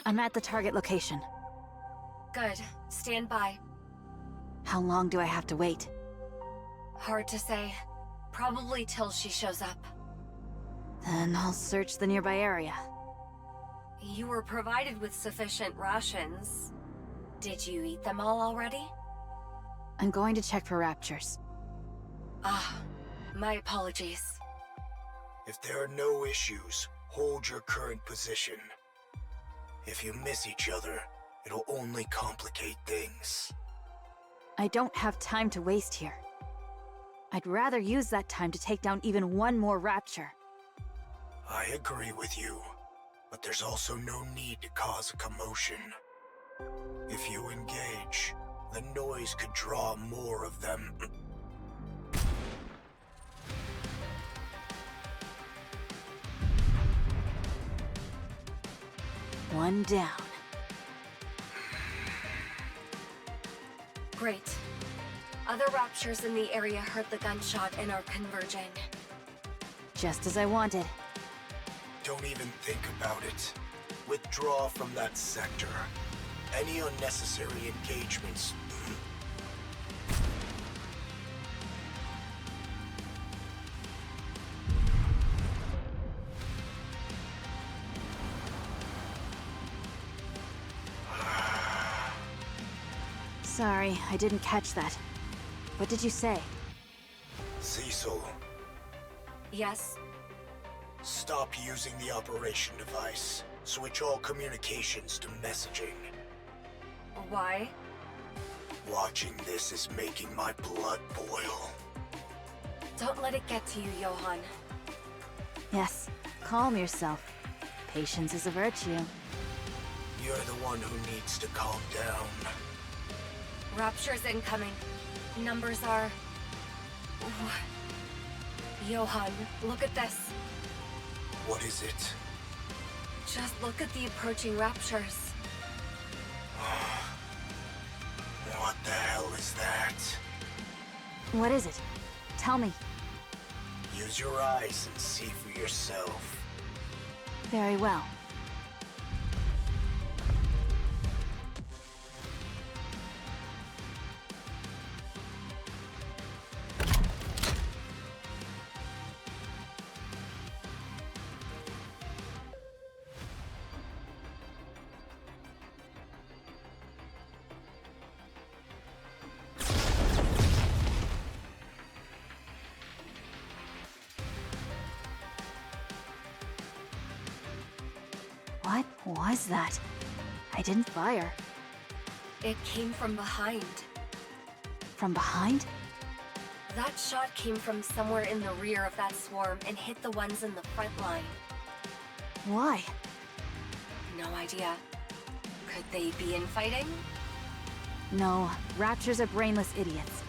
I'm at the target location. Good. Stand by. How long do I have to wait? Hard to say. Probably till she shows up. Then I'll search the nearby area. You were provided with sufficient rations. Did you eat them all already? I'm going to check for raptures. Ah, my apologies. If there are no issues, hold your current position. If you miss each other, it'll only complicate things. I don't have time to waste here. I'd rather use that time to take down even one more rapture. I agree with you, but there's also no need to cause a commotion. If you engage, the noise could draw more of them. One down. Great. Other raptures in the area heard the gunshot and are converging. Just as I wanted. Don't even think about it. Withdraw from that sector. Any unnecessary engagements. Sorry, I didn't catch that. What did you say? Cecil, Yes? stop using the operation device. Switch all communications to messaging. Why? Watching this is making my blood boil. Don't let it get to you, Johan. Yes, calm yourself. Patience is a virtue. You're the one who needs to calm down. Rapture's incoming. Numbers are... Johan, look at this. What is it? Just look at the approaching raptures. What the hell is that? What is it? Tell me. Use your eyes and see for yourself. Very well. What was that? I didn't fire. It came from behind. From behind? That shot came from somewhere in the rear of that swarm and hit the ones in the front line. Why? No idea. Could they be infighting? No, raptures are brainless idiots.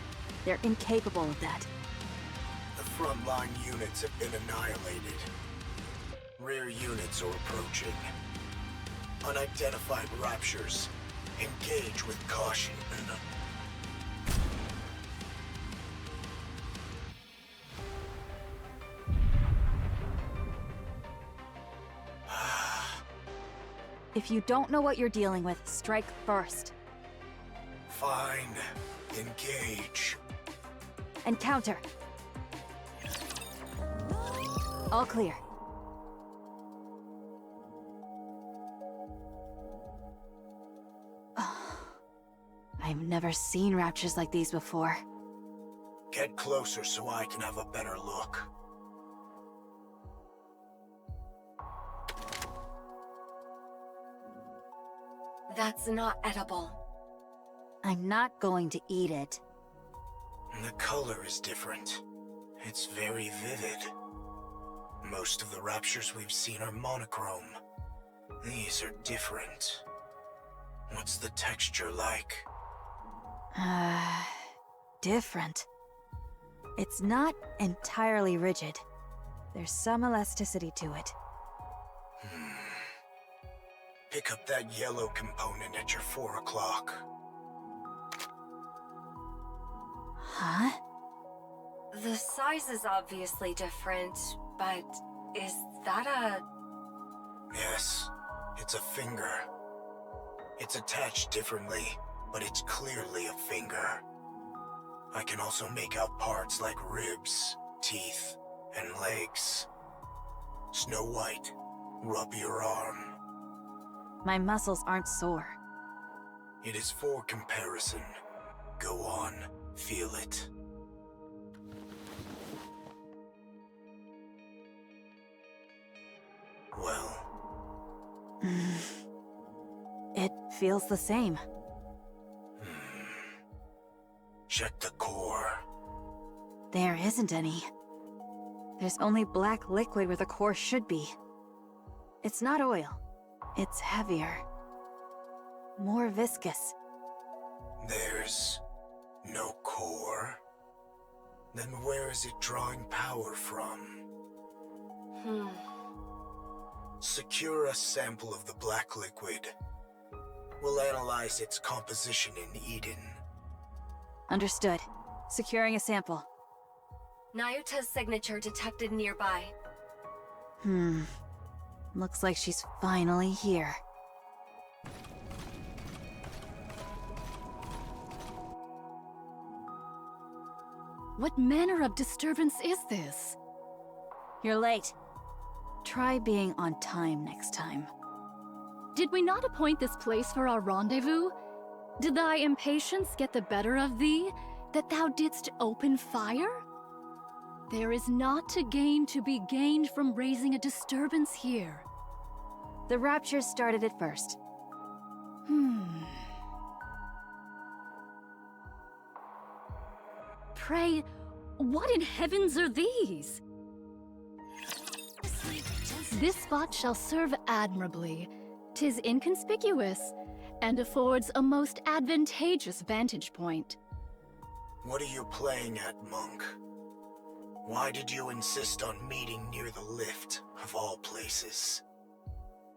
They're incapable of that. The frontline units have been annihilated. Rear units are approaching. Unidentified raptures. Engage with caution. If you don't know what you're dealing with, strike first. Fine. Engage. And counter. All clear. I've never seen raptures like these before. Get closer so I can have a better look. That's not edible. I'm not going to eat it. The color is different. It's very vivid. Most of the raptures we've seen are monochrome. These are different. What's the texture like? Different. It's not entirely rigid. There's some elasticity to it. Pick up that yellow component at your 4 o'clock. Huh? The size is obviously different, but is that a... Yes, it's a finger. It's attached differently, but it's clearly a finger. I can also make out parts like ribs, teeth, and legs. Snow White, rub your arm. My muscles aren't sore. It is for comparison. Go on, feel it. Well... It feels the same. Check the core. There isn't any. There's only black liquid where the core should be. It's not oil. It's heavier. More viscous. There's no core? Then where is it drawing power from? Secure a sample of the black liquid. We'll analyze its composition in Eden. Understood. Securing a sample. Nayuta's signature detected nearby. Looks like she's finally here. What manner of disturbance is this? You're late. Try being on time next time. Did we not appoint this place for our rendezvous? Did thy impatience get the better of thee, that thou didst open fire? There is naught to gain to be gained from raising a disturbance here. The raptures started it first. Pray, what in heavens are these? This spot shall serve admirably. 'Tis inconspicuous, and affords a most advantageous vantage point. What are you playing at, Monk? Why did you insist on meeting near the lift, of all places?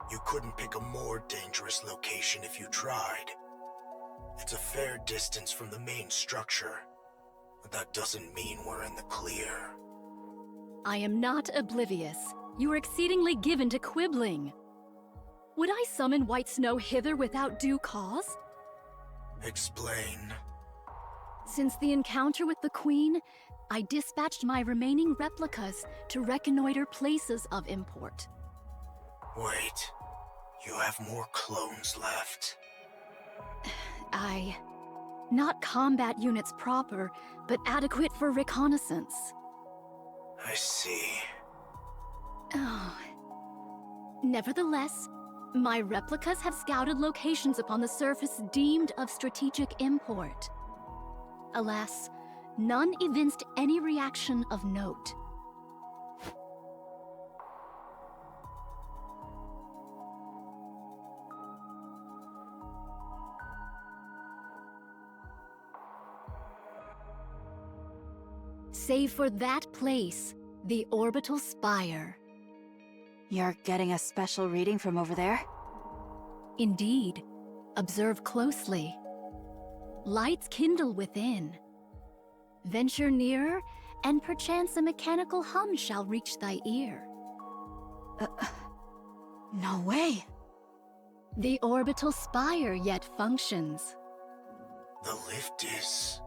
You couldn't pick a more dangerous location if you tried. It's a fair distance from the main structure, but that doesn't mean we're in the clear. I am not oblivious. You are exceedingly given to quibbling. Would I summon White Snow hither without due cause? Explain. Since the encounter with the Queen, I dispatched my remaining replicas to reconnoiter places of import. Wait, you have more clones left. Not combat units proper, but adequate for reconnaissance. I see. Oh. Nevertheless, my replicas have scouted locations upon the surface deemed of strategic import. Alas, none evinced any reaction of note. Save for that place, the orbital spire. You're getting a special reading from over there? Indeed. Observe closely. Lights kindle within. Venture nearer, and perchance a mechanical hum shall reach thy ear. No way! The orbital spire yet functions. The lift is...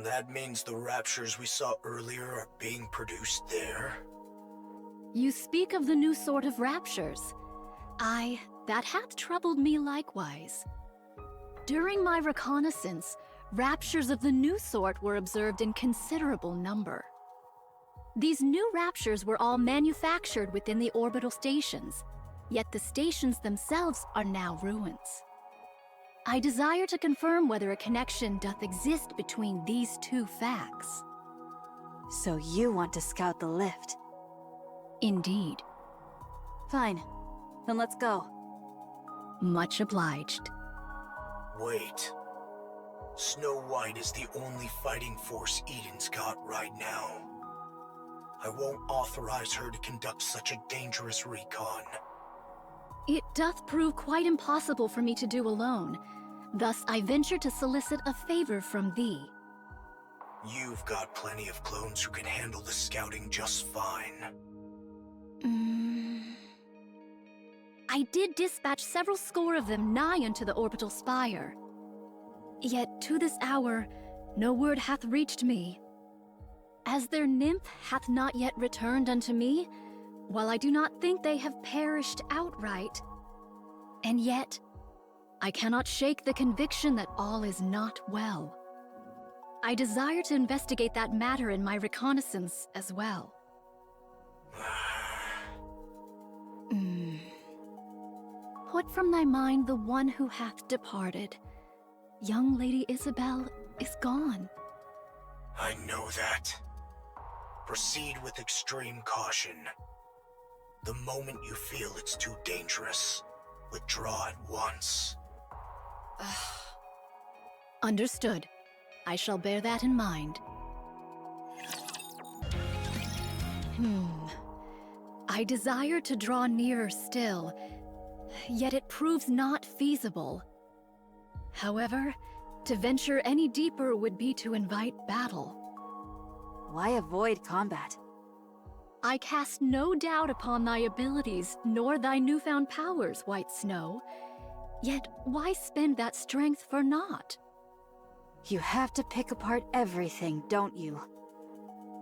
That means the raptures we saw earlier are being produced there? You speak of the new sort of raptures. That hath troubled me likewise. During my reconnaissance, raptures of the new sort were observed in considerable number. These new raptures were all manufactured within the orbital stations, yet the stations themselves are now ruins. I desire to confirm whether a connection doth exist between these two facts. So you want to scout the lift? Indeed. Fine. Then let's go. Much obliged. Wait. Snow White is the only fighting force Eden's got right now. I won't authorize her to conduct such a dangerous recon. It doth prove quite impossible for me to do alone. Thus I venture to solicit a favor from thee. You've got plenty of clones who can handle the scouting just fine. I did dispatch several score of them nigh unto the orbital spire. Yet to this hour, no word hath reached me. As their nymph hath not yet returned unto me, while I do not think they have perished outright. And yet, I cannot shake the conviction that all is not well. I desire to investigate that matter in my reconnaissance as well. Put from thy mind the one who hath departed. Young Lady Isabel is gone. I know that. Proceed with extreme caution. The moment you feel it's too dangerous, withdraw at once. Understood. I shall bear that in mind. I desire to draw nearer still, yet it proves not feasible. However, to venture any deeper would be to invite battle. Why avoid combat? I cast no doubt upon thy abilities, nor thy newfound powers, White Snow. Yet why spend that strength for naught? You have to pick apart everything, don't you?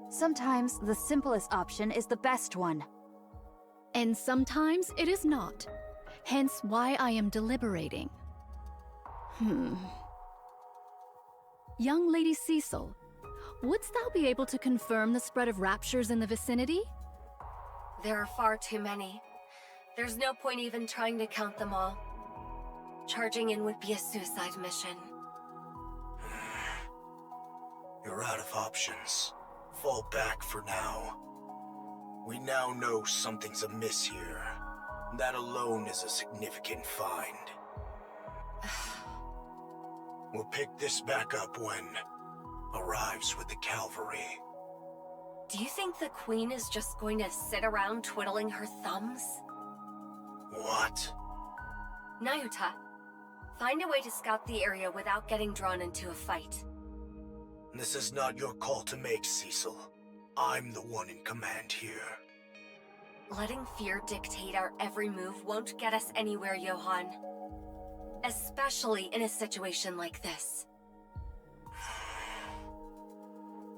Sometimes the simplest option is the best one. And sometimes it is not. Hence why I am deliberating. Young Lady Cecil, wouldst thou be able to confirm the spread of raptures in the vicinity? There are far too many. There's no point even trying to count them all. Charging in would be a suicide mission. You're out of options. Fall back for now. We now know something's amiss here. That alone is a significant find. We'll pick this back up when arrives with the cavalry. Do you think the Queen is just going to sit around twiddling her thumbs? What? Nayuta, find a way to scout the area without getting drawn into a fight. This is not your call to make, Cecil. I'm the one in command here. Letting fear dictate our every move won't get us anywhere, Johann. Especially in a situation like this.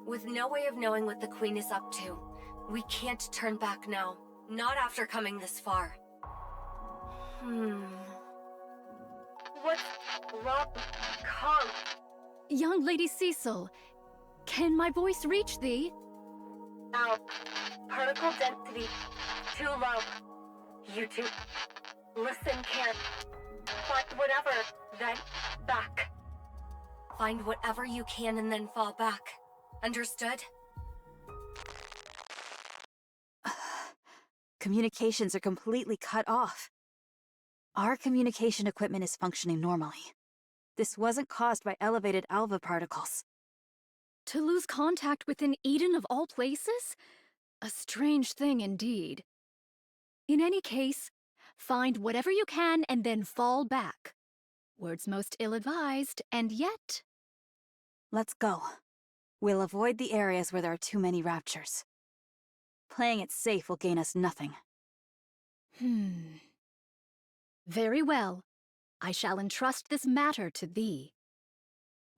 With no way of knowing what the Queen is up to, we can't turn back now. Not after coming this far. What's wrong? Kong? Young Lady Cecil, can my voice reach thee? Now, particle density too low. You two, listen, can't. Find whatever, then back. Find whatever you can and then fall back. Understood? Communications are completely cut off. Our communication equipment is functioning normally. This wasn't caused by elevated alpha particles. To lose contact within Eden of all places? A strange thing indeed. In any case, find whatever you can and then fall back. Words most ill-advised, and yet... Let's go. We'll avoid the areas where there are too many raptures. Playing it safe will gain us nothing. Very well. I shall entrust this matter to thee.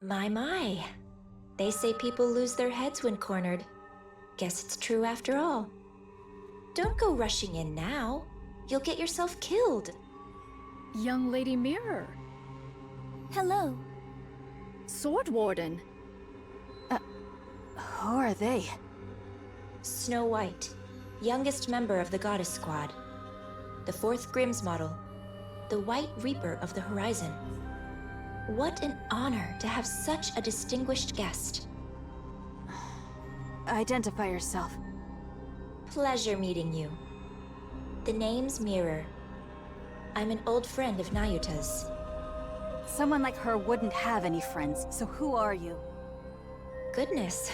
My. They say people lose their heads when cornered. Guess it's true after all. Don't go rushing in now. You'll get yourself killed. Young Lady Mirror. Hello. Sword Warden. Who are they? Snow White, youngest member of the Goddess Squad. The 4th Grimm's model. The White Reaper of the Horizon. What an honor to have such a distinguished guest. Identify yourself. Pleasure meeting you. The name's Mirror. I'm an old friend of Nayuta's. Someone like her wouldn't have any friends, so who are you? Goodness.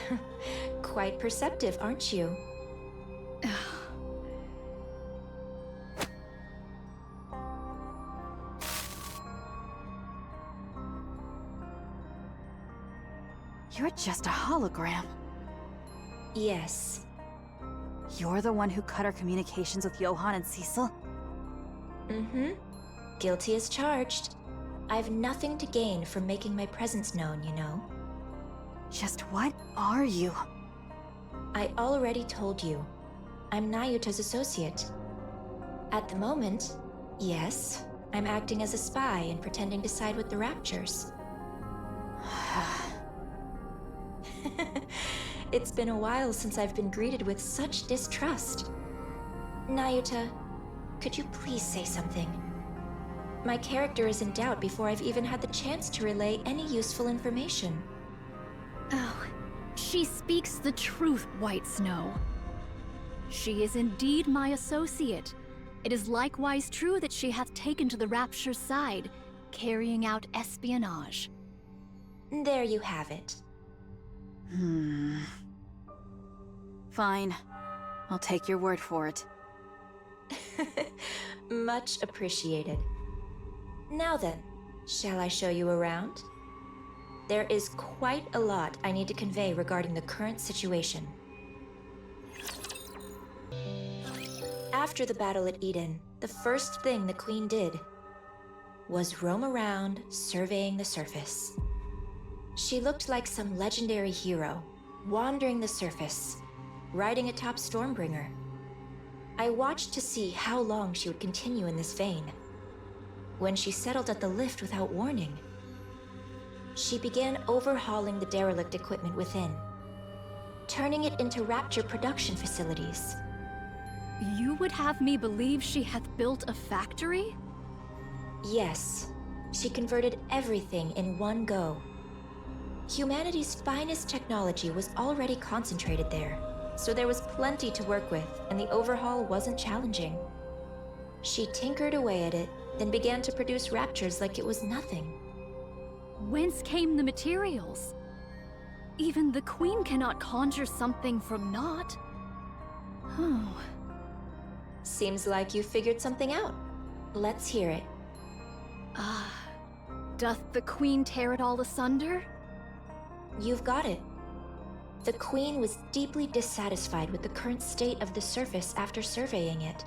Quite perceptive, aren't you? You're just a hologram. Yes. You're the one who cut our communications with Johann and Cecil? Mm-hmm. Guilty as charged. I've nothing to gain from making my presence known, you know. Just what are you? I already told you. I'm Nayuta's associate. At the moment, yes, I'm acting as a spy and pretending to side with the Raptures. It's been a while since I've been greeted with such distrust. Nayuta, could you please say something? My character is in doubt before I've even had the chance to relay any useful information. Oh, she speaks the truth, White Snow. She is indeed my associate. It is likewise true that she hath taken to the Rapture's side, carrying out espionage. There you have it. Fine. I'll take your word for it. Much appreciated. Now then, shall I show you around? There is quite a lot I need to convey regarding the current situation. After the battle at Eden, the first thing the Queen did was roam around, surveying the surface. She looked like some legendary hero, wandering the surface, riding atop Stormbringer. I watched to see how long she would continue in this vein. When she settled at the lift without warning, she began overhauling the derelict equipment within, turning it into Rapture production facilities. You would have me believe she hath built a factory? Yes, she converted everything in one go. Humanity's finest technology was already concentrated there, so there was plenty to work with, and the overhaul wasn't challenging. She tinkered away at it, then began to produce Raptures like it was nothing. Whence came the materials? Even the Queen cannot conjure something from naught. Oh. Seems like you figured something out. Let's hear it. Doth the Queen tear it all asunder? You've got it. The Queen was deeply dissatisfied with the current state of the surface after surveying it.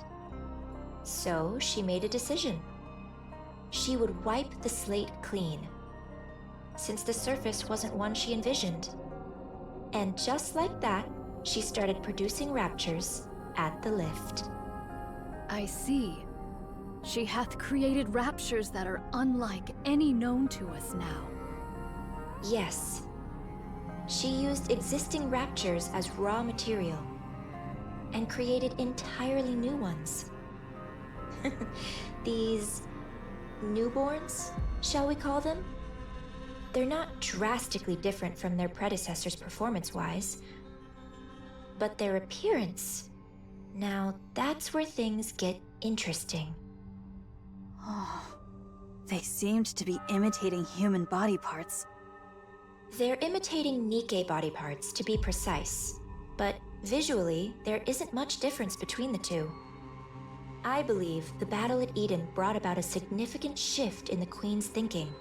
So she made a decision. She would wipe the slate clean, since the surface wasn't one she envisioned. And just like that, she started producing Raptures at the lift. I see. She hath created Raptures that are unlike any known to us now. Yes. She used existing Raptures as raw material, and created entirely new ones. These newborns, shall we call them? They're not drastically different from their predecessors performance-wise, but their appearance, now that's where things get interesting. Oh, they seemed to be imitating human body parts. They're imitating Nikke body parts, to be precise, but visually, there isn't much difference between the two. I believe the battle at Eden brought about a significant shift in the Queen's thinking.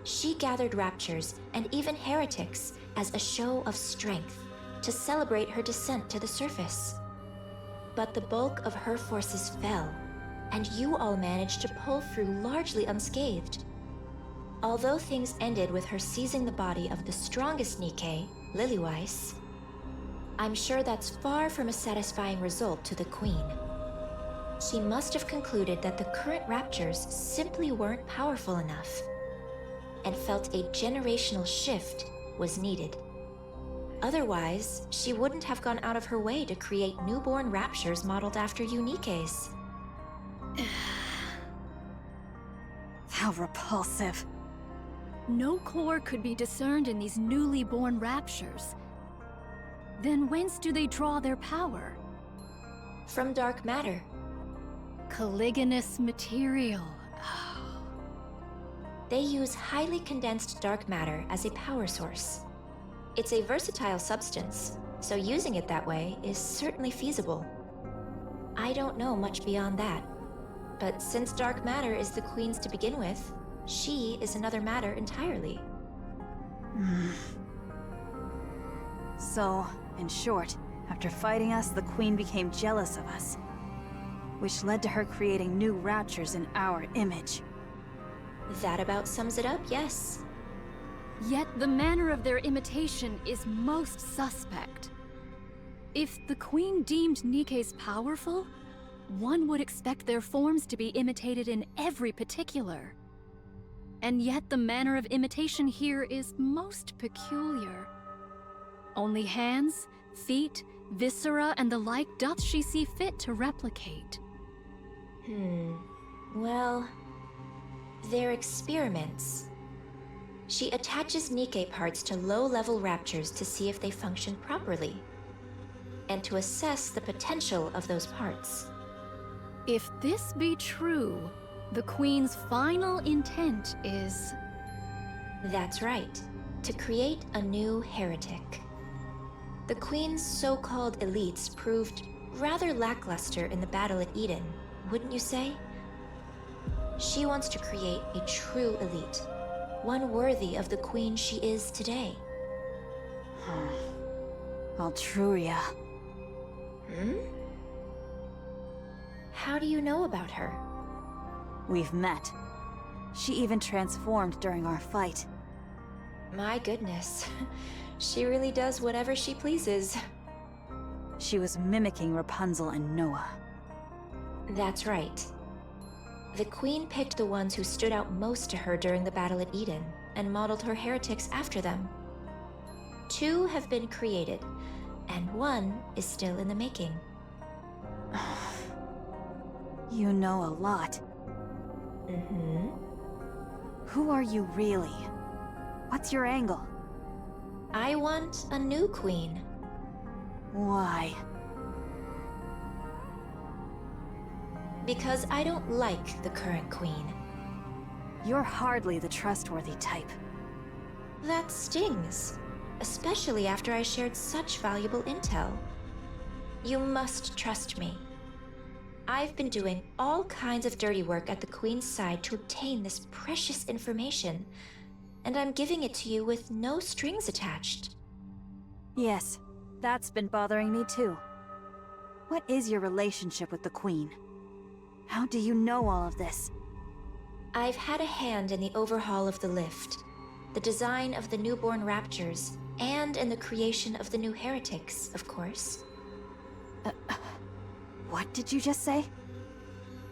She gathered Raptures and even heretics as a show of strength to celebrate her descent to the surface. But the bulk of her forces fell, and you all managed to pull through largely unscathed. Although things ended with her seizing the body of the strongest Nikke, Lilyweiss, I'm sure that's far from a satisfying result to the Queen. She must have concluded that the current Raptures simply weren't powerful enough, and felt a generational shift was needed. Otherwise, she wouldn't have gone out of her way to create newborn Raptures modeled after Nikkes. How repulsive. No core could be discerned in these newly born Raptures. Then whence do they draw their power? From dark matter. Caliginous material. They use highly condensed dark matter as a power source. It's a versatile substance, so using it that way is certainly feasible. I don't know much beyond that, but since dark matter is the Queen's to begin with, she is another matter entirely. So, in short, after fighting us, the Queen became jealous of us. which led to her creating new raptures in our image. That about sums it up, yes. Yet the manner of their imitation is most suspect. If the Queen deemed Nikke's powerful, one would expect their forms to be imitated in every particular. And yet the manner of imitation here is most peculiar. Only hands, feet, viscera, and the like doth she see fit to replicate. Well, they're experiments. She attaches Nikke parts to low-level raptures to see if they function properly, and to assess the potential of those parts. If this be true, the Queen's final intent is... That's right, to create a new heretic. The Queen's so-called elites proved rather lackluster in the battle at Eden, wouldn't you say? She wants to create a true elite, one worthy of the Queen she is today. Altruria. How do you know about her? We've met. She even transformed during our fight. My goodness. She really does whatever she pleases. She was mimicking Rapunzel and Noah. That's right. The Queen picked the ones who stood out most to her during the battle at Eden, and modeled her heretics after them. 2 have been created, and 1 is still in the making. You know a lot. Who are you really? What's your angle? I want a new queen. Why? Because I don't like the current queen. You're hardly the trustworthy type. That stings, especially after I shared such valuable intel. You must trust me. I've been doing all kinds of dirty work at the Queen's side to obtain this precious information, and I'm giving it to you with no strings attached. Yes, that's been bothering me too. What is your relationship with the Queen? How do you know all of this? I've had a hand in the overhaul of the lift, the design of the newborn raptures, and in the creation of the new heretics, of course. What did you just say?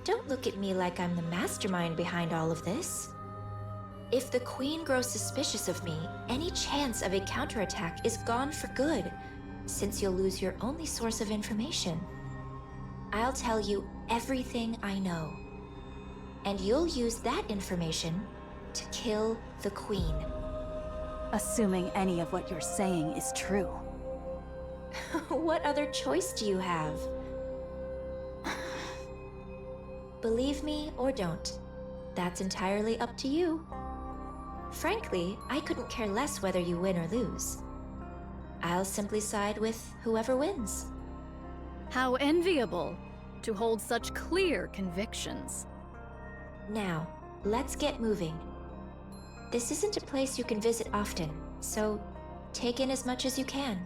Don't look at me like I'm the mastermind behind all of this. If the Queen grows suspicious of me, any chance of a counterattack is gone for good, since you'll lose your only source of information. I'll tell you everything I know, and you'll use that information to kill the Queen. Assuming any of what you're saying is true. What other choice do you have? Believe me or don't. That's entirely up to you. Frankly, I couldn't care less whether you win or lose. I'll simply side with whoever wins. How enviable to hold such clear convictions. Now, let's get moving. This isn't a place you can visit often, so take in as much as you can.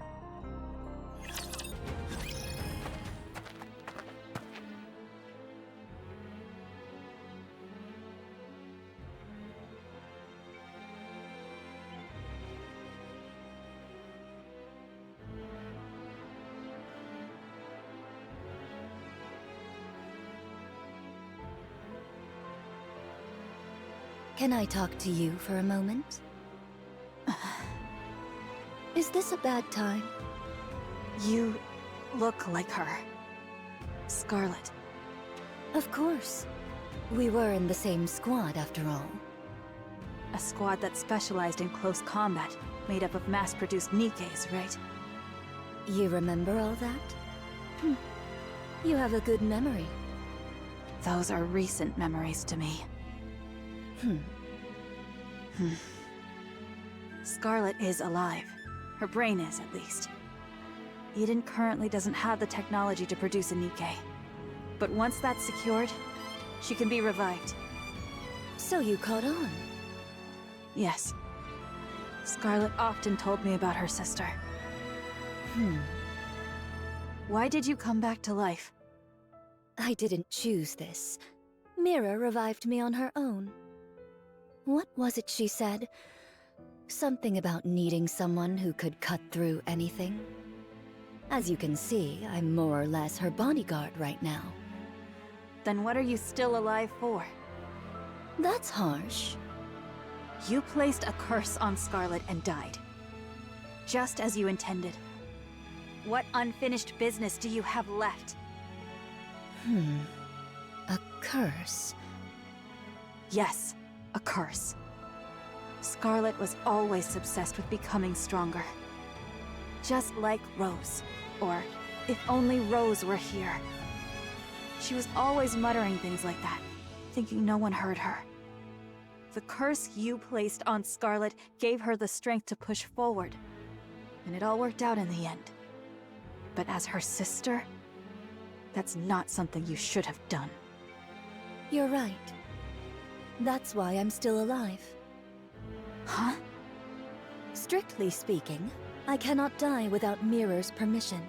Can I talk to you for a moment? Is this a bad time? You look like her. Scarlet. Of course. We were in the same squad, after all. A squad that specialized in close combat, made up of mass-produced Nikkes, right? You remember all that? You have a good memory. Those are recent memories to me. Scarlet is alive. Her brain is, at least. Eden currently doesn't have the technology to produce a Nikke. But once that's secured, she can be revived. So you caught on? Yes. Scarlet often told me about her sister. Why did you come back to life? I didn't choose this. Mira revived me on her own. What was it she said? Something about needing someone who could cut through anything. As you can see, I'm more or less her bodyguard right now. Then what are you still alive for? That's harsh. You placed a curse on Scarlet and died. Just as you intended. What unfinished business do you have left? A curse. Yes, a curse. Scarlet was always obsessed with becoming stronger. Just like Rose. Or, if only Rose were here. She was always muttering things like that, thinking no one heard her. The curse you placed on Scarlet gave her the strength to push forward. And it all worked out in the end. But as her sister, that's not something you should have done. You're right. That's why I'm still alive. Huh? Strictly speaking, I cannot die without Mirror's permission,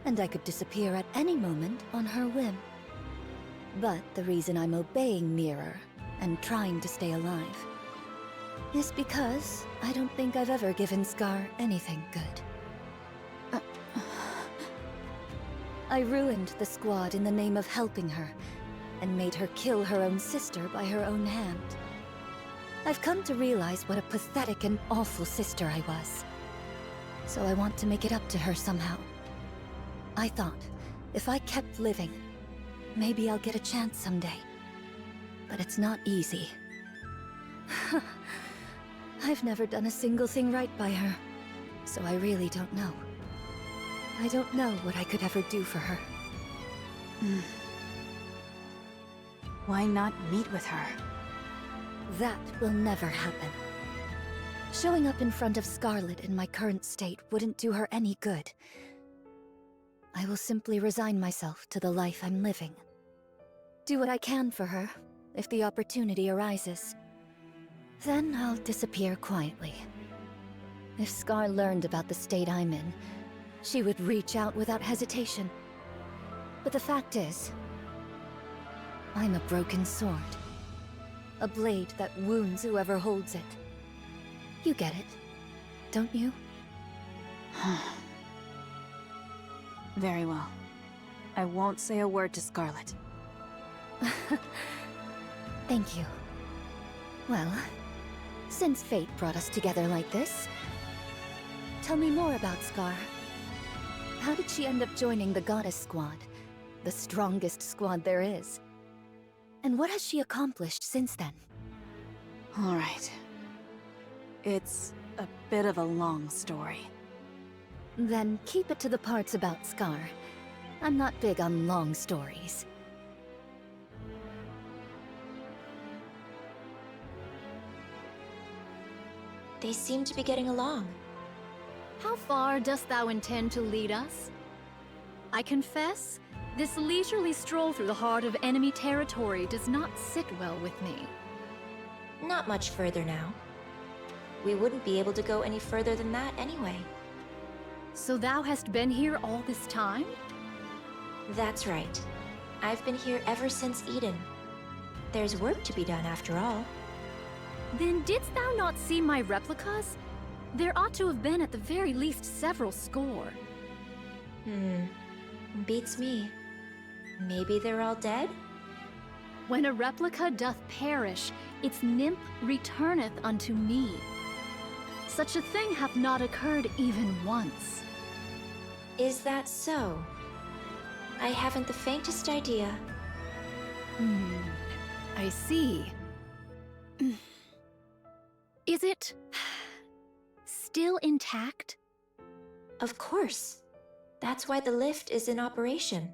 and I could disappear at any moment on her whim. But the reason I'm obeying Mirror and trying to stay alive is because I don't think I've ever given Scar anything good. I ruined the squad in the name of helping her, and made her kill her own sister by her own hand. I've come to realize what a pathetic and awful sister I was. So I want to make it up to her somehow. I thought, if I kept living, maybe I'll get a chance someday. But it's not easy. I've never done a single thing right by her, so I really don't know. I don't know what I could ever do for her. Why not meet with her? That will never happen. Showing up in front of Scarlet in my current state wouldn't do her any good. I will simply resign myself to the life I'm living. Do what I can for her, if the opportunity arises. Then I'll disappear quietly. If Scar learned about the state I'm in, she would reach out without hesitation. But the fact is, I'm a broken sword. A blade that wounds whoever holds it. You get it, don't you? Very well. I won't say a word to Scarlet. Thank you. Well, since fate brought us together like this, tell me more about Scar. How did she end up joining the Goddess Squad? The strongest squad there is. And what has she accomplished since then? All right. It's a bit of a long story. Then keep it to the parts about Scar. I'm not big on long stories. They seem to be getting along. How far dost thou intend to lead us? I confess, this leisurely stroll through the heart of enemy territory does not sit well with me. Not much further now. We wouldn't be able to go any further than that anyway. So thou hast been here all this time? That's right. I've been here ever since Eden. There's work to be done after all. Then didst thou not see my replicas? There ought to have been at the very least several score. Beats me. Maybe they're all dead? When a replica doth perish, its nymph returneth unto me. Such a thing hath not occurred even once. Is that so? I haven't the faintest idea. I see. Is it still intact? Of course. That's why the lift is in operation.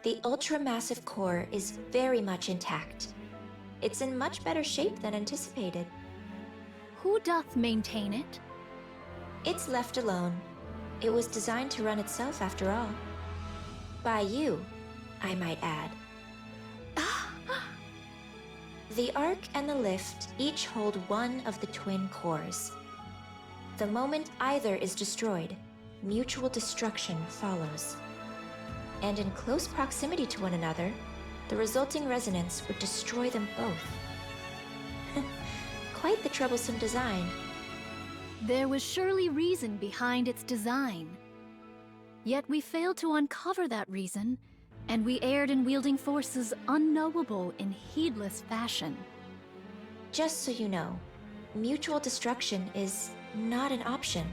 The ultra-massive core is very much intact. It's in much better shape than anticipated. Who doth maintain it? It's left alone. It was designed to run itself after all. By you, I might add. The Ark and the lift each hold one of the twin cores. The moment either is destroyed, mutual destruction follows. and in close proximity to one another, the resulting resonance would destroy them both. Quite the troublesome design. There was surely reason behind its design. Yet we failed to uncover that reason, and we erred in wielding forces unknowable in heedless fashion. Just so you know, mutual destruction is not an option.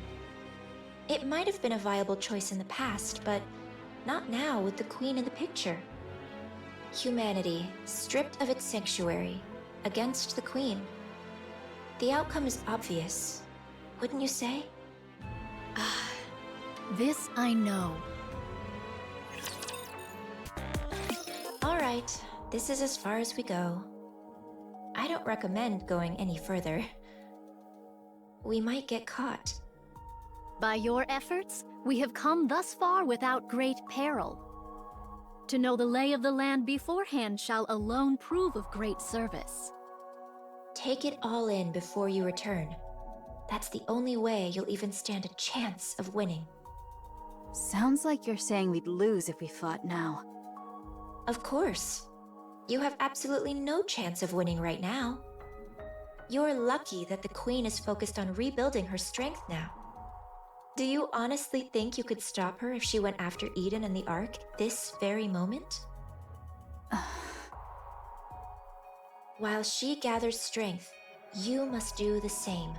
It might have been a viable choice in the past, but not now with the Queen in the picture. Humanity, stripped of its sanctuary, against the Queen. The outcome is obvious, wouldn't you say? This I know. Alright, this is as far as we go. I don't recommend going any further. We might get caught. By your efforts, we have come thus far without great peril. To know the lay of the land beforehand shall alone prove of great service. Take it all in before you return. That's the only way you'll even stand a chance of winning. Sounds like you're saying we'd lose if we fought now. Of course. You have absolutely no chance of winning right now. You're lucky that the Queen is focused on rebuilding her strength now. Do you honestly think you could stop her if she went after Eden and the Ark this very moment? While she gathers strength, you must do the same.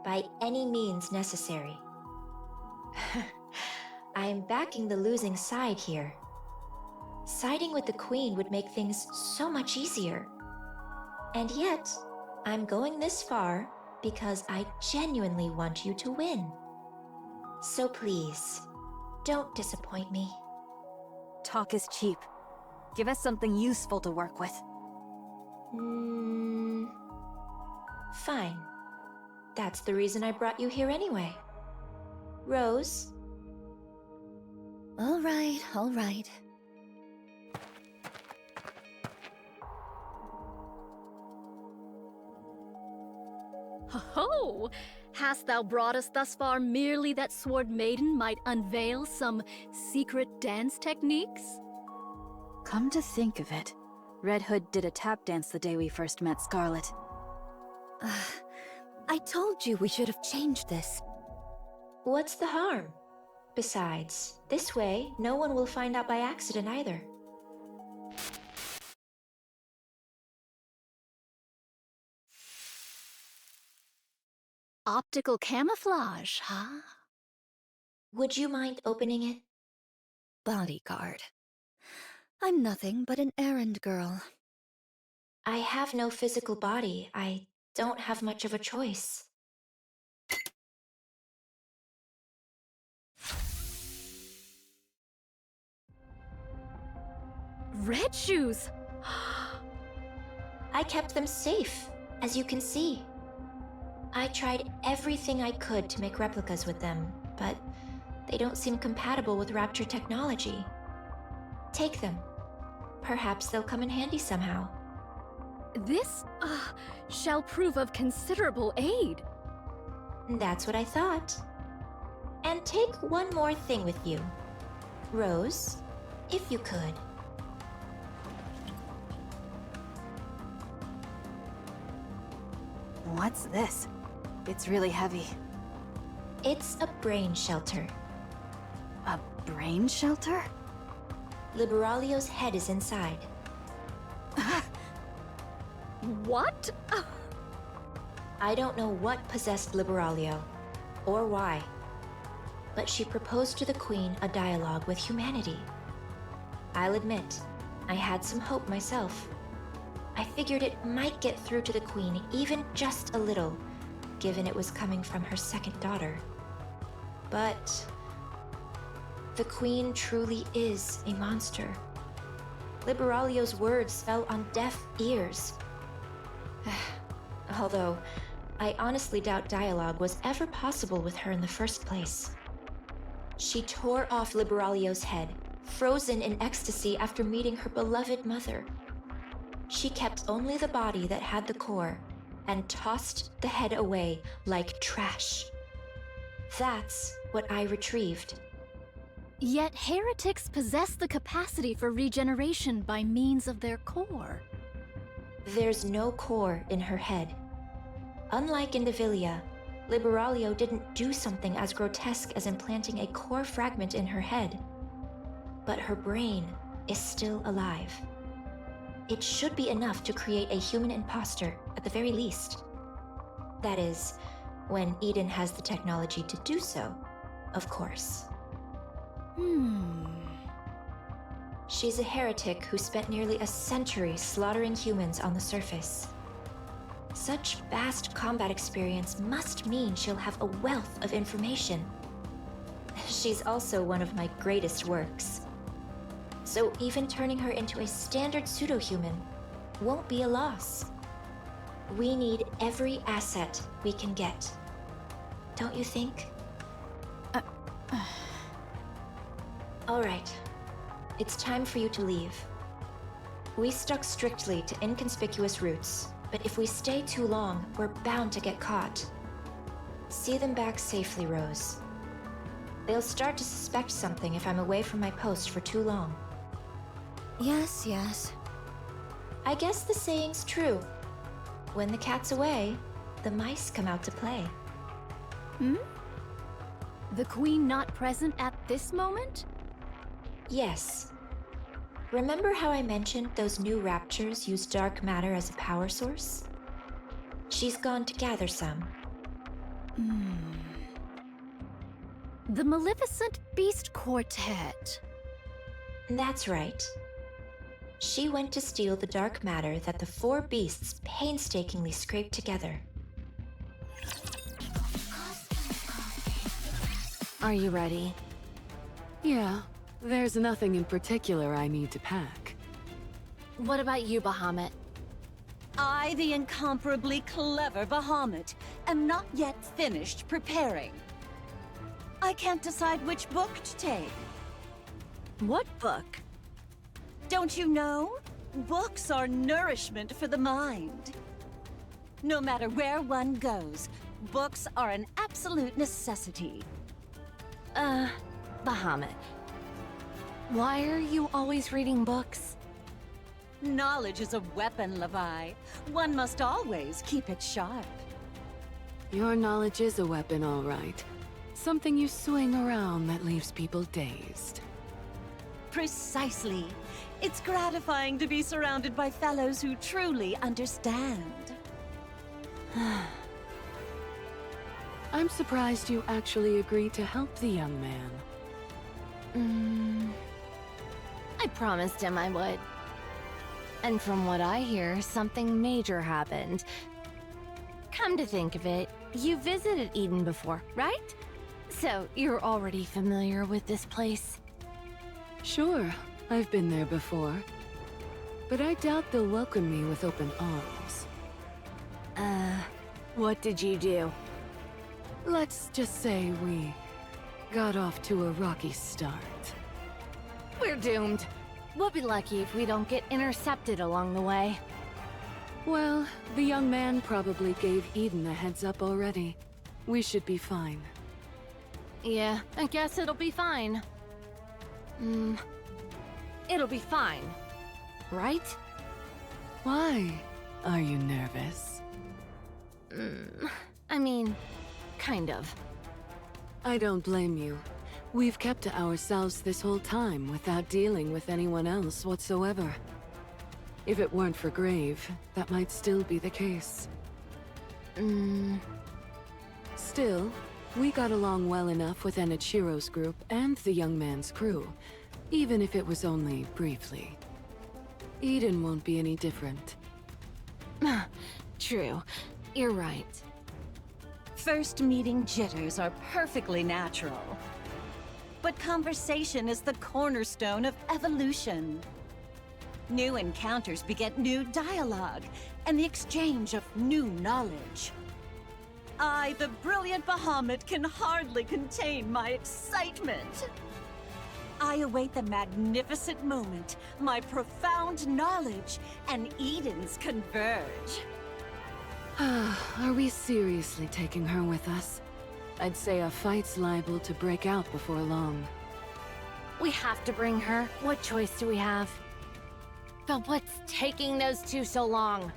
By any means necessary. I am backing the losing side here. Siding with the Queen would make things so much easier. And yet, I'm going this far because I genuinely want you to win. So please, don't disappoint me. Talk is cheap. Give us something useful to work with. Fine. That's the reason I brought you here anyway. Rose? All right, all right. Ho-ho! Hast thou brought us thus far merely that Sword Maiden might unveil some secret dance techniques? Come to think of it, Red Hood did a tap dance the day we first met Scarlet. I told you we should have changed this. What's the harm? Besides, this way, no one will find out by accident either. Optical camouflage, huh? Would you mind opening it? Bodyguard. I'm nothing but an errand girl. I have no physical body. I don't have much of a choice. Red shoes! I kept them safe, as you can see. I tried everything I could to make replicas with them, but they don't seem compatible with Rapture technology. Take them. Perhaps they'll come in handy somehow. This, shall prove of considerable aid. That's what I thought. And take one more thing with you. Rose, if you could. What's this? It's really heavy. It's a brain shelter. A brain shelter? Liberalio's head is inside. What? I don't know what possessed Liberalio, or why. But she proposed to the Queen a dialogue with humanity. I'll admit, I had some hope myself. I figured it might get through to the Queen even just a little, given it was coming from her second daughter. But the Queen truly is a monster. Liberalio's words fell on deaf ears. Although, I honestly doubt dialogue was ever possible with her in the first place. She tore off Liberalio's head, frozen in ecstasy after meeting her beloved mother. She kept only the body that had the core, and tossed the head away like trash. That's what I retrieved. Yet heretics possess the capacity for regeneration by means of their core. There's no core in her head. Unlike Indivilia, Liberalio didn't do something as grotesque as implanting a core fragment in her head. But her brain is still alive. It should be enough to create a human imposter, at the very least. That is, when Eden has the technology to do so, of course. She's a heretic who spent nearly a century slaughtering humans on the surface. Such vast combat experience must mean she'll have a wealth of information. She's also one of my greatest works. So even turning her into a standard pseudo-human won't be a loss. We need every asset we can get. Don't you think? All right. It's time for you to leave. We stuck strictly to inconspicuous routes, but if we stay too long, we're bound to get caught. See them back safely, Rose. They'll start to suspect something if I'm away from my post for too long. Yes, yes. I guess the saying's true. When the cat's away, the mice come out to play. The Queen not present at this moment? Yes. Remember how I mentioned those new raptures use dark matter as a power source? She's gone to gather some. The Maleficent Beast Quartet. That's right. She went to steal the dark matter that the four beasts painstakingly scraped together. Are you ready? Yeah, there's nothing in particular I need to pack. What about you, Bahamut? I, the incomparably clever Bahamut, am not yet finished preparing. I can't decide which book to take. What book? Don't you know? Books are nourishment for the mind. No matter where one goes, books are an absolute necessity. Bahamut. Why are you always reading books? Knowledge is a weapon, Levi. One must always keep it sharp. Your knowledge is a weapon, all right. Something you swing around that leaves people dazed. Precisely. It's gratifying to be surrounded by fellows who truly understand. I'm surprised you actually agreed to help the young man. I promised him I would. And from what I hear, something major happened. Come to think of it, you visited Eden before, right? So you're already familiar with this place? Sure, I've been there before. But I doubt they'll welcome me with open arms. What did you do? Let's just say we got off to a rocky start. We're doomed. We'll be lucky if we don't get intercepted along the way. Well, the young man probably gave Eden a heads up already. We should be fine. Yeah, I guess it'll be fine. It'll be fine. Right? Why? Are you nervous? I mean, kind of. I don't blame you. We've kept to ourselves this whole time without dealing with anyone else whatsoever. If it weren't for Grave, that might still be the case. Still, we got along well enough with Enichiro's group and the young man's crew, even if it was only briefly. Eden won't be any different. True. You're right. First meeting jitters are perfectly natural. But conversation is the cornerstone of evolution. New encounters beget new dialogue, and the exchange of new knowledge. I, the brilliant Bahamut, can hardly contain my excitement. I await the magnificent moment, my profound knowledge, and Eden's converge. Are we seriously taking her with us? I'd say a fight's liable to break out before long. We have to bring her. What choice do we have? But what's taking those two so long?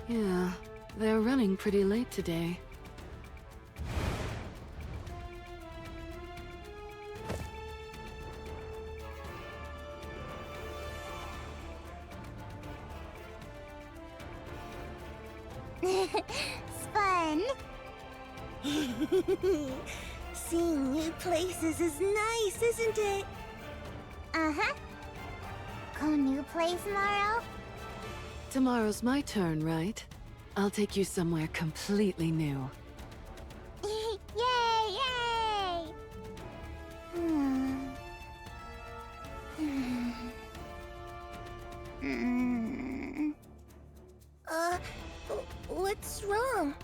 Yeah, they're running pretty late today. It's fun. Seeing new places is nice, isn't it? Uh-huh. Go new place tomorrow? Tomorrow's my turn, right? I'll take you somewhere completely new. Yay, yay! Hmm. What's wrong?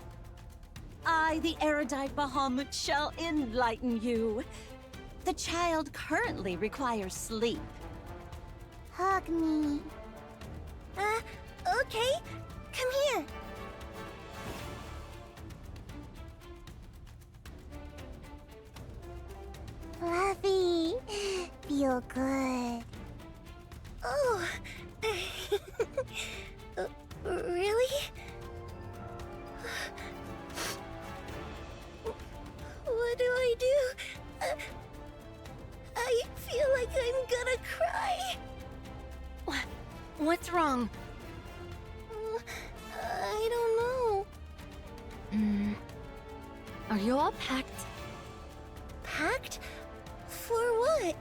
I, the erudite Bahamut, shall enlighten you. The child currently requires sleep. Hug me. Okay. Come here. Fluffy. Feel good. Oh. Really? What do I do? I feel like I'm gonna cry. What's wrong? I don't know. Are you all packed? Packed? For what?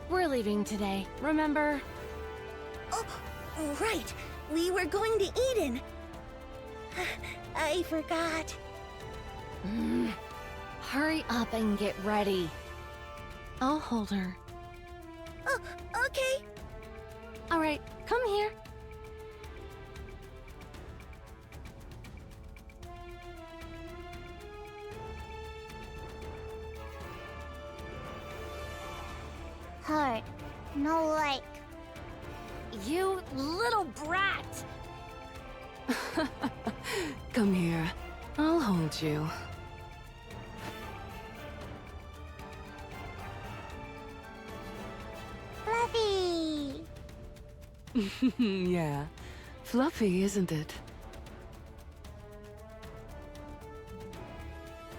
We're leaving today, remember? Oh, right. We were going to Eden. I forgot. Hurry up and get ready. I'll hold her. Oh, okay. All right, come here. Heart. No like. You little brat! Come here. I'll hold you. Fluffy. Yeah. Fluffy, isn't it?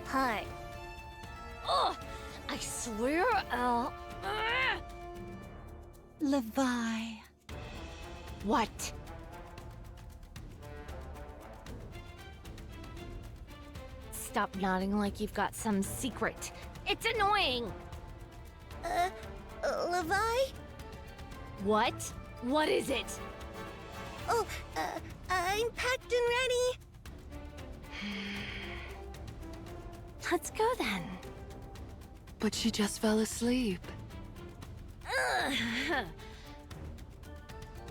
Heart. Oh, I swear I'll... Levi. What? Stop nodding like you've got some secret. It's annoying! Levi? What? What is it? Oh, I'm packed and ready. Let's go then. But she just fell asleep.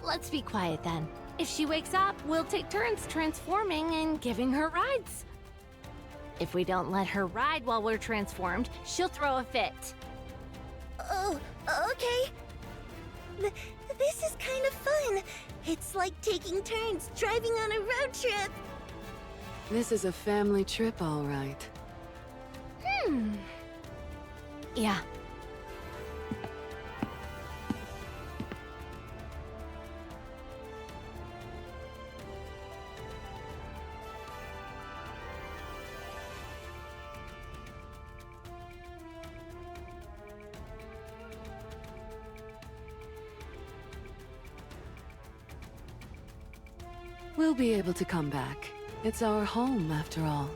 Let's be quiet then. If she wakes up, we'll take turns transforming and giving her rides. If we don't let her ride while we're transformed, she'll throw a fit. Oh, okay. This is kind of fun. It's like taking turns driving on a road trip. This is a family trip, all right. Yeah. We'll be able to come back. It's our home, after all.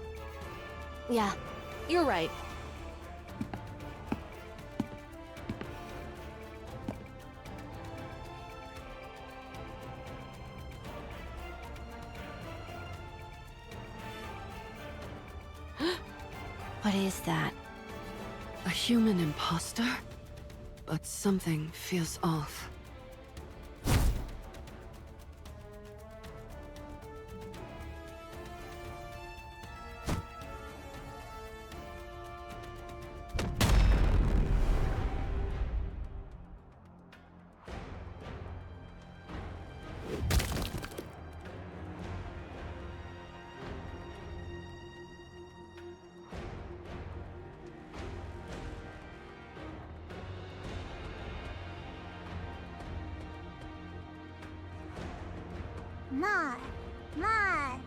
Yeah, you're right. What is that? A human imposter? But something feels off. More. More.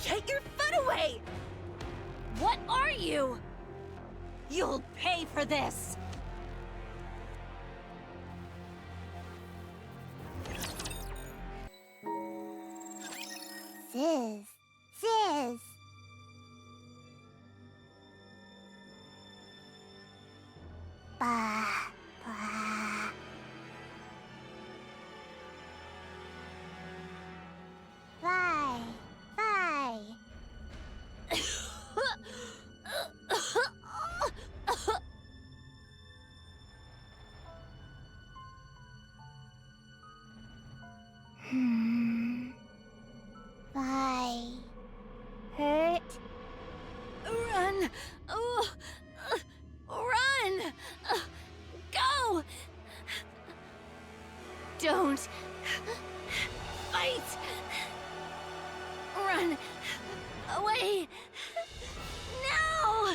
Get your foot away! What are you? You'll pay for this! Sis. Sis. Bah. Bah. Bye. Bye. Bye. Hurt? Run! Run! Go! Don't fight! Run away! Now!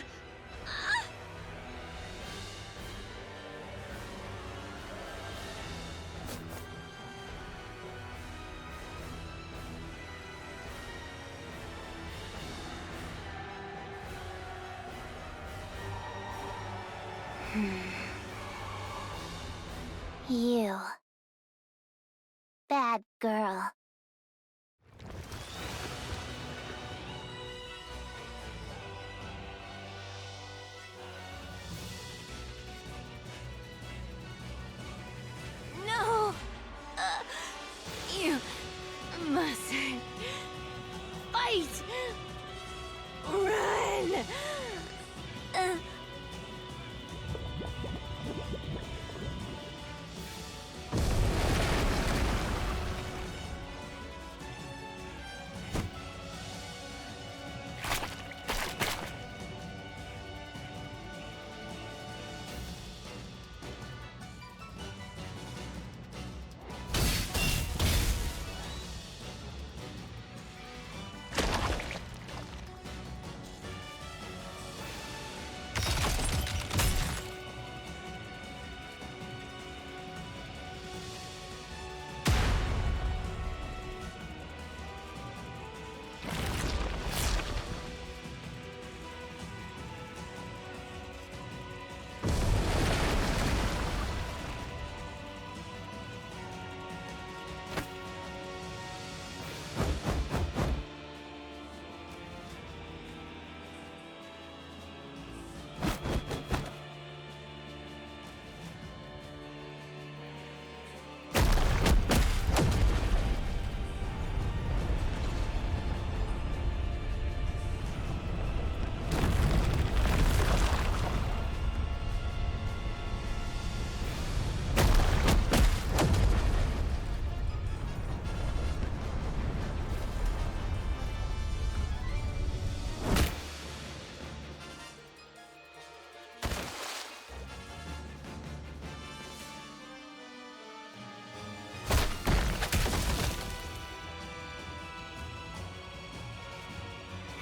You. Bad girl. No! You mustn't fight! Run!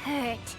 Hurt.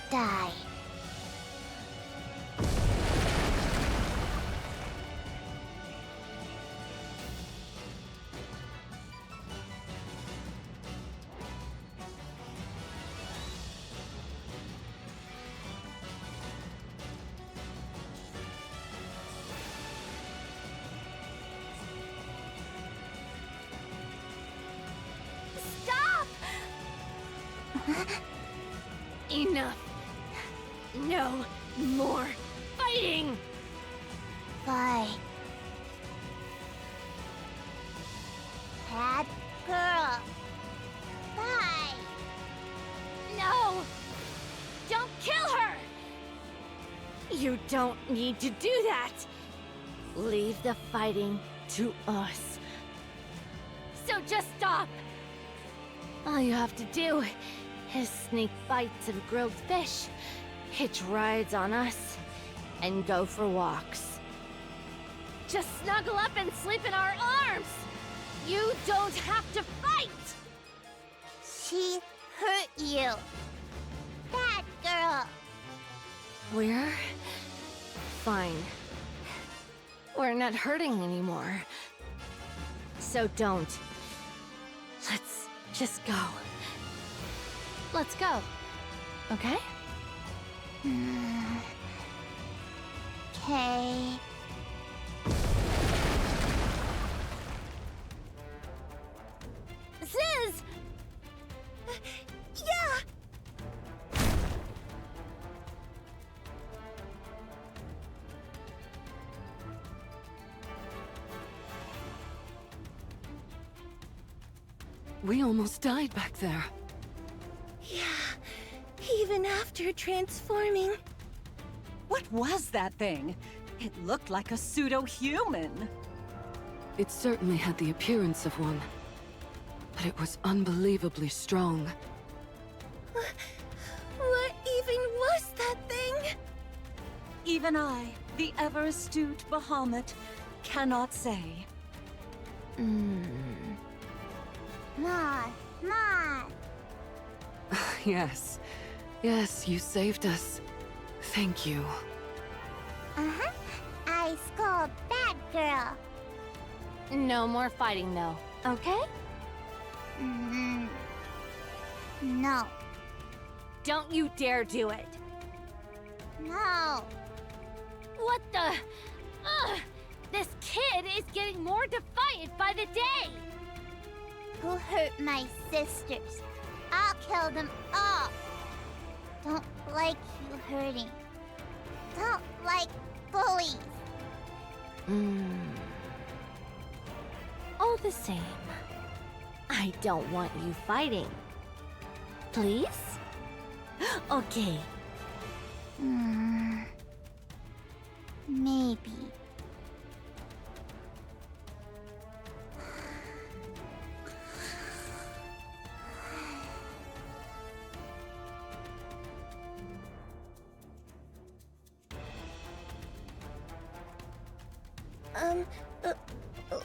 Die. Enough! No more fighting! Bye. Bad girl. Bye. No! Don't kill her! You don't need to do that! Leave the fighting to us. So just stop! All you have to do is sneak bites of grilled fish, hitch rides on us, and go for walks. Just snuggle up and sleep in our arms! You don't have to fight! She hurt you. Bad girl. We're fine. We're not hurting anymore. So don't. Let's just go. Let's go. Okay? Okay. Ziz! Yeah! We almost died back there. Yeah, even after transforming. What was that thing? It looked like a pseudo-human. It certainly had the appearance of one. But it was unbelievably strong. What even was that thing? Even I, the ever-astute Bahamut, cannot say. Mom, Mom. Yes. Yes, you saved us. Thank you. Uh-huh. I scold bad girl. No more fighting, though. Okay? No. Don't you dare do it. No. What the? Ugh! This kid is getting more defiant by the day! Who hurt my sisters? I'll kill them all. Don't like you hurting. Don't like bullies. All the same, I don't want you fighting. Please? Okay. Maybe.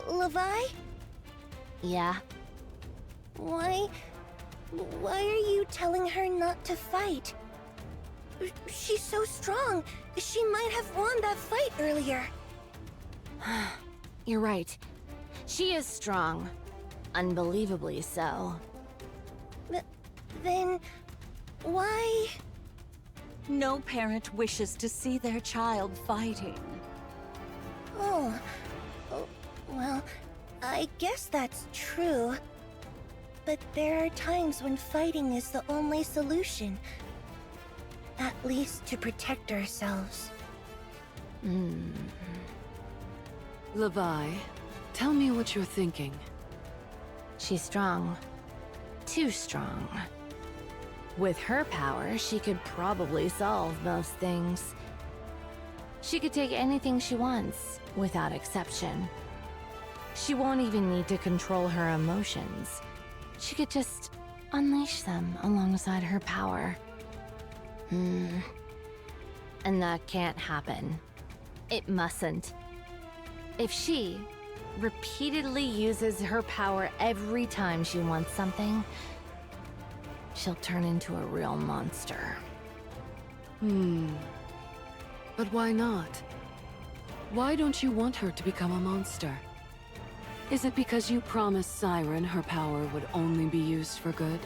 Levi? Yeah? Why are you telling her not to fight? She's so strong. She might have won that fight earlier. You're right. She is strong. Unbelievably so. Then, why? No parent wishes to see their child fighting. Oh, well, I guess that's true. But there are times when fighting is the only solution. At least to protect ourselves. Levi, tell me what you're thinking. She's strong. Too strong. With her power, she could probably solve most things. She could take anything she wants, without exception. She won't even need to control her emotions. She could just unleash them alongside her power. And that can't happen. It mustn't. If she repeatedly uses her power every time she wants something, she'll turn into a real monster. But why not? Why don't you want her to become a monster? Is it because you promised Siren her power would only be used for good?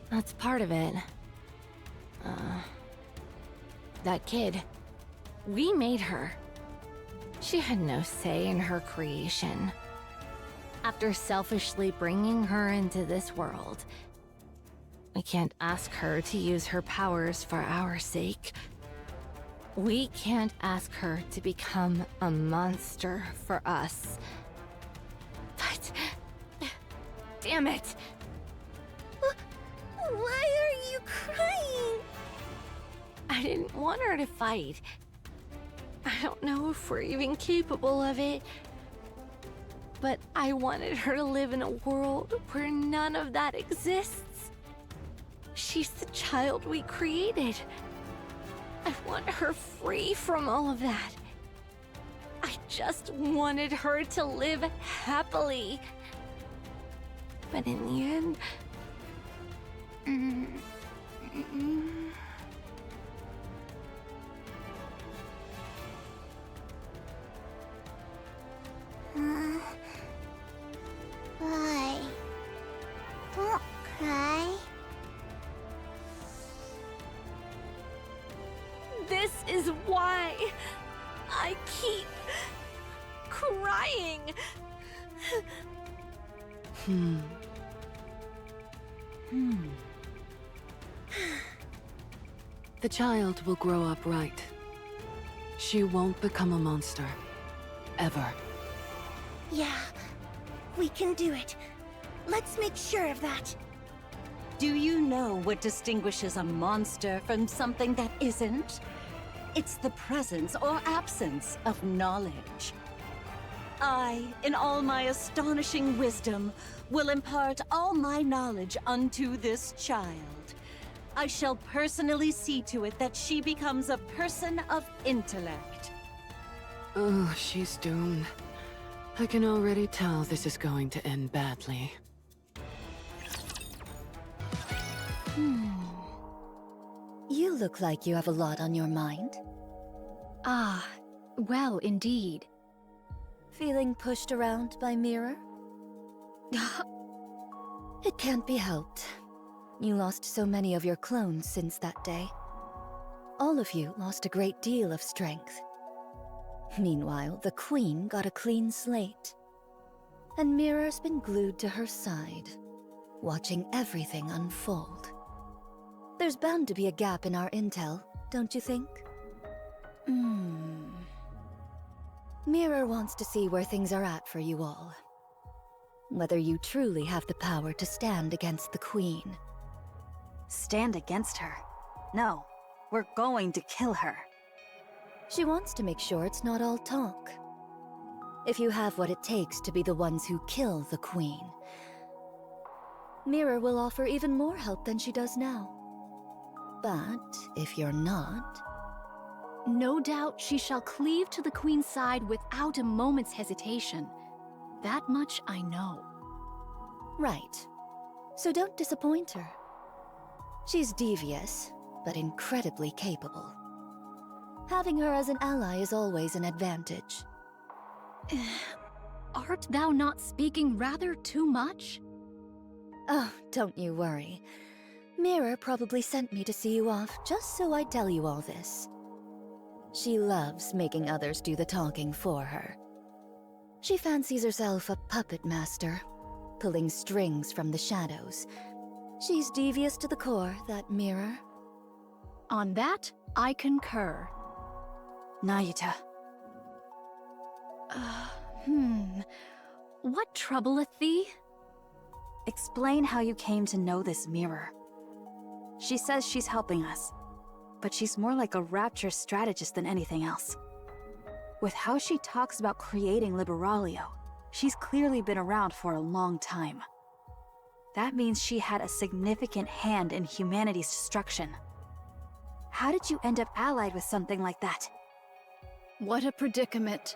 That's part of it. That kid. We made her. She had no say in her creation. After selfishly bringing her into this world, We can't ask her to use her powers for our sake. We can't ask her to become a monster for us. But... damn it! Why are you crying? I didn't want her to fight. I don't know if we're even capable of it. But I wanted her to live in a world where none of that exists. She's the child we created. I want her free from all of that. I just wanted her to live happily. But in the end... Why? Don't cry. This is why I keep crying. The child will grow up right. She won't become a monster. Ever. Yeah, we can do it. Let's make sure of that. Do you know what distinguishes a monster from something that isn't? It's the presence or absence of knowledge. I, in all my astonishing wisdom, will impart all my knowledge unto this child. I shall personally see to it that she becomes a person of intellect. Oh, she's doomed. I can already tell this is going to end badly. You look like you have a lot on your mind. Ah, well, indeed. Feeling pushed around by Mirror? It can't be helped. You lost so many of your clones since that day. All of you lost a great deal of strength. Meanwhile, the Queen got a clean slate. And Mirror's been glued to her side, watching everything unfold. There's bound to be a gap in our intel, don't you think? Mirror wants to see where things are at for you all. Whether you truly have the power to stand against the Queen. Stand against her? No, we're going to kill her. She wants to make sure it's not all talk. If you have what it takes to be the ones who kill the Queen, Mirror will offer even more help than she does now. But if you're not... No doubt she shall cleave to the Queen's side without a moment's hesitation. That much I know. Right. So don't disappoint her. She's devious, but incredibly capable. Having her as an ally is always an advantage. Art thou not speaking rather too much? Oh, don't you worry. Mirror probably sent me to see you off just so I'd tell you all this. She loves making others do the talking for her. She fancies herself a puppet master, pulling strings from the shadows. She's devious to the core, that Mirror. On that, I concur. Nayuta. What troubleth thee? Explain how you came to know this Mirror. She says she's helping us, but she's more like a rapture strategist than anything else. With how she talks about creating Liberalia, she's clearly been around for a long time. That means she had a significant hand in humanity's destruction. How did you end up allied with something like that? What a predicament.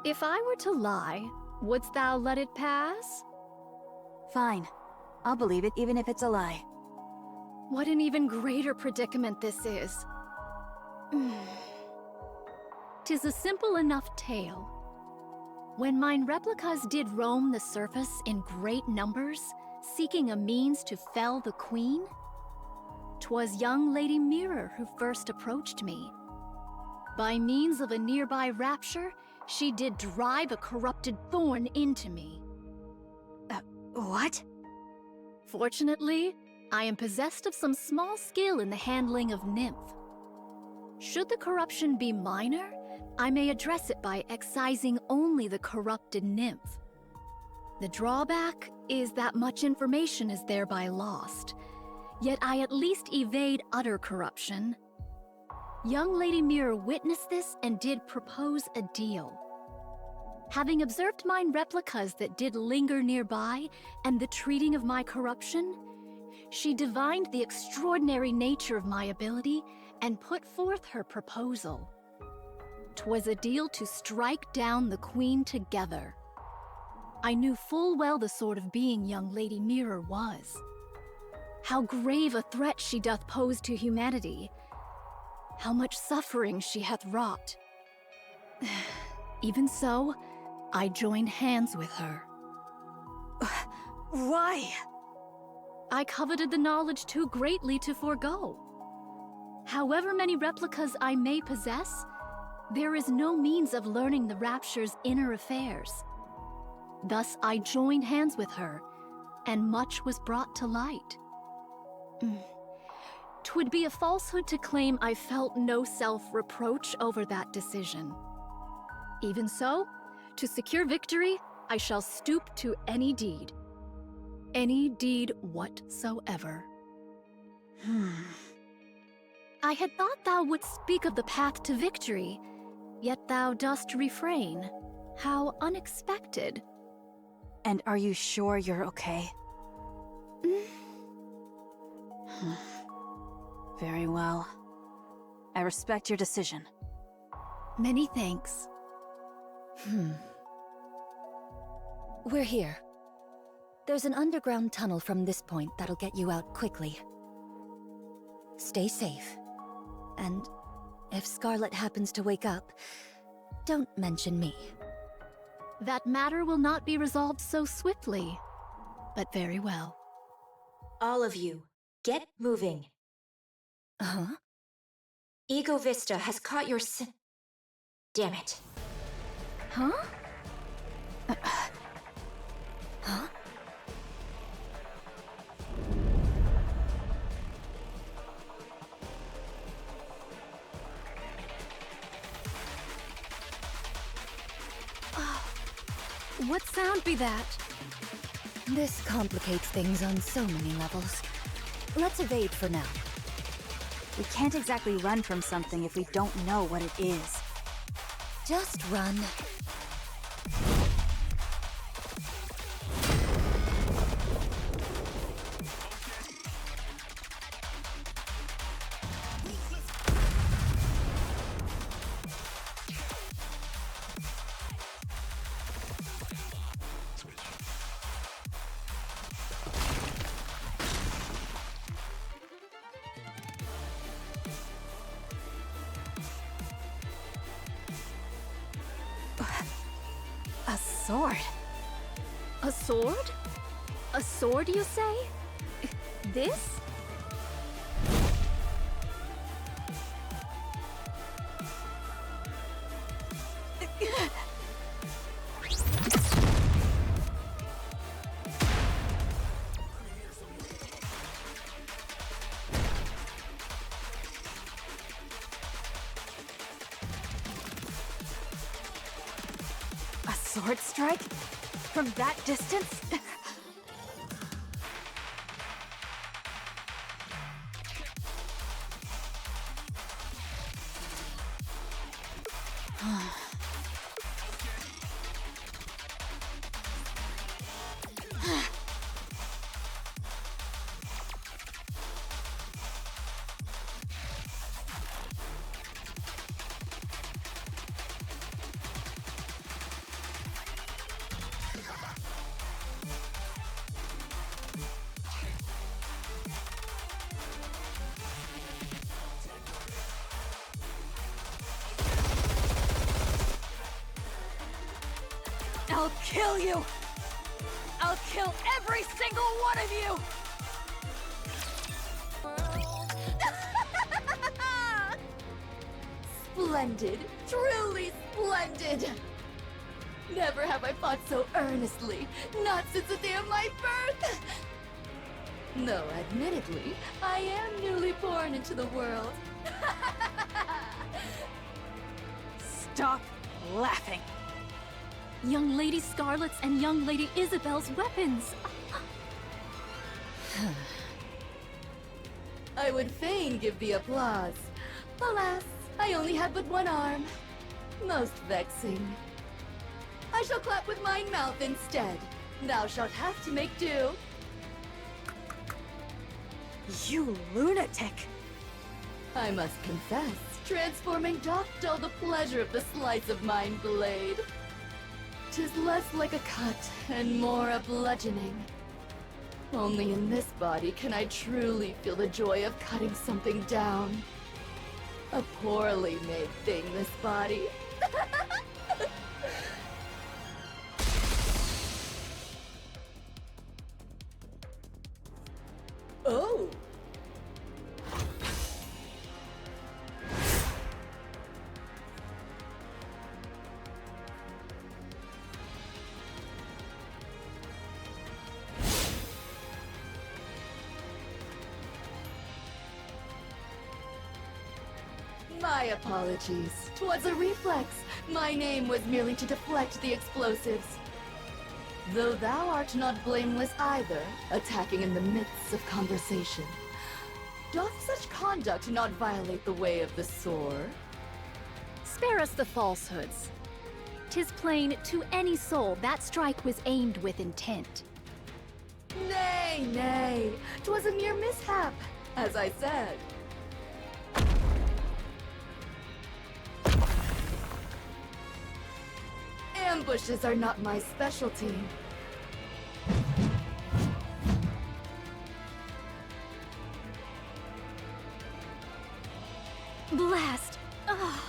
If I were to lie, wouldst thou let it pass? Fine. I'll believe it even if it's a lie. What an even greater predicament this is. 'Tis a simple enough tale. When mine replicas did roam the surface in great numbers, seeking a means to fell the Queen, 'twas young Lady Mirror who first approached me. By means of a nearby rapture, she did drive a corrupted thorn into me. What? Fortunately, I am possessed of some small skill in the handling of nymph. Should the corruption be minor, I may address it by excising only the corrupted nymph. The drawback is that much information is thereby lost, yet I at least evade utter corruption. Young Lady Mirror witnessed this and did propose a deal. Having observed mine replicas that did linger nearby and the treating of my corruption, she divined the extraordinary nature of my ability and put forth her proposal. 'Twas a deal to strike down the Queen together. I knew full well the sort of being young Lady Mirror was. How grave a threat she doth pose to humanity. How much suffering she hath wrought. Even so, I joined hands with her. Why? I coveted the knowledge too greatly to forego. However many replicas I may possess, there is no means of learning the Rapture's inner affairs. Thus I joined hands with her, and much was brought to light. 'Twould be a falsehood to claim I felt no self-reproach over that decision. Even so, to secure victory, I shall stoop to any deed. Any deed whatsoever. I had thought thou wouldst speak of the path to victory, yet thou dost refrain. How unexpected. And are you sure you're okay? Very well. I respect your decision. Many thanks. We're here. There's an underground tunnel from this point that'll get you out quickly. Stay safe. And if Scarlet happens to wake up, don't mention me. That matter will not be resolved so swiftly, but very well. All of you, get moving. Huh? Ego Vista has caught your Damn it. Huh? Huh? What sound be that? This complicates things on so many levels. Let's evade for now. We can't exactly run from something if we don't know what it is. Just run. A sword? A sword? A sword, you say? This? Sword strike? From that distance? I'll kill you! I'll kill every single one of you! Splendid! Truly splendid! Never have I fought so earnestly, not since the day of my birth! Though, admittedly, I am newly born into the world. Stop laughing. Young Lady Scarlet's and Young Lady Isabel's weapons. I would fain give thee applause. Alas, I only have but one arm. Most vexing. I shall clap with mine mouth instead. Thou shalt have to make do. You lunatic! I must confess, transforming doth dull the pleasure of the slice of mine blade. 'Tis less like a cut and more a bludgeoning. Only in this body can I truly feel the joy of cutting something down. A poorly made thing, this body. Oh! My apologies. 'Twas a reflex. My name was merely to deflect the explosives. Though thou art not blameless either, attacking in the midst of conversation. Doth such conduct not violate the way of the sword? Spare us the falsehoods. 'Tis plain to any soul that strike was aimed with intent. Nay, nay. 'Twas a mere mishap, as I said. Ambushes are not my specialty. Blast! Ugh.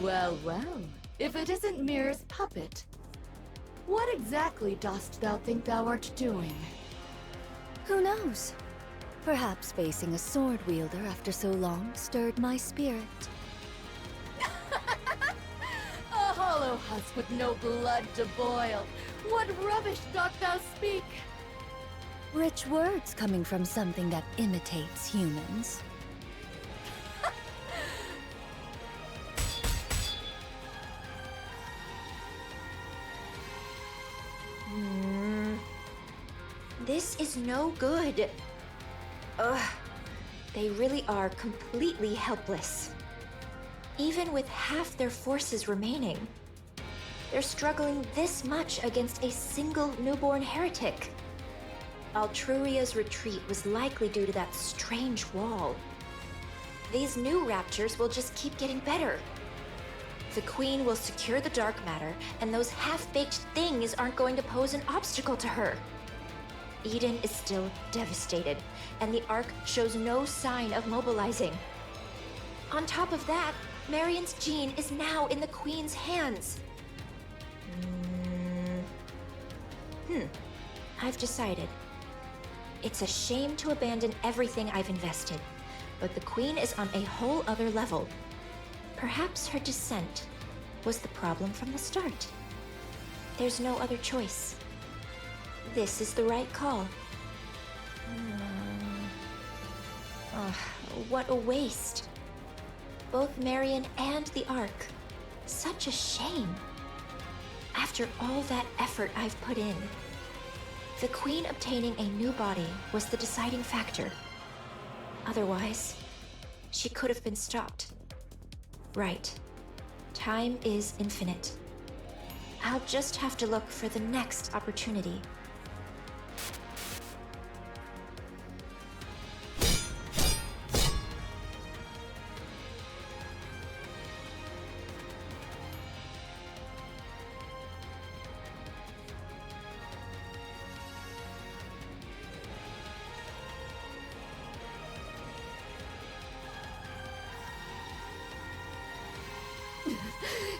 Well, well. If it isn't Mirror's puppet, what exactly dost thou think thou art doing? Who knows? Perhaps facing a sword wielder after so long stirred my spirit. A hollow husk with no blood to boil. What rubbish dost thou speak? Rich words coming from something that imitates humans. This is no good. Ugh. They really are completely helpless. Even with half their forces remaining. They're struggling this much against a single newborn heretic. Altruria's retreat was likely due to that strange wall. These new raptures will just keep getting better. The Queen will secure the dark matter, and those half-baked things aren't going to pose an obstacle to her. Eden is still devastated, and the Ark shows no sign of mobilizing. On top of that, Marion's gene is now in the Queen's hands. I've decided. It's a shame to abandon everything I've invested, but the Queen is on a whole other level. Perhaps her dissent was the problem from the start. There's no other choice. This is the right call. What a waste. Both Marion and the Ark. Such a shame. After all that effort I've put in, the Queen obtaining a new body was the deciding factor. Otherwise, she could have been stopped. Right. Time is infinite. I'll just have to look for the next opportunity.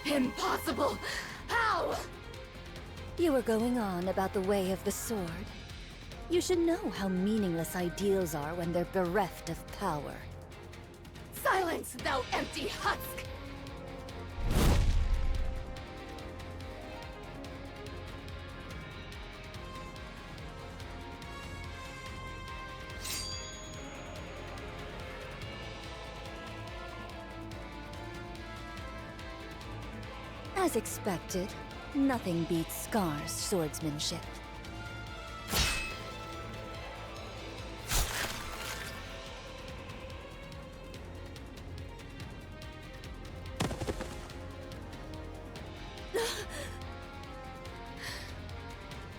Impossible! How? You were going on about the way of the sword. You should know how meaningless ideals are when they're bereft of power. Silence, thou empty husk! As expected, nothing beats Scar's swordsmanship.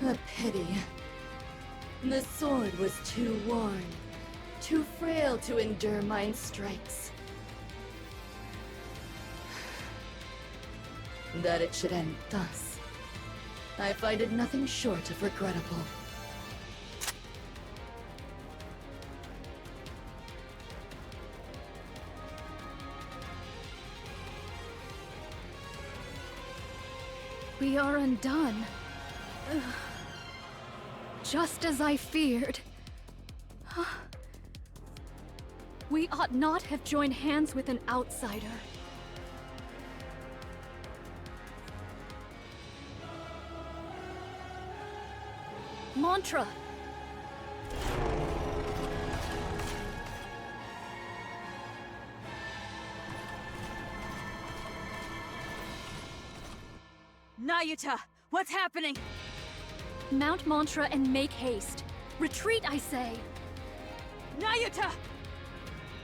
A pity. The sword was too worn, too frail to endure mine strikes. That it should end thus, I find it nothing short of regrettable. We are undone. Ugh. Just as I feared. We ought not have joined hands with an outsider. Mantra! Nayuta, what's happening? Mount Mantra and make haste. Retreat, I say! Nayuta!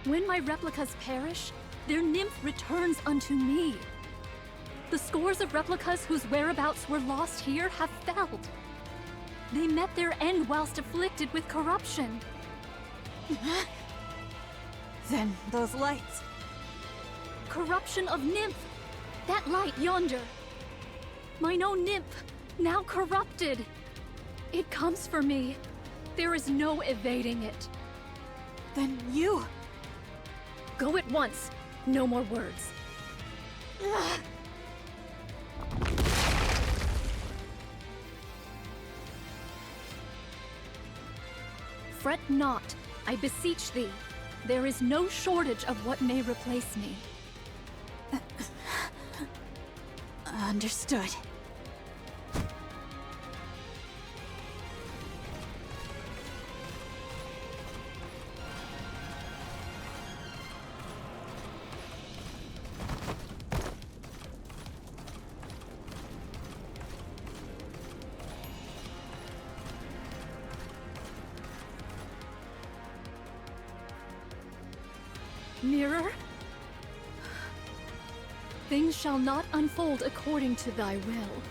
When my replicas perish, their nymph returns unto me. The scores of replicas whose whereabouts were lost here have failed. They met their end whilst afflicted with corruption. Then those lights. Corruption of nymph! That light yonder! Mine own nymph, now corrupted! It comes for me. There is no evading it. Then you... Go at once. No more words. Fret not, I beseech thee. There is no shortage of what may replace me. Understood. Mirror? Things shall not unfold according to thy will.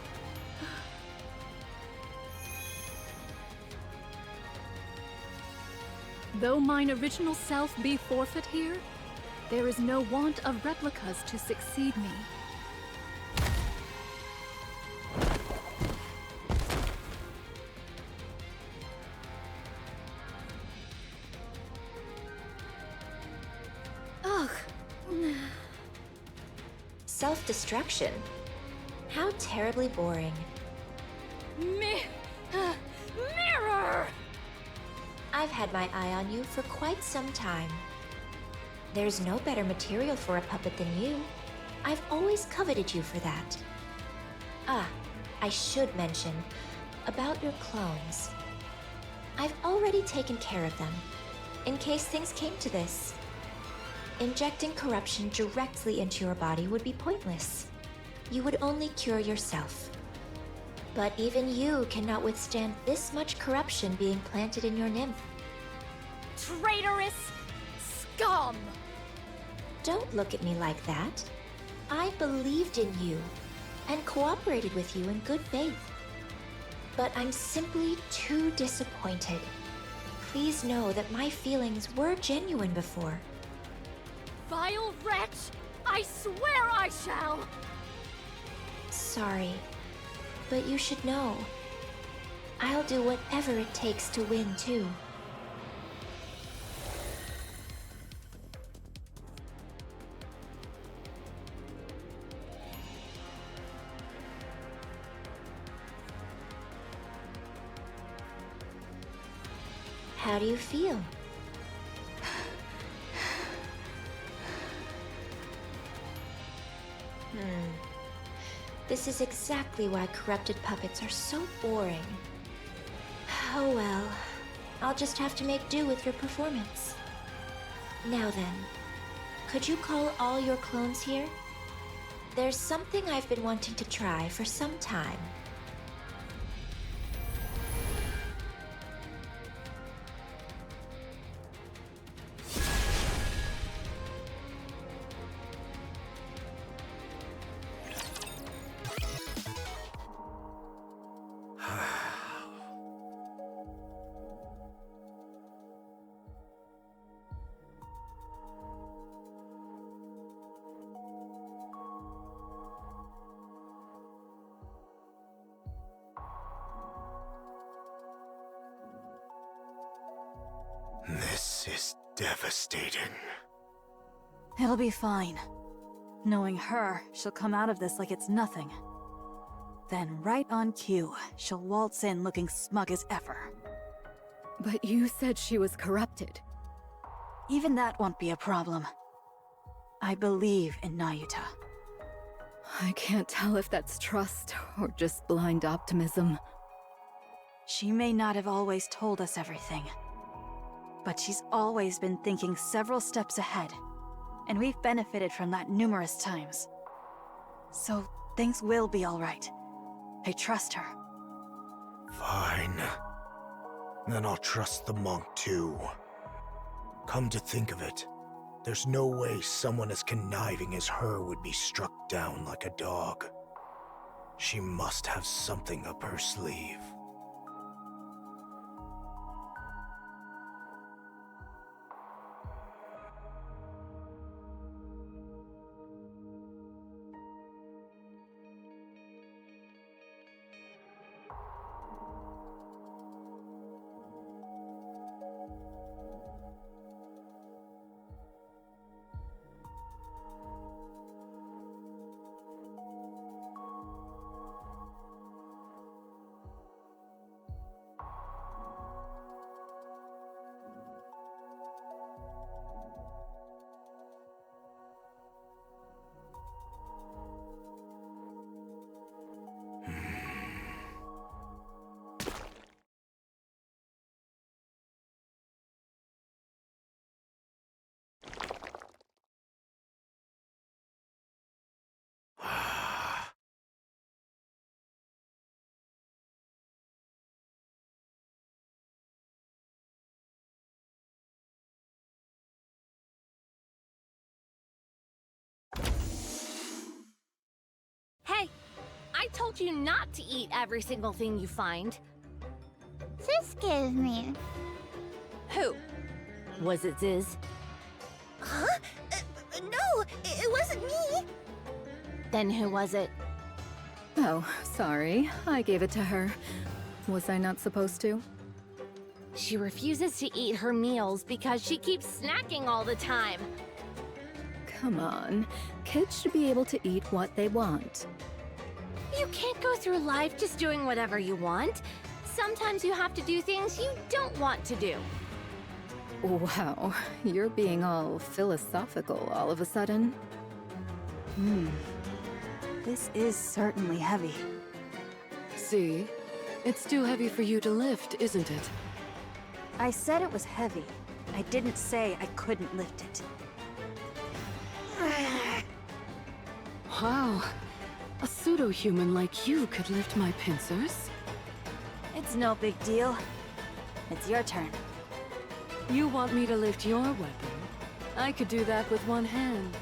Though mine original self be forfeit here, there is no want of replicas to succeed me. Ugh. Self-destruction? How terribly boring. Mirror! I've had my eye on you for quite some time. There's no better material for a puppet than you. I've always coveted you for that. Ah, I should mention about your clones. I've already taken care of them, in case things came to this. Injecting corruption directly into your body would be pointless. You would only cure yourself. But even you cannot withstand this much corruption being planted in your nymph. Traitorous scum! Don't look at me like that. I believed in you and cooperated with you in good faith. But I'm simply too disappointed. Please know that my feelings were genuine before. Vile wretch! I swear I shall! Sorry, but you should know. I'll do whatever it takes to win, too. How do you feel? This is exactly why corrupted puppets are so boring. Oh well, I'll just have to make do with your performance. Now then, could you call all your clones here? There's something I've been wanting to try for some time. This is devastating. It'll be fine. Knowing her, she'll come out of this like it's nothing. Then, right on cue, she'll waltz in looking smug as ever. But you said she was corrupted. Even that won't be a problem. I believe in Nayuta. I can't tell if that's trust or just blind optimism. She may not have always told us everything, but she's always been thinking several steps ahead, and we've benefited from that numerous times. So things will be all right. I trust her. Fine. Then I'll trust the monk too. Come to think of it, there's no way someone as conniving as her would be struck down like a dog. She must have something up her sleeve. Hey, I told you not to eat every single thing you find. Excuse me. Who? Was it Ziz? Huh? No, it wasn't me. Then who was it? Oh, sorry. I gave it to her. Was I not supposed to? She refuses to eat her meals because she keeps snacking all the time. Come on. Kids should be able to eat what they want. You can't go through life just doing whatever you want. Sometimes you have to do things you don't want to do. Wow, you're being all philosophical all of a sudden. This is certainly heavy. See? It's too heavy for you to lift, isn't it? I said it was heavy. I didn't say I couldn't lift it. Wow. A pseudo-human like you could lift my pincers? It's no big deal. It's your turn. You want me to lift your weapon? I could do that with one hand.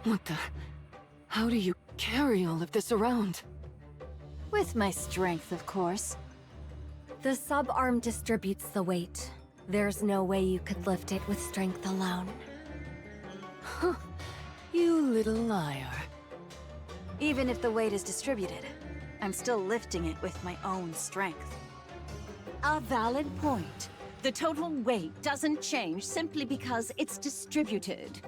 What the... How do you carry all of this around? With my strength, of course. The subarm distributes the weight. There's no way you could lift it with strength alone. Huh. You little liar. Even if the weight is distributed, I'm still lifting it with my own strength. A valid point. The total weight doesn't change simply because it's distributed.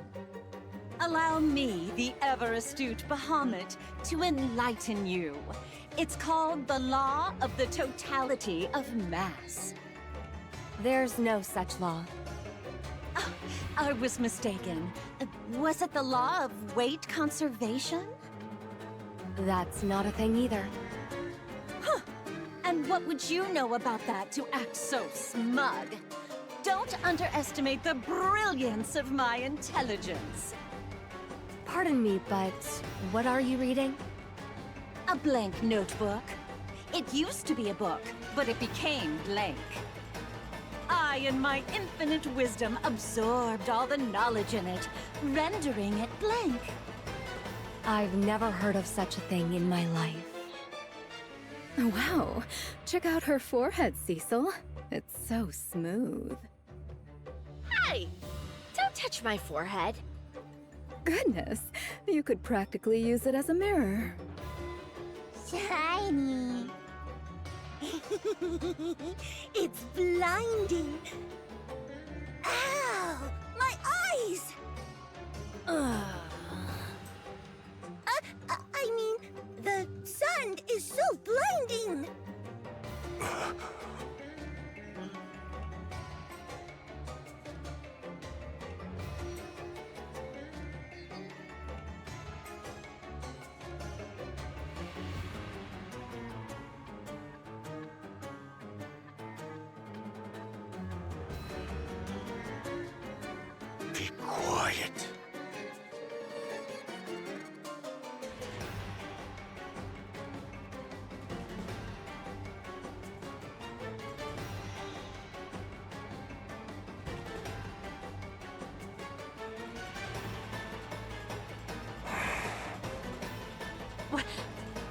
Allow me, the ever-astute Bahamut, to enlighten you. It's called the Law of the Totality of Mass. There's no such law. Oh, I was mistaken. Was it the law of weight conservation? That's not a thing either. Huh. And what would you know about that to act so smug? Don't underestimate the brilliance of my intelligence. Pardon me, but what are you reading? A blank notebook. It used to be a book, but it became blank. I, in my infinite wisdom, absorbed all the knowledge in it, rendering it blank. I've never heard of such a thing in my life. Wow, check out her forehead, Cecil. It's so smooth. Hey! Don't touch my forehead. Goodness, you could practically use it as a mirror. Shiny. It's blinding. Ow! My eyes! I mean, the sun is so blinding! Be quiet.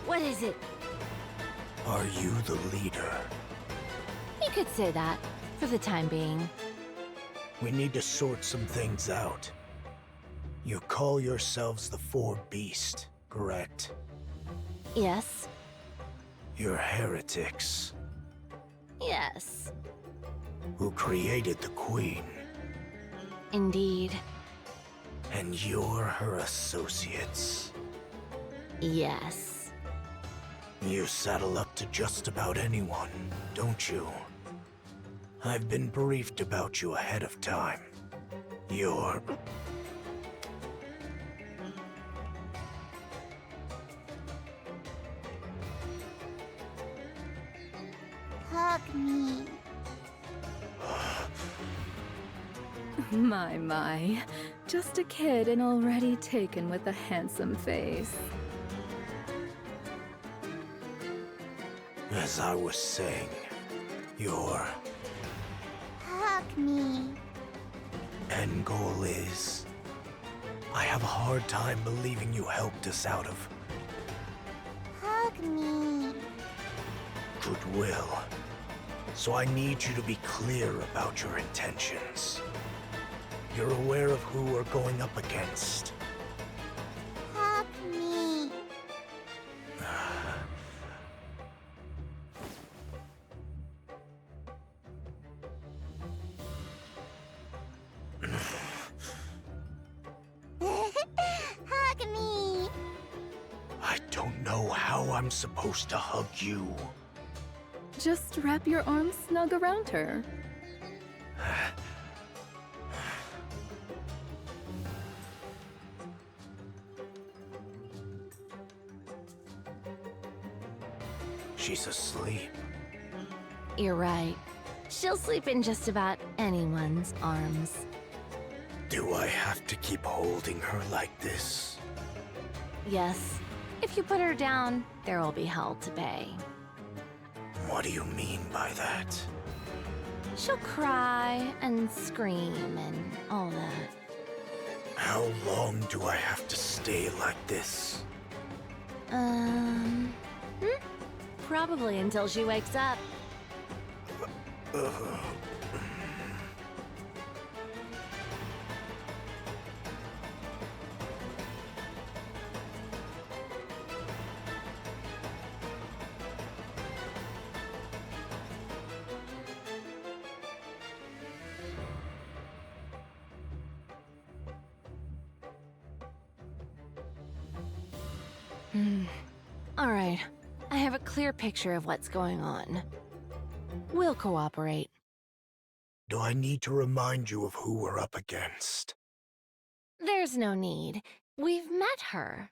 What is it? Are you the leader? You could say that, for the time being. We need to sort some things out. You call yourselves the Four Beast, correct? Yes. You're heretics Yes. who created the Queen, Indeed. and you're her associates. Yes. You saddle up to just about anyone, don't you? I've been briefed about you ahead of time. You're... Hug me. My. Just a kid and already taken with a handsome face. As I was saying, your Hug me. end goal is... I have a hard time believing you helped us out of Hug me. goodwill. So I need you to be clear about your intentions. You're aware of who we're going up against. Hug me. Hug me. I don't know how I'm supposed to hug you. Just wrap your arms snug around her. She's asleep. You're right. She'll sleep in just about anyone's arms. Do I have to keep holding her like this? Yes. If you put her down, there will be hell to pay. What do you mean by that? She'll cry and scream and all that. How long do I have to stay like this? Probably until she wakes up. All right. I have a clear picture of what's going on. We'll cooperate. Do I need to remind you of who we're up against? There's no need. We've met her.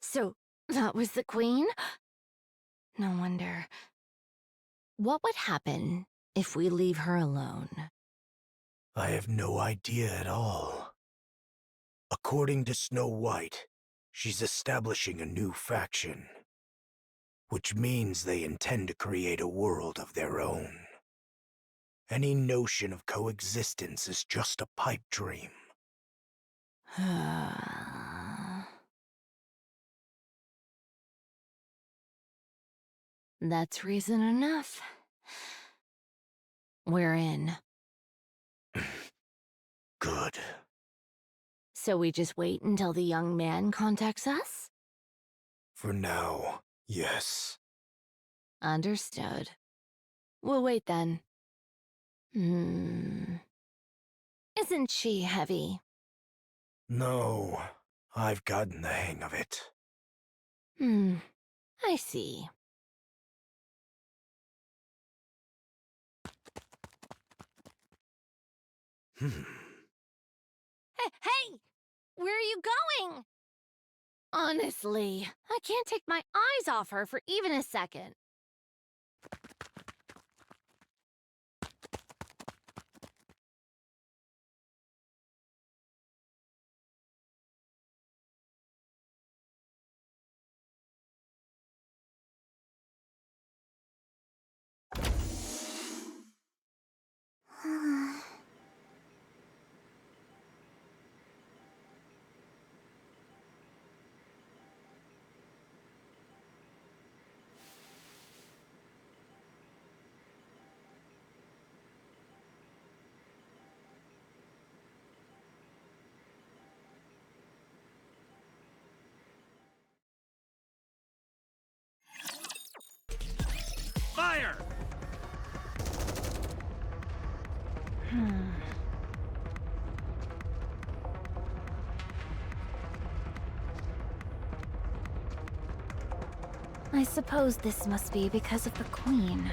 So, that was the queen? No wonder. What would happen if we leave her alone? I have no idea at all. According to Snow White, she's establishing a new faction. Which means they intend to create a world of their own. Any notion of coexistence is just a pipe dream. That's reason enough. We're in. Good. So we just wait until the young man contacts us? For now, yes. Understood. We'll wait then. Isn't she heavy? No, I've gotten the hang of it. I see. Hey! Where are you going? Honestly, I can't take my eyes off her for even a second. Fire! I suppose this must be because of the Queen.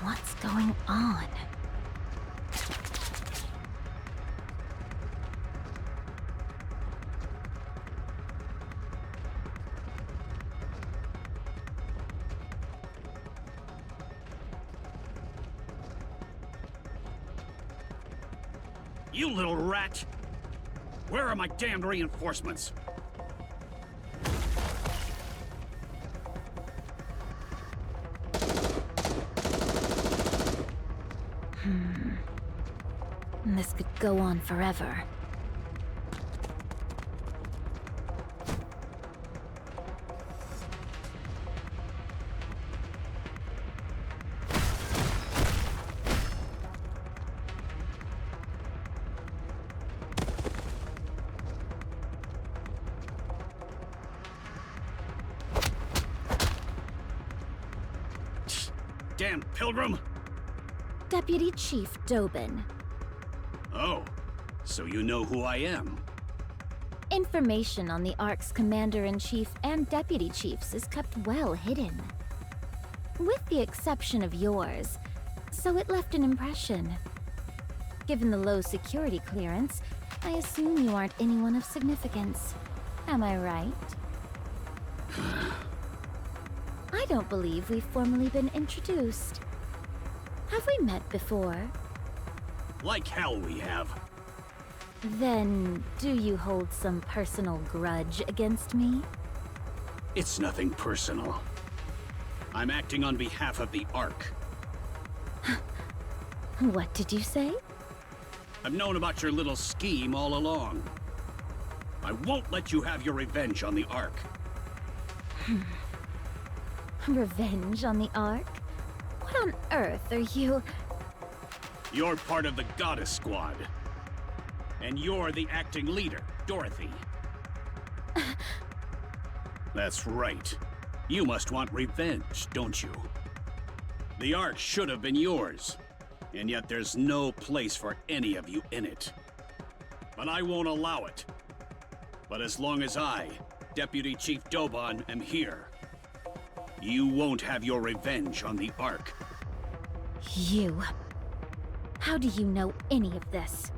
What's going on? You little rat! Where are my damned reinforcements? This could go on forever. Damn pilgrim! Deputy Chief Dobin. Oh, so you know who I am? Information on the Ark's Commander-in-Chief and Deputy Chiefs is kept well hidden. With the exception of yours, so it left an impression. Given the low security clearance, I assume you aren't anyone of significance. Am I right? I don't believe we've formally been introduced. Have we met before? Like hell we have. Then, do you hold some personal grudge against me? It's nothing personal. I'm acting on behalf of the Ark. What did you say? I've known about your little scheme all along. I won't let you have your revenge on the Ark. Revenge on the Ark? What on earth are you... You're part of the Goddess Squad. And you're the acting leader, Dorothy. That's right. You must want revenge, don't you? The Ark should have been yours. And yet there's no place for any of you in it. But I won't allow it. But as long as I, Deputy Chief Dobon, am here, you won't have your revenge on the Ark. You... How do you know any of this?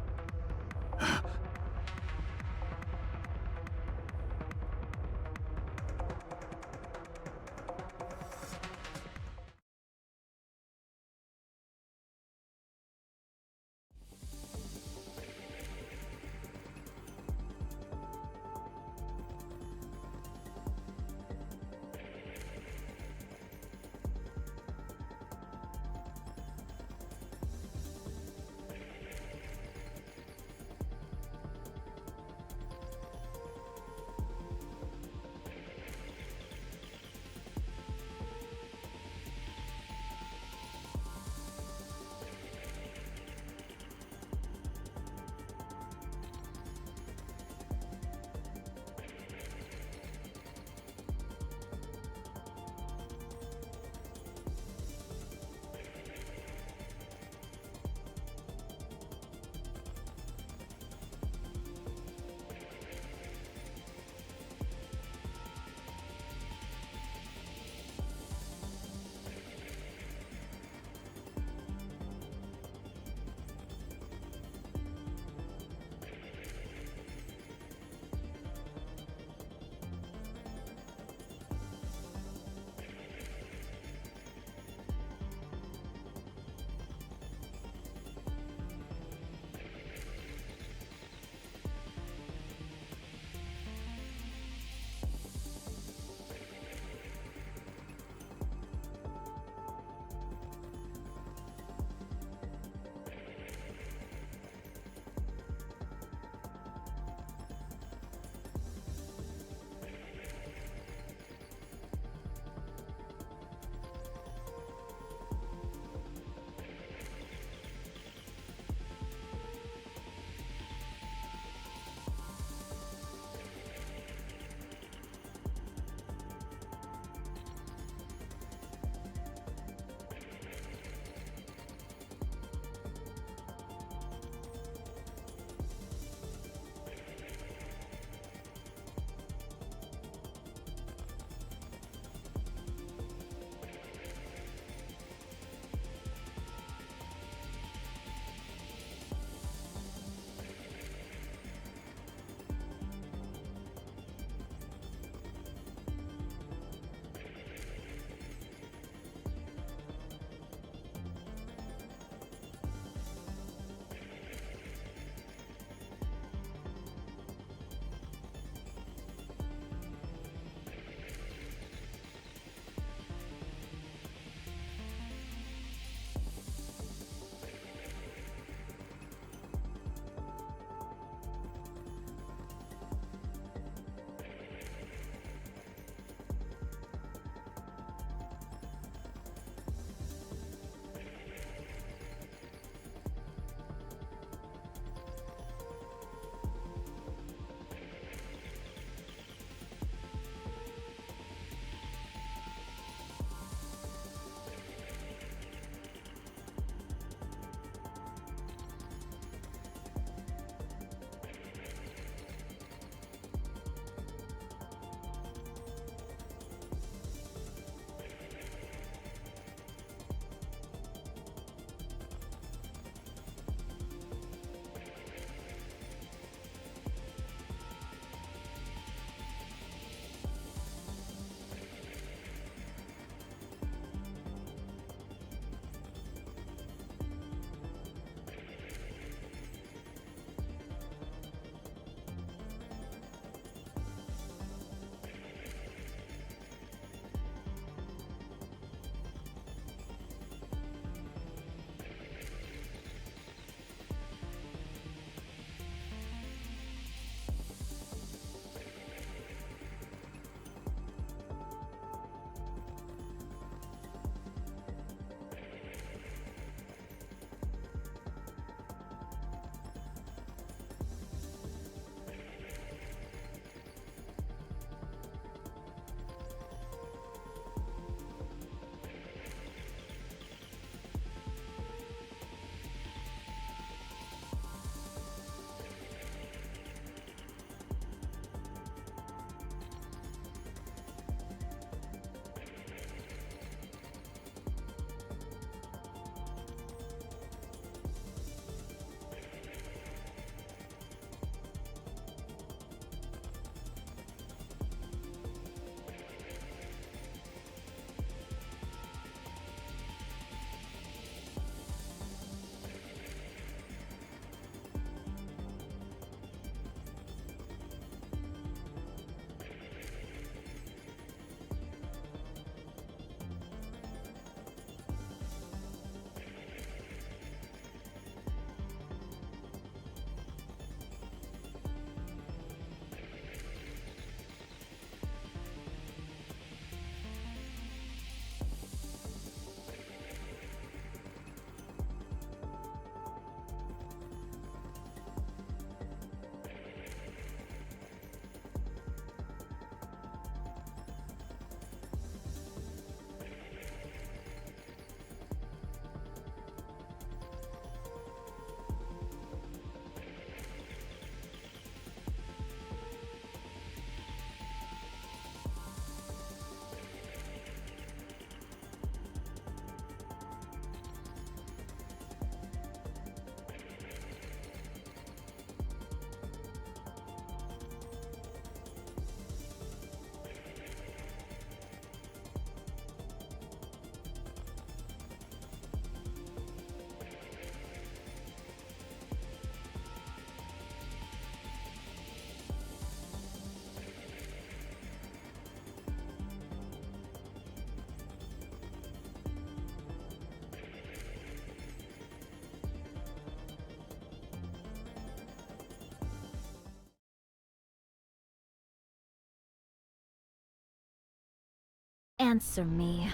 Answer me.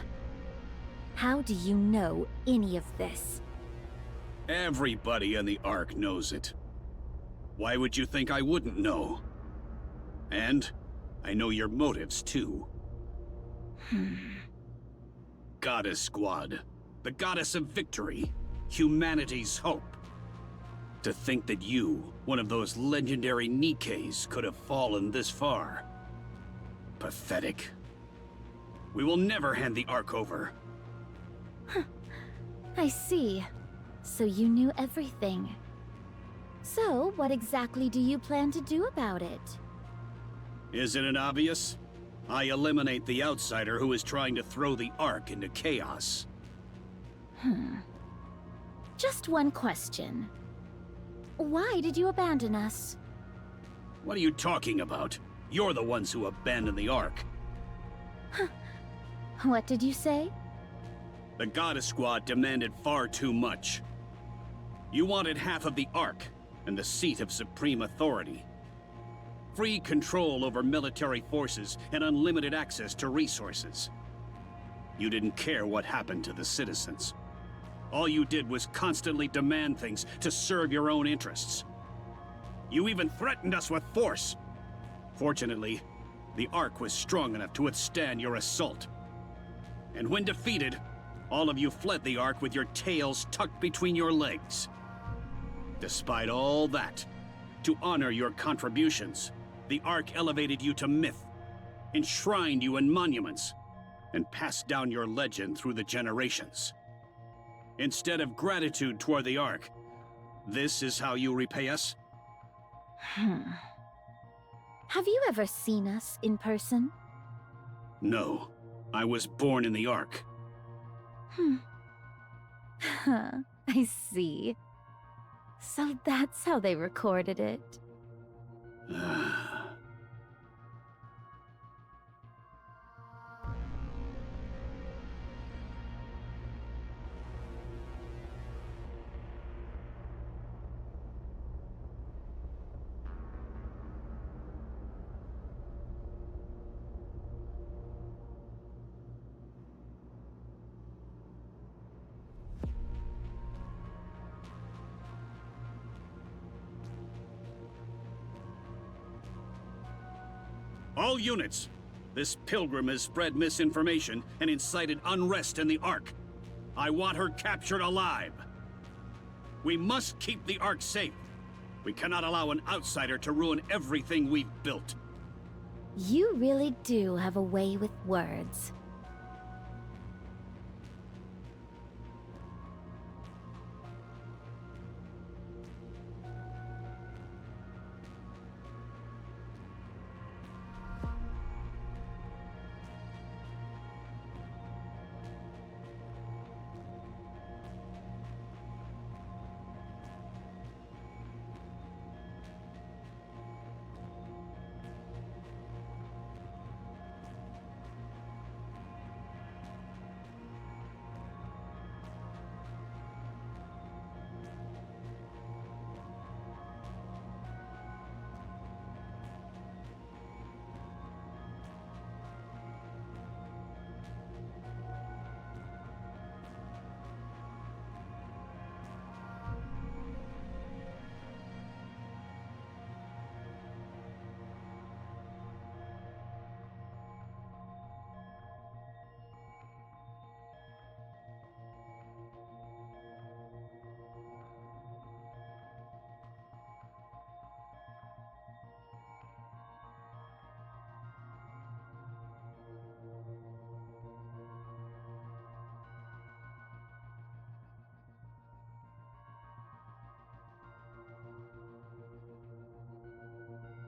How do you know any of this? Everybody in the Ark knows it. Why would you think I wouldn't know? And I know your motives, too. Goddess Squad. The goddess of victory. Humanity's hope. To think that you, one of those legendary Nikkes, could have fallen this far. Pathetic. We will never hand the Ark over. I see. So you knew everything. So, what exactly do you plan to do about it? Isn't it obvious? I eliminate the outsider who is trying to throw the Ark into chaos. Just one question. Why did you abandon us? What are you talking about? You're the ones who abandoned the Ark. What did you say? The Goddess Squad demanded far too much. You wanted half of the Ark and the seat of supreme authority. Free control over military forces and unlimited access to resources. You didn't care what happened to the citizens. All you did was constantly demand things to serve your own interests. You even threatened us with force. Fortunately, the Ark was strong enough to withstand your assault. And when defeated, all of you fled the Ark with your tails tucked between your legs. Despite all that, to honor your contributions, the Ark elevated you to myth, enshrined you in monuments, and passed down your legend through the generations. Instead of gratitude toward the Ark, this is how you repay us? Have you ever seen us in person? No. I was born in the Ark. I see. So that's how they recorded it. All units! This pilgrim has spread misinformation and incited unrest in the Ark. I want her captured alive. We must keep the Ark safe. We cannot allow an outsider to ruin everything we've built. You really do have a way with words.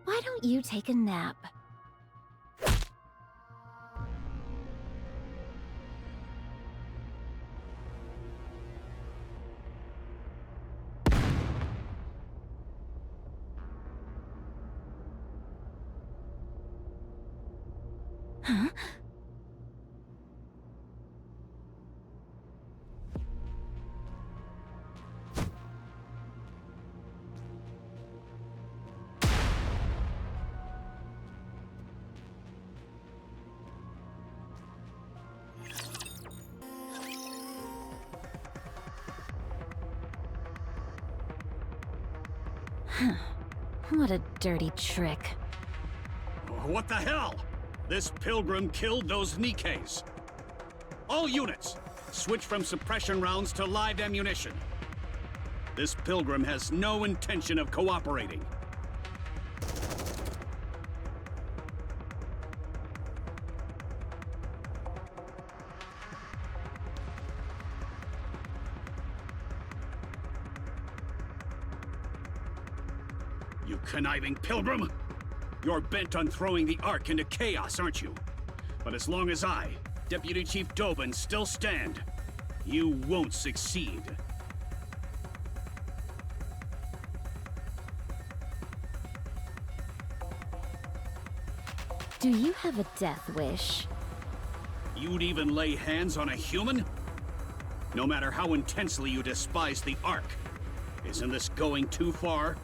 Why don't you take a nap? Huh? What a dirty trick. What the hell? This pilgrim killed those Nikkes. All units, switch from suppression rounds to live ammunition. This pilgrim has no intention of cooperating. You conniving pilgrim! You're bent on throwing the Ark into chaos, aren't you? But as long as I, Deputy Chief Dobin, still stand, you won't succeed. Do you have a death wish? You'd even lay hands on a human? No matter how intensely you despise the Ark, isn't this going too far?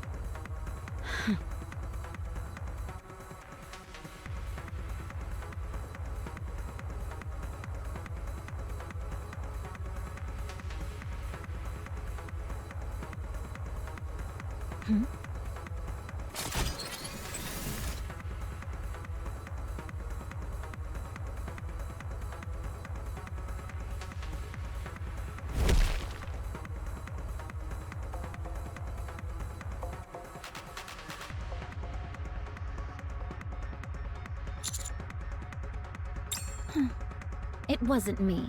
It wasn't me.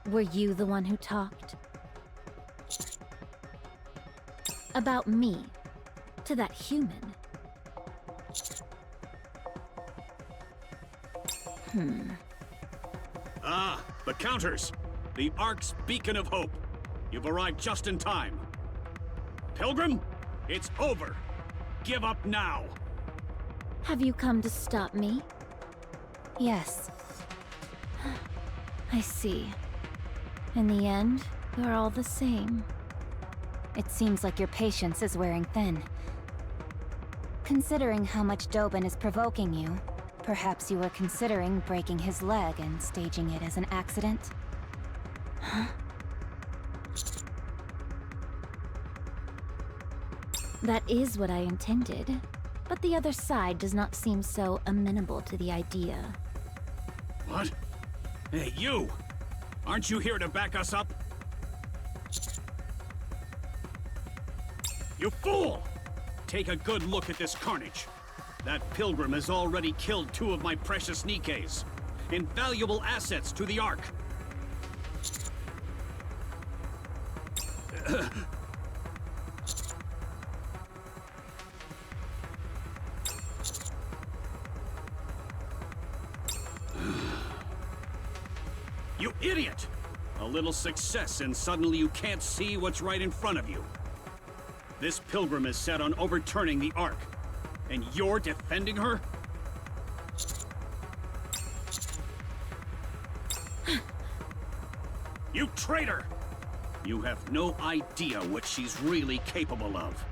Were you the one who talked? About me, to that human? Ah, the counters! The Ark's beacon of hope. You've arrived just in time. Pilgrim, it's over. Give up now. Have you come to stop me? Yes. I see. In the end, you're all the same. It seems like your patience is wearing thin. Considering how much Dobin is provoking you, perhaps you were considering breaking his leg and staging it as an accident? Huh? That is what I intended, but the other side does not seem so amenable to the idea. What? Hey, you! Aren't you here to back us up? You fool! Take a good look at this carnage. That pilgrim has already killed 2 of my precious Nikkes. Invaluable assets to the Ark. You idiot! A little success and suddenly you can't see what's right in front of you. This pilgrim is set on overturning the Ark, and you're defending her? You traitor! You have no idea what she's really capable of.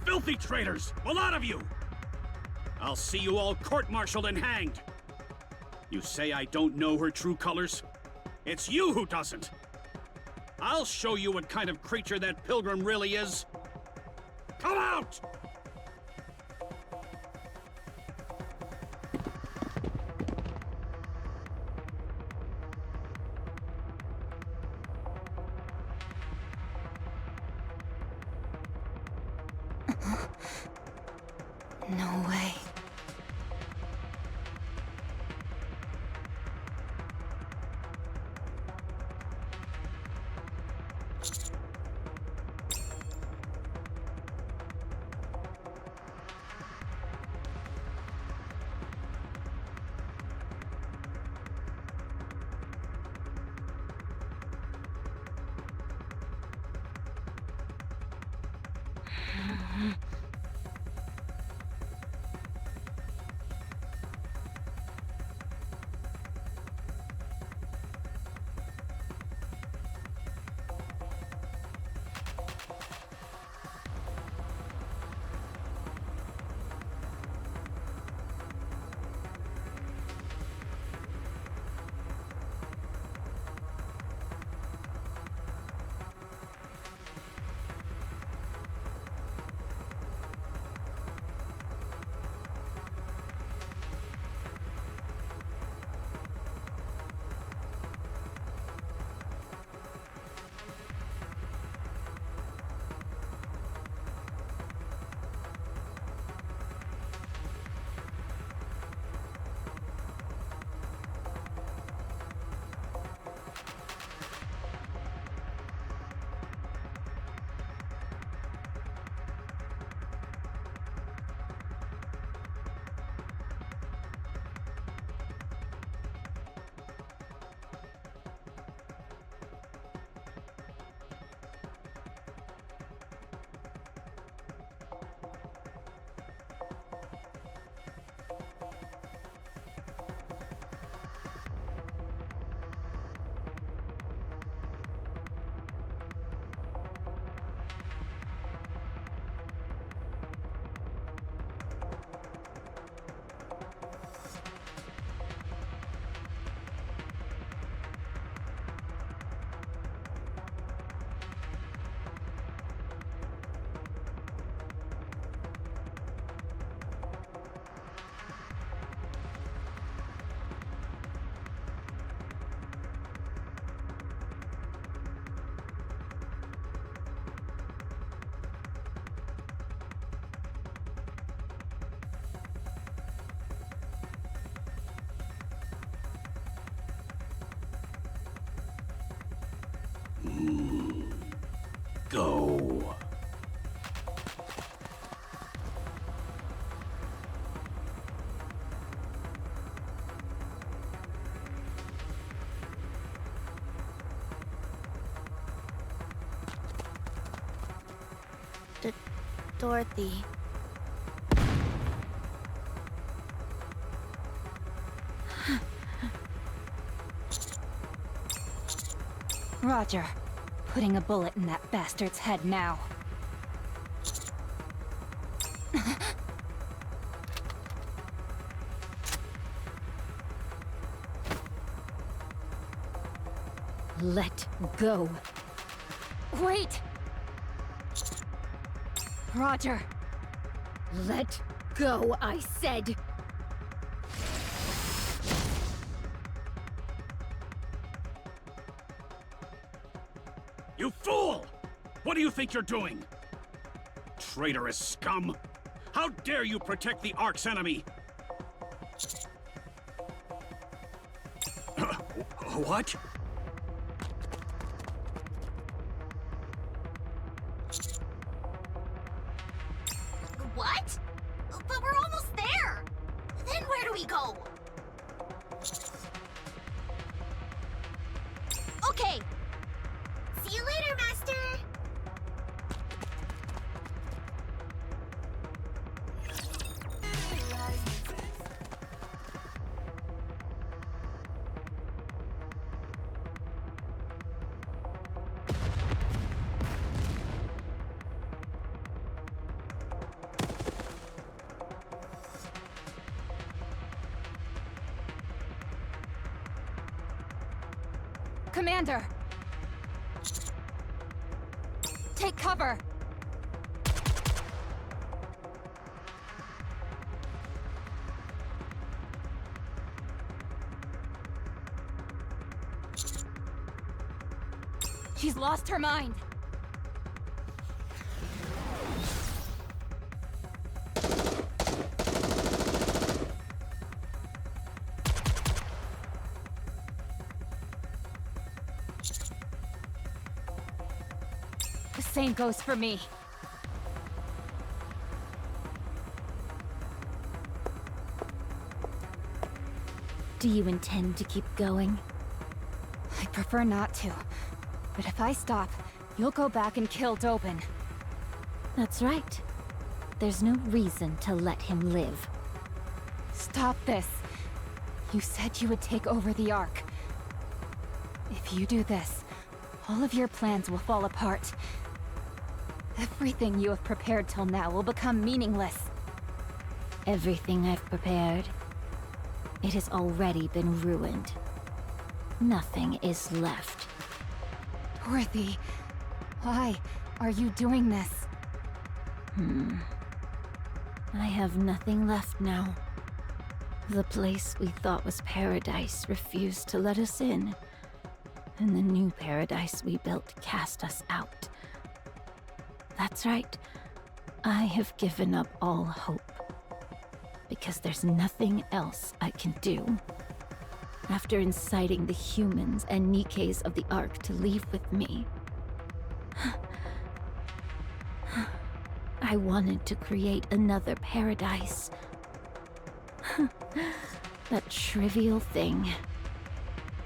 Filthy traitors! A lot of you! I'll see you all court-martialed and hanged! You say I don't know her true colors? It's you who doesn't! I'll show you what kind of creature that pilgrim really is! Come out! No way. go. Dorothy. Roger. Putting a bullet in that bastard's head now. Let go. Wait! Roger! Let go, I said! You fool! What do you think you're doing? Traitorous scum! How dare you protect the Ark's enemy? What? What? But we're almost there! Then where do we go? Okay! See you later, Master! Commander! Take cover! She's lost her mind! The same goes for me. Do you intend to keep going? I prefer not to. But if I stop, you'll go back and kill Dobin. That's right. There's no reason to let him live. Stop this. You said you would take over the Ark. If you do this, all of your plans will fall apart. Everything you have prepared till now will become meaningless. Everything I've prepared, it has already been ruined. Nothing is left. Dorothy, why are you doing this? I have nothing left now. The place we thought was paradise refused to let us in. And the new paradise we built cast us out. That's right. I have given up all hope. Because there's nothing else I can do. After inciting the humans and Nikkes of the Ark to leave with me, I wanted to create another paradise. That trivial thing.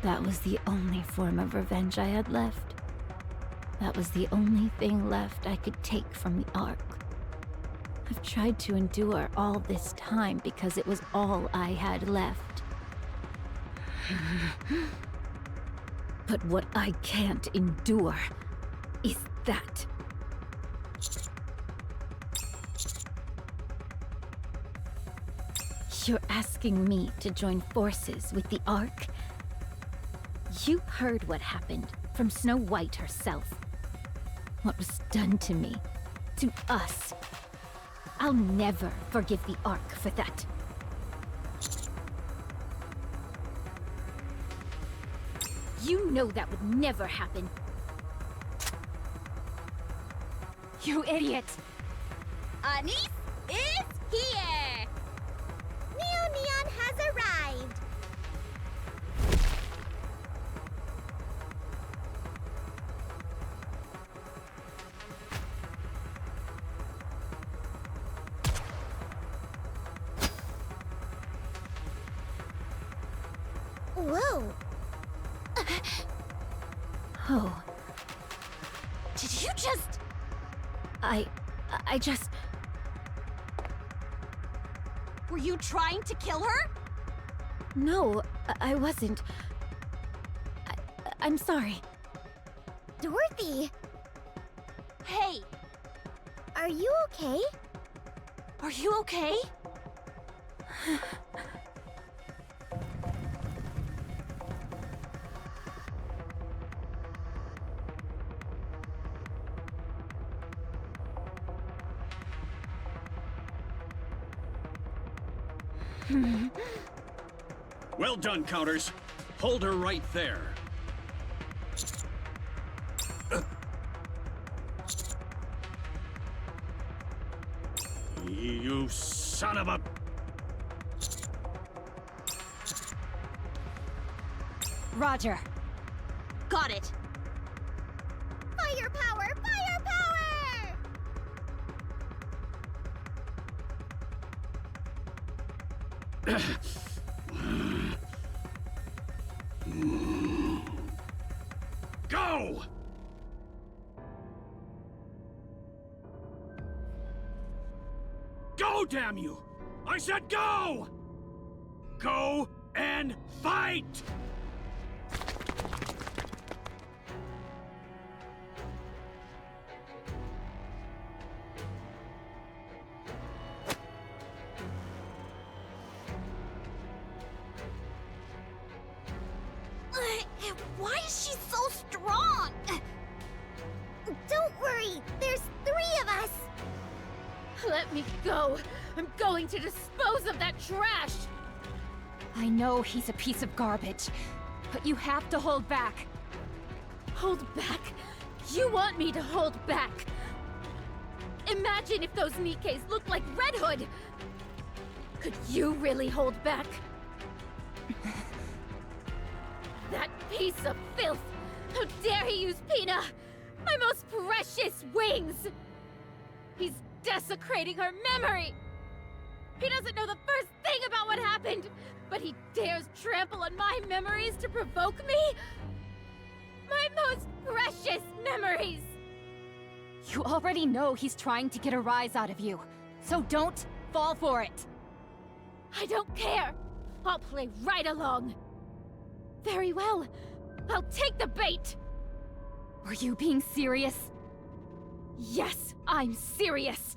That was the only form of revenge I had left. That was the only thing left I could take from the Ark. I've tried to endure all this time because it was all I had left. But what I can't endure is that. You're asking me to join forces with the Ark? You heard what happened from Snow White herself. What was done to me, to us. I'll never forgive the Ark for that. You know that would never happen. You idiot! Anise is here! Neo Neon has arrived! Whoa. Oh, Did you just... I just... Were you trying to kill her? No, I wasn't. I'm sorry. Dorothy, Hey, are you okay? are you okay? Well done, Counters. Hold her right there. You son of a... Roger. Got it. Firepower! Firepower! Go! Go, damn you! I said go! Go and fight! Why is she so strong? Don't worry, there's 3 of us. Let me go! I'm going to dispose of that trash! I know he's a piece of garbage, but you have to hold back. Hold back? You want me to hold back? Imagine if those Nikkes looked like Red Hood! Could you really hold back? That piece of filth! How dare he use Pina! My most precious wings! He's desecrating her memory! He doesn't know the first thing about what happened, but he dares trample on my memories to provoke me? My most precious memories! You already know he's trying to get a rise out of you, so don't fall for it. I don't care! I'll play right along! Very well. I'll take the bait! Were you being serious? Yes, I'm serious!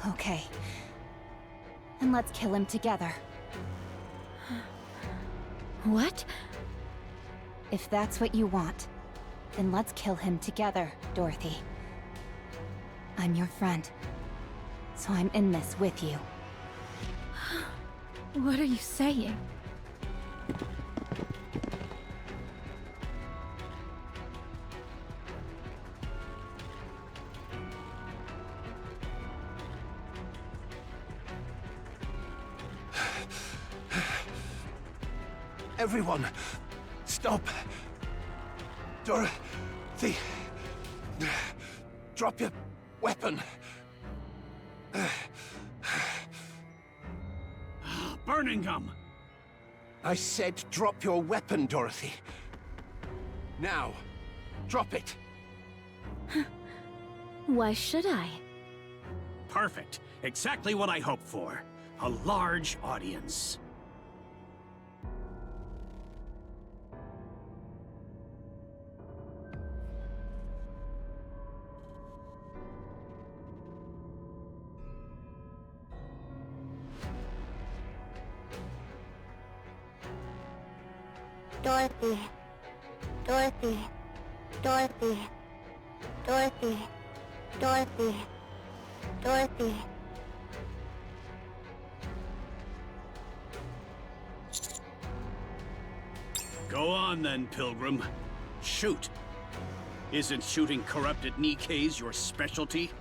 Okay. And let's kill him together. What? If that's what you want, then let's kill him together, Dorothy. I'm your friend, so I'm in this with you. What are you saying? Everyone, stop. Dorothy, drop your weapon. Burning gum! I said drop your weapon, Dorothy. Now, drop it. Why should I? Perfect. Exactly what I hoped for. A large audience. Dorothy. Dorothy. Dorothy. Dorothy. Dorothy. Dorothy. Go on then, Pilgrim. Shoot. Isn't shooting corrupted Nikkes your specialty?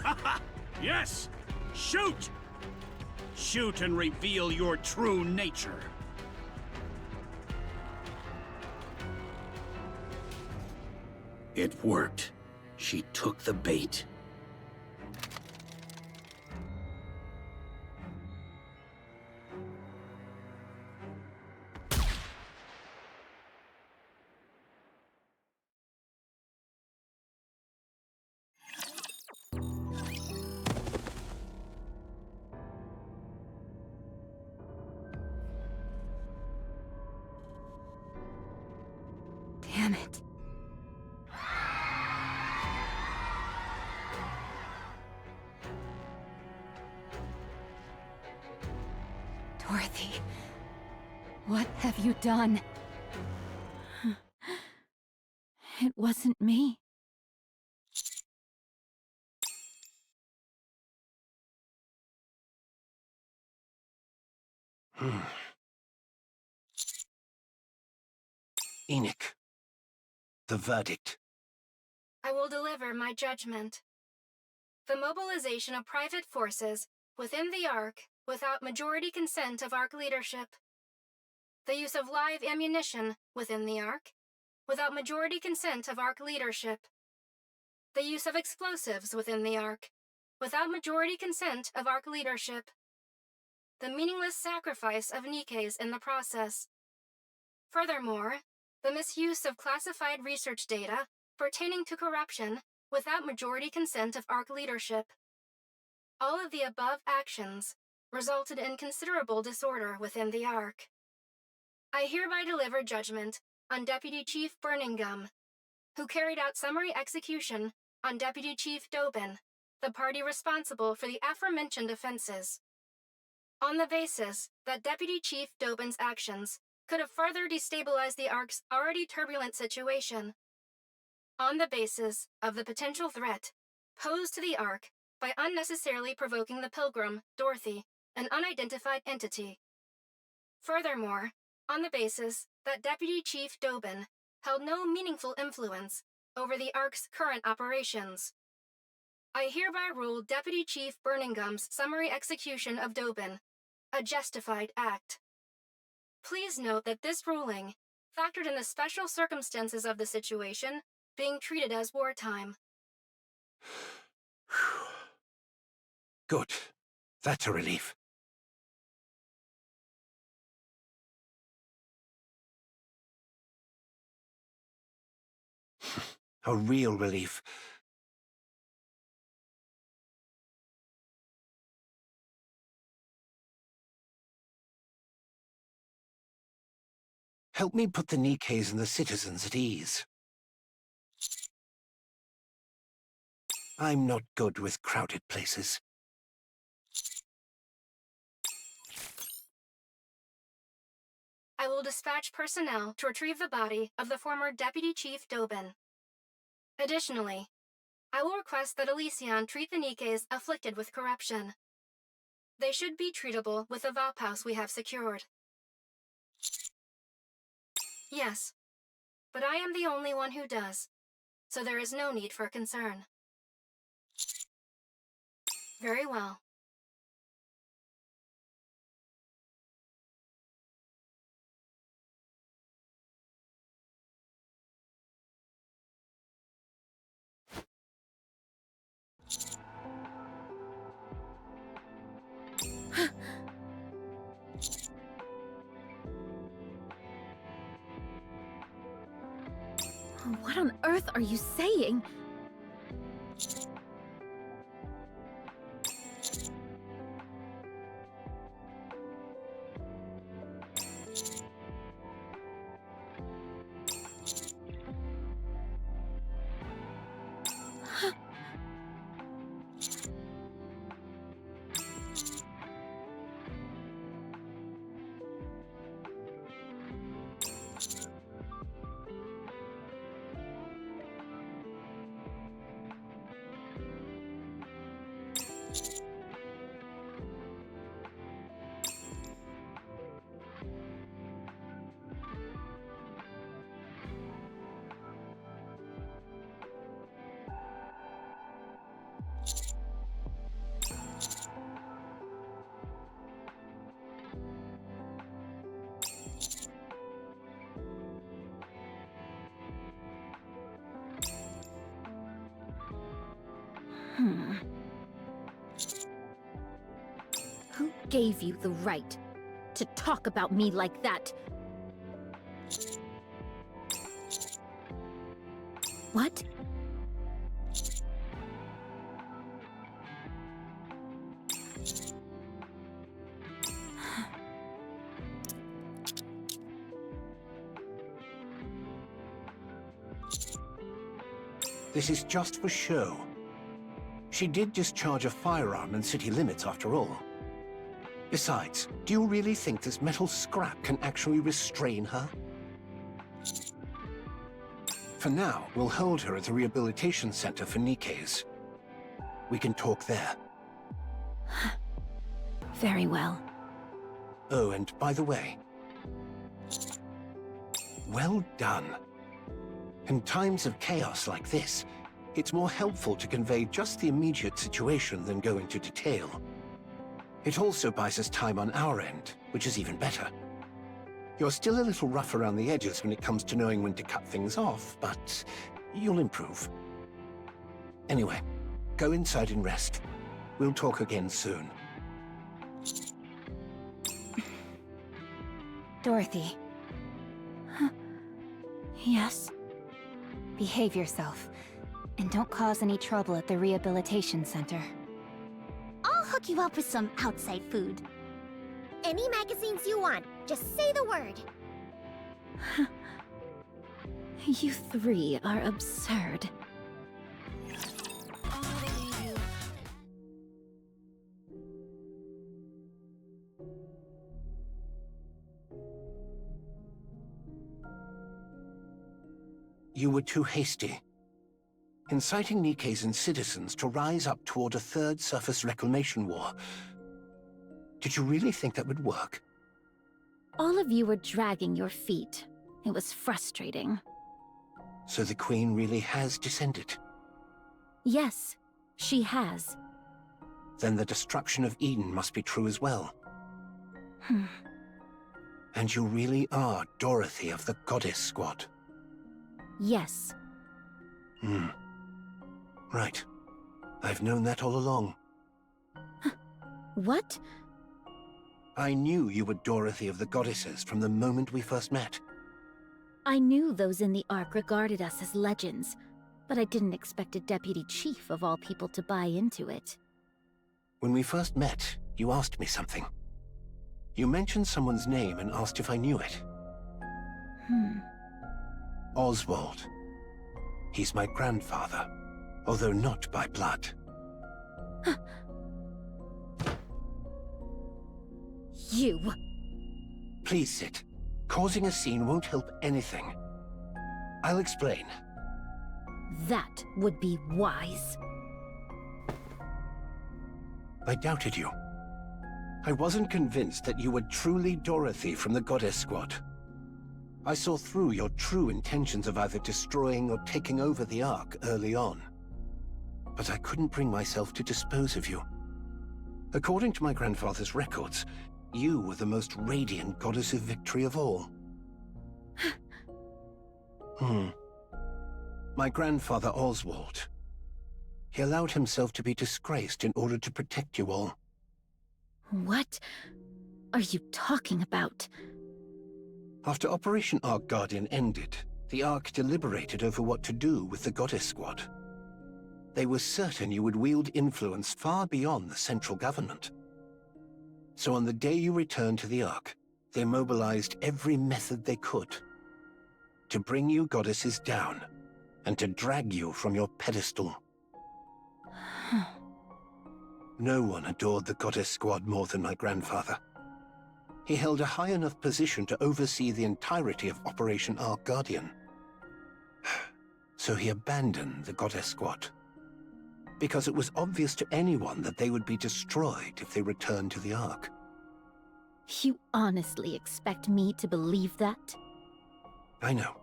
Haha! Yes! Shoot! Shoot and reveal your true nature. It worked. She took the bait. Damn it. Dorothy, what have you done? It wasn't me. Enoch, the verdict. I will deliver my judgment. The mobilization of private forces within the Ark without majority consent of Ark leadership. The use of live ammunition within the Ark without majority consent of Ark leadership. The use of explosives within the Ark without majority consent of Ark leadership. The meaningless sacrifice of Nikkes in the process. Furthermore, the misuse of classified research data pertaining to corruption without majority consent of Ark leadership. All of the above actions resulted in considerable disorder within the Ark. I hereby deliver judgment on Deputy Chief Birmingham, who carried out summary execution on Deputy Chief Dobin, the party responsible for the aforementioned offenses. On the basis that Deputy Chief Dobin's actions could have further destabilized the Ark's already turbulent situation. On the basis of the potential threat posed to the Ark by unnecessarily provoking the Pilgrim, Dorothy, an unidentified entity. Furthermore, on the basis that Deputy Chief Dobin held no meaningful influence over the Ark's current operations. I hereby rule Deputy Chief Birmingham's summary execution of Dobin a justified act. Please note that this ruling factored in the special circumstances of the situation being treated as wartime. Good. That's a relief. A real relief. Help me put the Nikkes and the citizens at ease. I'm not good with crowded places. I will dispatch personnel to retrieve the body of the former Deputy Chief Dobin. Additionally, I will request that Elysion treat the Nikkes afflicted with corruption. They should be treatable with the Vaphouse we have secured. Yes, but I am the only one who does, so there is no need for concern. Very well. What on earth are you saying? Who gave you the right to talk about me like that? What? This is just for show. She did discharge a firearm in city limits after all. Besides, do you really think this metal scrap can actually restrain her? For now, we'll hold her at the rehabilitation center for Nikke's. We can talk there. Very well. Oh, and by the way... well done. In times of chaos like this, it's more helpful to convey just the immediate situation than go into detail. It also buys us time on our end, which is even better. You're still a little rough around the edges when it comes to knowing when to cut things off, but you'll improve. Anyway, go inside and rest. We'll talk again soon. Dorothy. Yes? Behave yourself, and don't cause any trouble at the rehabilitation center. I'll hook you up with some outside food. Any magazines you want, just say the word. You three are absurd. You were too hasty. Inciting Nikke's and citizens to rise up toward a third surface reclamation war. Did you really think that would work? All of you were dragging your feet. It was frustrating. So the Queen really has descended? Yes, she has. Then the destruction of Eden must be true as well. And you really are Dorothy of the Goddess Squad? Yes. Right. I've known that all along. What? I knew you were Dorothy of the Goddesses from the moment we first met. I knew those in the Ark regarded us as legends, but I didn't expect a deputy chief of all people to buy into it. When we first met, you asked me something. You mentioned someone's name and asked if I knew it. Oswald. He's my grandfather, although not by blood. You! Please sit. Causing a scene won't help anything. I'll explain. That would be wise. I doubted you. I wasn't convinced that you were truly Dorothy from the Goddess Squad. I saw through your true intentions of either destroying or taking over the Ark early on. But I couldn't bring myself to dispose of you. According to my grandfather's records, you were the most radiant goddess of victory of all. My grandfather Oswald. He allowed himself to be disgraced in order to protect you all. What are you talking about? After Operation Ark Guardian ended, the Ark deliberated over what to do with the Goddess Squad. They were certain you would wield influence far beyond the central government. So on the day you returned to the Ark, they mobilized every method they could to bring you goddesses down and to drag you from your pedestal. No one adored the Goddess Squad more than my grandfather. He held a high enough position to oversee the entirety of Operation Ark Guardian. So he abandoned the Goddess Squad, because it was obvious to anyone that they would be destroyed if they returned to the Ark. You honestly expect me to believe that? I know.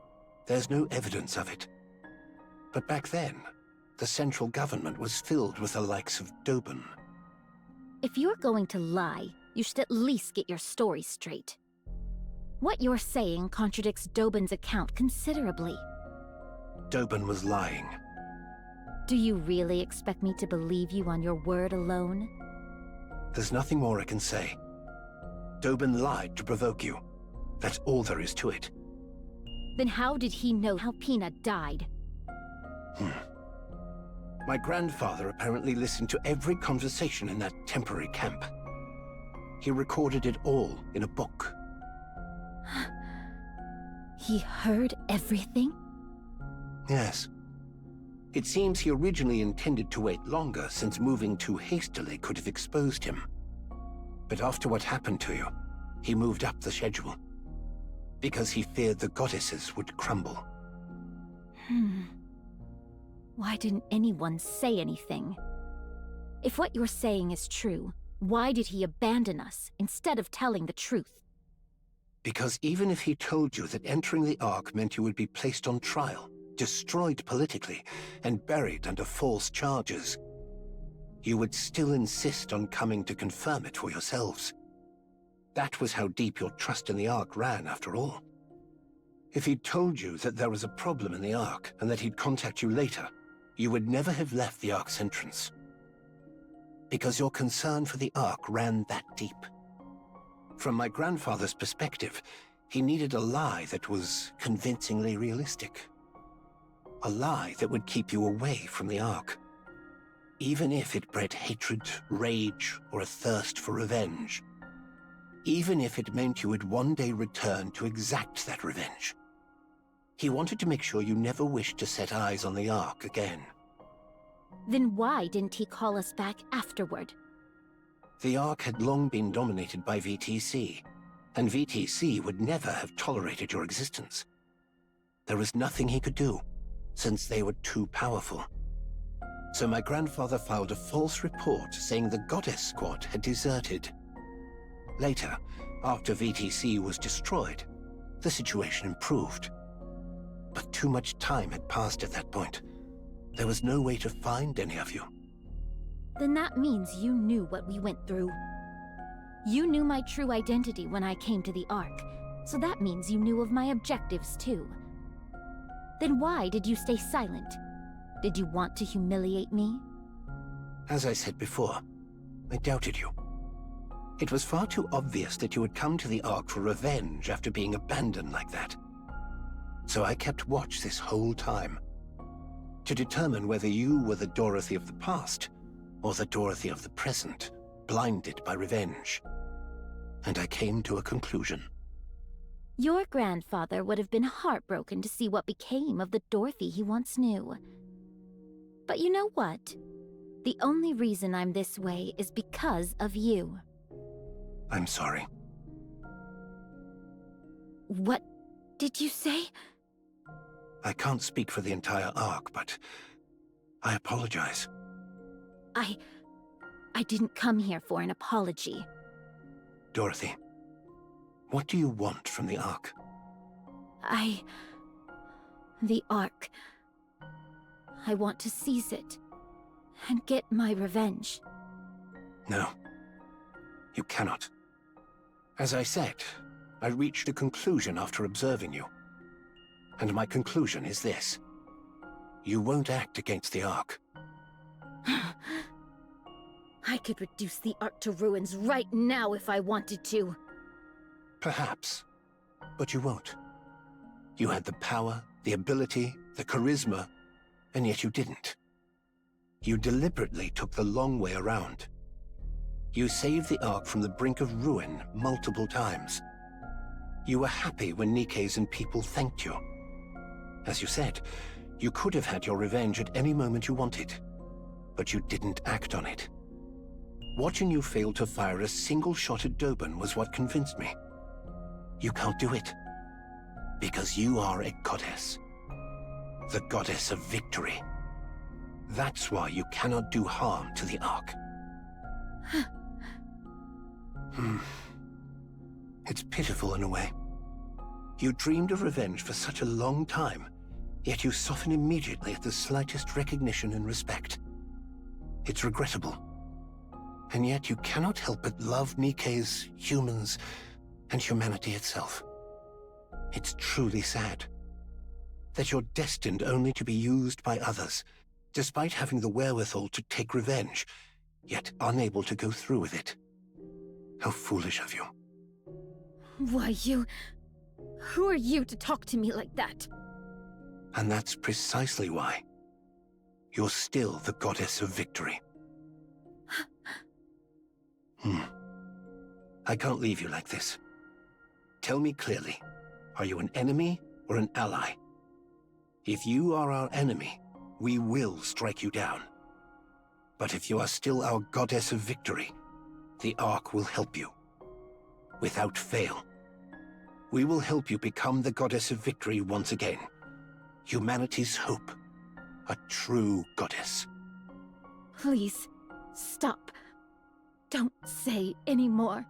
There's no evidence of it. But back then, the central government was filled with the likes of Dobin. If you're going to lie, you should at least get your story straight. What you're saying contradicts Dobin's account considerably. Dobin was lying. Do you really expect me to believe you on your word alone? There's nothing more I can say. Dobin lied to provoke you. That's all there is to it. Then how did he know how Peanut died? My grandfather apparently listened to every conversation in that temporary camp. He recorded it all in a book. He heard everything? Yes. It seems he originally intended to wait longer, since moving too hastily could have exposed him. But after what happened to you, he moved up the schedule. Because he feared the goddesses would crumble. Why didn't anyone say anything? If what you're saying is true, why did he abandon us instead of telling the truth? Because even if he told you that entering the Ark meant you would be placed on trial, destroyed politically, and buried under false charges, you would still insist on coming to confirm it for yourselves. That was how deep your trust in the Ark ran, after all. If he'd told you that there was a problem in the Ark, and that he'd contact you later, you would never have left the Ark's entrance. Because your concern for the Ark ran that deep. From my grandfather's perspective, he needed a lie that was convincingly realistic. A lie that would keep you away from the Ark. Even if it bred hatred, rage, or a thirst for revenge. Even if it meant you would one day return to exact that revenge. He wanted to make sure you never wished to set eyes on the Ark again. Then why didn't he call us back afterward? The Ark had long been dominated by VTC, and VTC would never have tolerated your existence. There was nothing he could do, since they were too powerful. So my grandfather filed a false report saying the Goddess Squad had deserted. Later, after VTC was destroyed, the situation improved. But too much time had passed at that point. There was no way to find any of you. Then that means you knew what we went through. You knew my true identity when I came to the Ark, so that means you knew of my objectives too. Then why did you stay silent? Did you want to humiliate me? As I said before, I doubted you. It was far too obvious that you would come to the Ark for revenge after being abandoned like that. So I kept watch this whole time, to determine whether you were the Dorothy of the past, or the Dorothy of the present, blinded by revenge. And I came to a conclusion. Your grandfather would have been heartbroken to see what became of the Dorothy he once knew. But you know what? The only reason I'm this way is because of you. I'm sorry. What did you say? I can't speak for the entire Ark, but I apologize. I didn't come here for an apology. Dorothy, what do you want from the Ark? The Ark. I want to seize it and get my revenge. No, you cannot. As I said, I reached a conclusion after observing you. And my conclusion is this. You won't act against the Ark. I could reduce the Ark to ruins right now if I wanted to. Perhaps, but you won't. You had the power, the ability, the charisma, and yet you didn't. You deliberately took the long way around. You saved the Ark from the brink of ruin multiple times. You were happy when Nikke's and people thanked you. As you said, you could have had your revenge at any moment you wanted, but you didn't act on it. Watching you fail to fire a single shot at Dobin was what convinced me. You can't do it, because you are a goddess. The goddess of victory. That's why you cannot do harm to the Ark. It's pitiful in a way. You dreamed of revenge for such a long time, yet you soften immediately at the slightest recognition and respect. It's regrettable. And yet you cannot help but love Nikke's, humans, and humanity itself. It's truly sad. That you're destined only to be used by others, despite having the wherewithal to take revenge, yet unable to go through with it. How foolish of you. Why, you... Who are you to talk to me like that? And that's precisely why. You're still the goddess of victory. I can't leave you like this. Tell me clearly, are you an enemy or an ally? If you are our enemy, we will strike you down. But if you are still our goddess of victory, the Ark will help you. Without fail. We will help you become the goddess of victory once again. Humanity's hope. A true goddess. Please, stop. Don't say any more.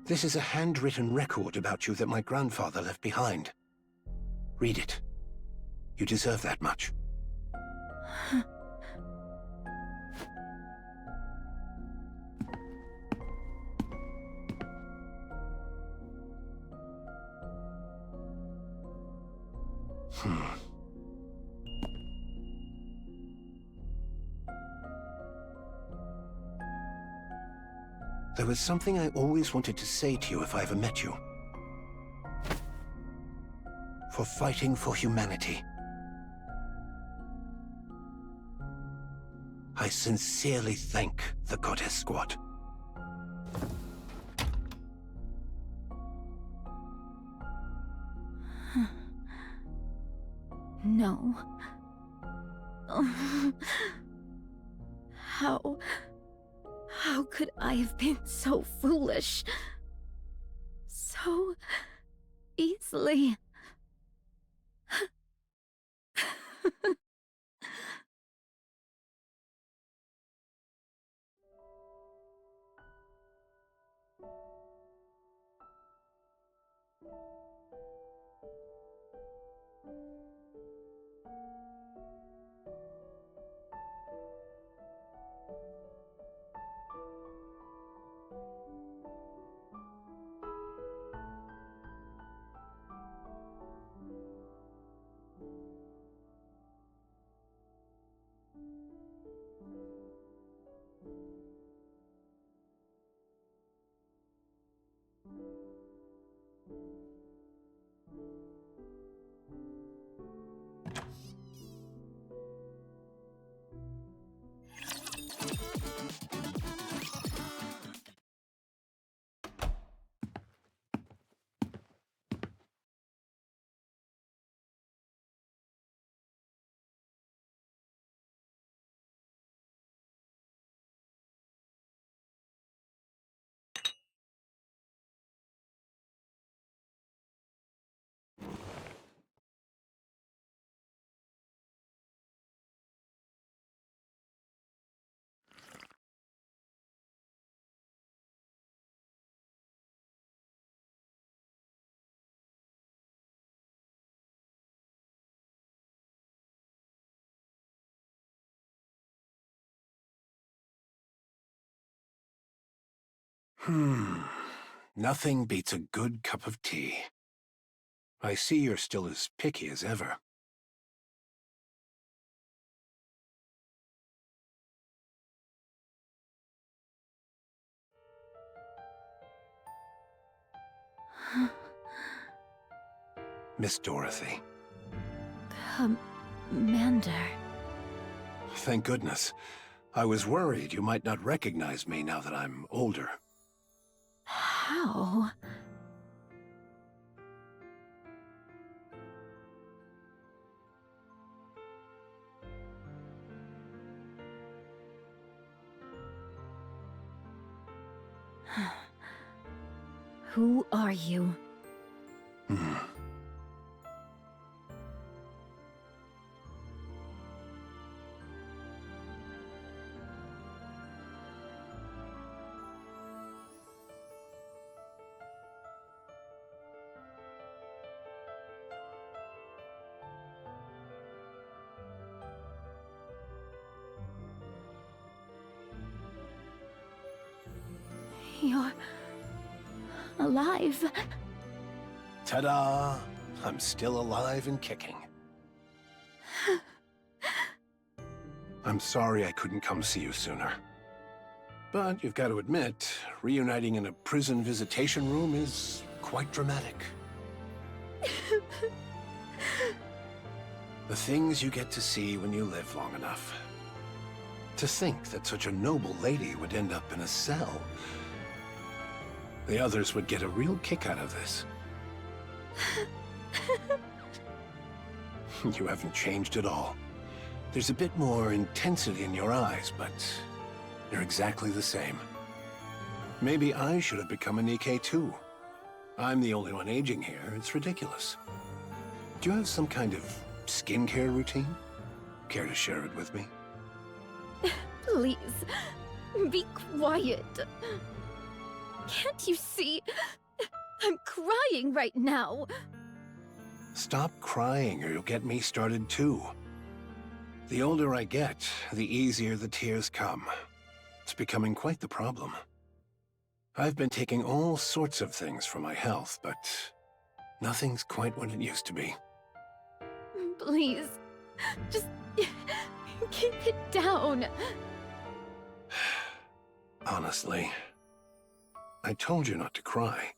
This is a handwritten record about you that my grandfather left behind. Read it. You deserve that much. There was something I always wanted to say to you if I ever met you. For fighting for humanity. I sincerely thank the Goddess Squad. No. How could I have been so foolish? So easily. Nothing beats a good cup of tea. I see you're still as picky as ever. Miss Dorothy. Commander. Thank goodness. I was worried you might not recognize me now that I'm older. How? Who are you? alive. Ta-da! I'm still alive and kicking. I'm sorry I couldn't come see you sooner. But you've got to admit, reuniting in a prison visitation room is quite dramatic. The things you get to see when you live long enough. To think that such a noble lady would end up in a cell. The others would get a real kick out of this. You haven't changed at all. There's a bit more intensity in your eyes, but you're exactly the same. Maybe I should have become a Nikke too. I'm the only one aging here. It's ridiculous. Do you have some kind of skincare routine? Care to share it with me? Please, be quiet. Can't you see? I'm crying right now. Stop crying or you'll get me started too. The older I get, the easier the tears come. It's becoming quite the problem. I've been taking all sorts of things for my health, but nothing's quite what it used to be. Please, just keep it down. Honestly, I told you not to cry.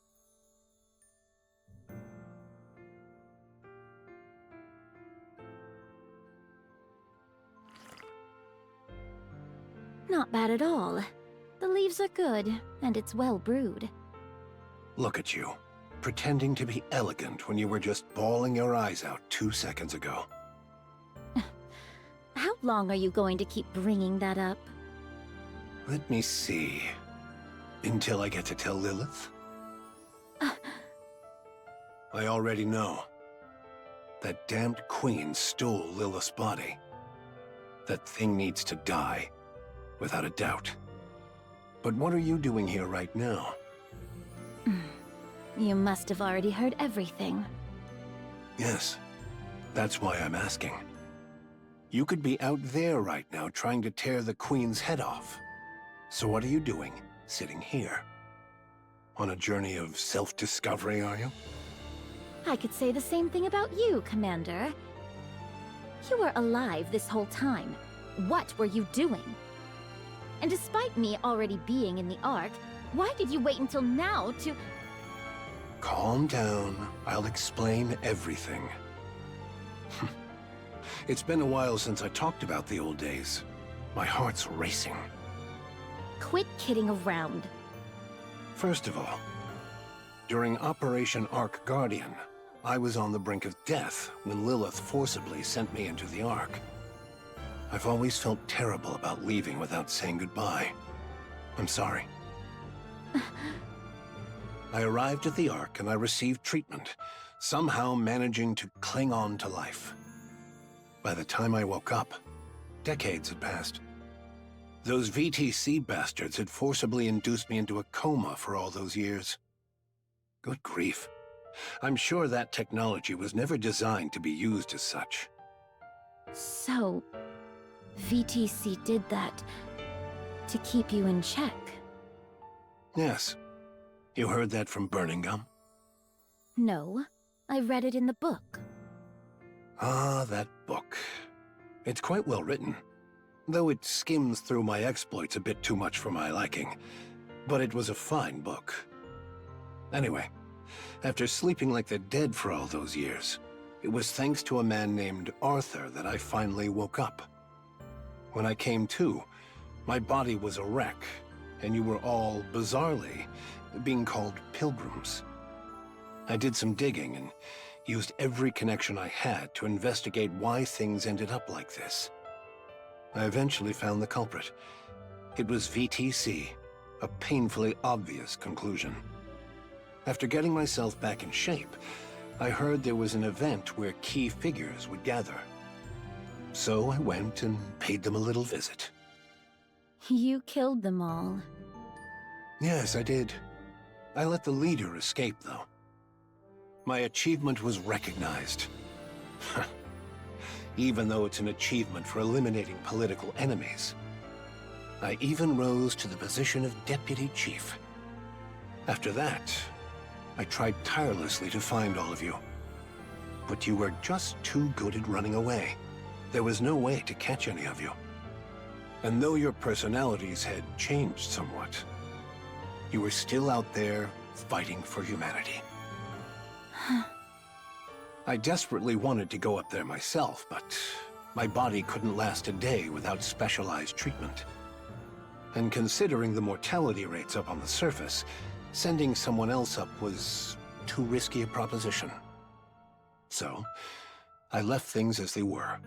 Not bad at all. The leaves are good, and it's well brewed. Look at you, pretending to be elegant when you were just bawling your eyes out 2 seconds ago. How long are you going to keep bringing that up? Let me see. Until I get to tell Lilith? I already know. That damned queen stole Lilith's body. That thing needs to die, without a doubt. But what are you doing here right now? You must have already heard everything. Yes, that's why I'm asking. You could be out there right now trying to tear the queen's head off. So what are you doing, sitting here? On a journey of self-discovery, are you? I could say the same thing about you, Commander. You were alive this whole time. What were you doing? And despite me already being in the Ark, why did you wait until now to... Calm down. I'll explain everything. It's been a while since I talked about the old days. My heart's racing. Quit kidding around. First of all, during Operation Ark Guardian, I was on the brink of death when Lilith forcibly sent me into the Ark. I've always felt terrible about leaving without saying goodbye. I'm sorry. I arrived at the Ark and I received treatment, somehow managing to cling on to life. By the time I woke up, decades had passed. Those VTC bastards had forcibly induced me into a coma for all those years. Good grief. I'm sure that technology was never designed to be used as such. So, VTC did that to keep you in check? Yes. You heard that from Burning Gum? No, I read it in the book. Ah, that book. It's quite well written, though it skims through my exploits a bit too much for my liking. But it was a fine book. Anyway, after sleeping like the dead for all those years, it was thanks to a man named Arthur that I finally woke up. When I came to, my body was a wreck, and you were all, bizarrely, being called pilgrims. I did some digging and used every connection I had to investigate why things ended up like this. I eventually found the culprit. It was VTC, a painfully obvious conclusion. After getting myself back in shape, I heard there was an event where key figures would gather. So I went and paid them a little visit. You killed them all. Yes, I did. I let the leader escape, though. My achievement was recognized. Even though it's an achievement for eliminating political enemies. I even rose to the position of Deputy Chief. After that, I tried tirelessly to find all of you. But you were just too good at running away. There was no way to catch any of you. And though your personalities had changed somewhat, you were still out there fighting for humanity. I desperately wanted to go up there myself, but my body couldn't last a day without specialized treatment. And considering the mortality rates up on the surface, sending someone else up was too risky a proposition. So, I left things as they were.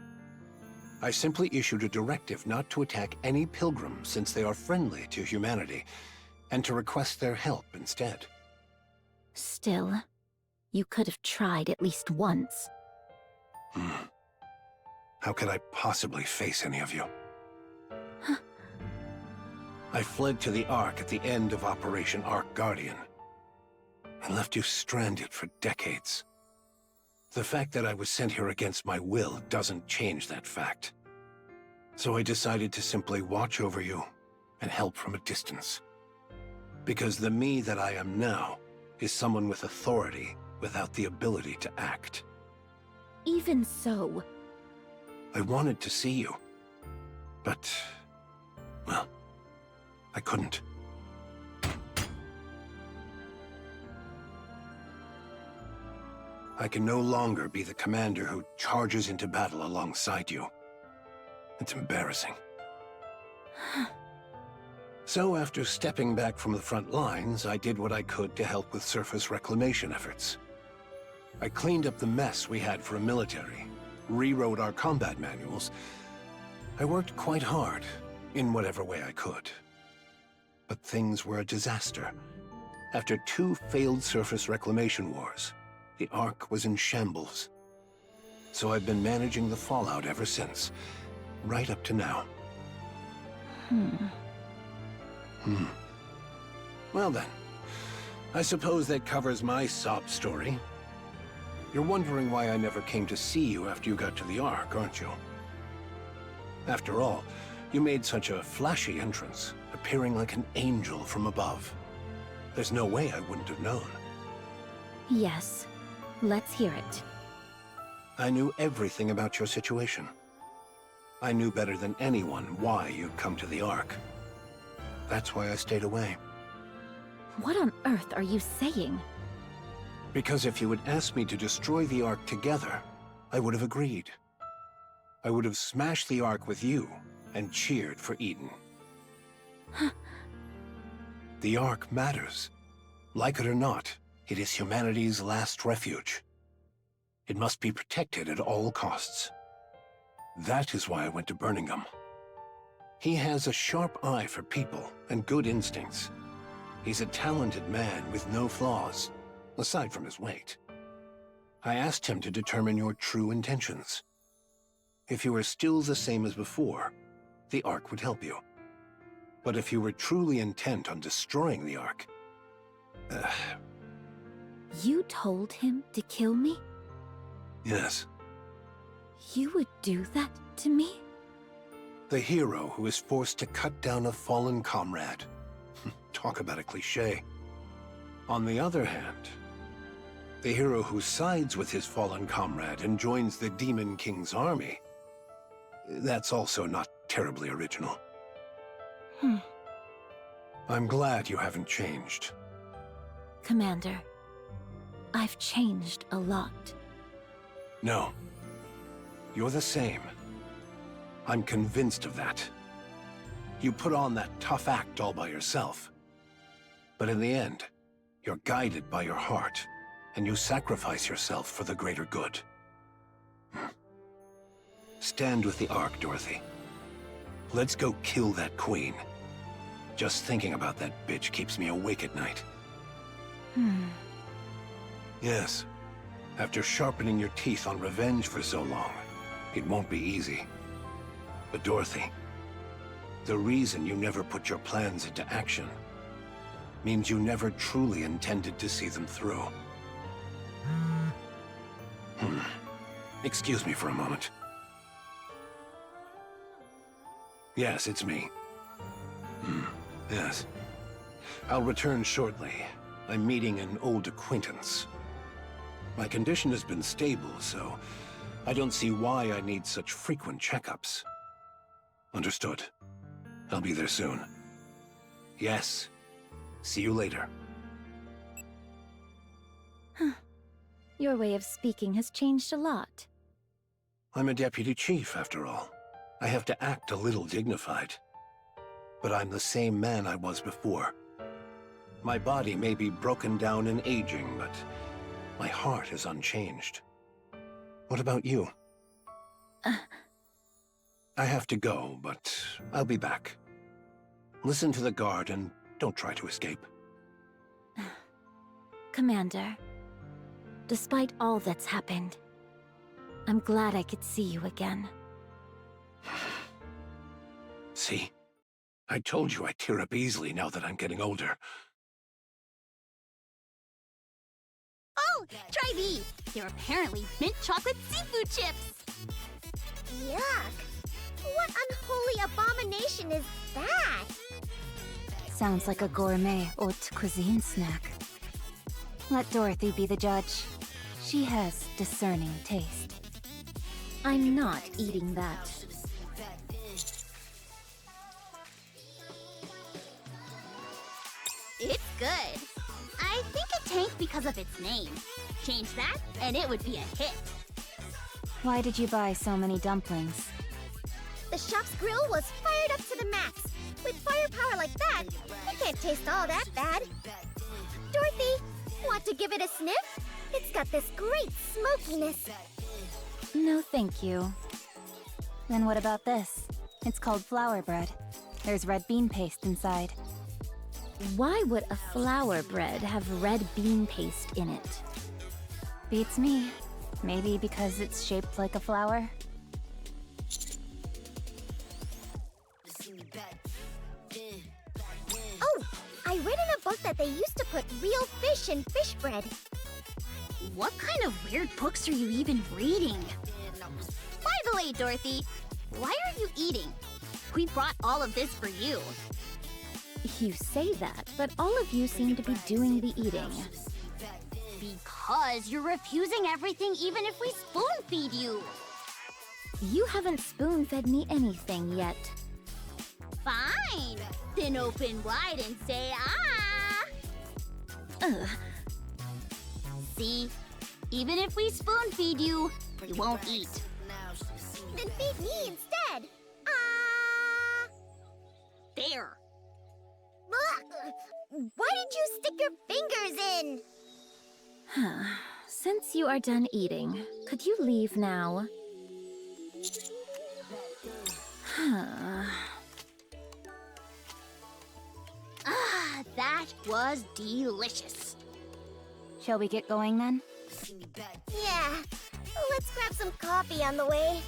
I simply issued a directive not to attack any pilgrim since they are friendly to humanity, and to request their help instead. Still, you could have tried at least once. How could I possibly face any of you? I fled to the Ark at the end of Operation Ark Guardian, and left you stranded for decades. The fact that I was sent here against my will doesn't change that fact. So I decided to simply watch over you and help from a distance. Because the me that I am now is someone with authority without the ability to act. Even so... I wanted to see you, but, well, I couldn't. I can no longer be the commander who charges into battle alongside you. It's embarrassing. So after stepping back from the front lines, I did what I could to help with surface reclamation efforts. I cleaned up the mess we had for a military, rewrote our combat manuals. I worked quite hard, in whatever way I could. But things were a disaster. After 2 failed surface reclamation wars, the Ark was in shambles. So I've been managing the fallout ever since, right up to now. Well then, I suppose that covers my sob story. You're wondering why I never came to see you after you got to the Ark, aren't you? After all, you made such a flashy entrance, appearing like an angel from above. There's no way I wouldn't have known. Yes. Let's hear it. I knew everything about your situation. I knew better than anyone why you'd come to the Ark. That's why I stayed away. What on earth are you saying? Because if you had asked me to destroy the Ark together, I would have agreed. I would have smashed the Ark with you and cheered for Eden. The Ark matters. Like it or not, it is humanity's last refuge. It must be protected at all costs. That is why I went to Birmingham. He has a sharp eye for people and good instincts. He's a talented man with no flaws, aside from his weight. I asked him to determine your true intentions. If you were still the same as before, the Ark would help you. But if you were truly intent on destroying the Ark... You told him to kill me? Yes. You would do that to me? The hero who is forced to cut down a fallen comrade. Talk about a cliché. On the other hand, the hero who sides with his fallen comrade and joins the Demon King's army. That's also not terribly original. I'm glad you haven't changed. Commander, I've changed a lot. No. You're the same. I'm convinced of that. You put on that tough act all by yourself. But in the end, you're guided by your heart, and you sacrifice yourself for the greater good. Stand with the Ark, Dorothy. Let's go kill that queen. Just thinking about that bitch keeps me awake at night. Yes. After sharpening your teeth on revenge for so long, it won't be easy. But Dorothy, the reason you never put your plans into action means you never truly intended to see them through. Excuse me for a moment. Yes, it's me. Yes. I'll return shortly. I'm meeting an old acquaintance. My condition has been stable, so I don't see why I need such frequent checkups. Understood. I'll be there soon. Yes. See you later. Your way of speaking has changed a lot. I'm a deputy chief, after all. I have to act a little dignified. But I'm the same man I was before. My body may be broken down and aging, but my heart is unchanged. What about you? I have to go, but I'll be back. Listen to the guard and don't try to escape. Commander, despite all that's happened, I'm glad I could see you again. See? I told you I tear up easily now that I'm getting older. Oh, try these! They're apparently mint chocolate seafood chips! Yuck! What unholy abomination is that? Sounds like a gourmet haute cuisine snack. Let Dorothy be the judge. She has discerning taste. I'm not eating that. It's good. I think it tanked because of its name. Change that, and it would be a hit. Why did you buy so many dumplings? The shop's grill was fired up to the max. With firepower like that, it can't taste all that bad. Dorothy, want to give it a sniff? It's got this great smokiness. No, thank you. Then what about this? It's called flour bread. There's red bean paste inside. Why would a flour bread have red bean paste in it? Beats me. Maybe because it's shaped like a flower? Oh, I read in a book that they used to put real fish in fish bread. What kind of weird books are you even reading? By the way, Dorothy, why are you eating? We brought all of this for you. You say that, but all of you seem to be doing the eating. Because you're refusing everything even if we spoon-feed you. You haven't spoon-fed me anything yet. Fine. Then open wide and say, ah! Ugh. See? Even if we spoon-feed you, you won't eat. Then feed me instead. There. Why did you stick your fingers in? Since you are done eating, could you leave now? That was delicious. Shall we get going then? Yeah, let's grab some coffee on the way.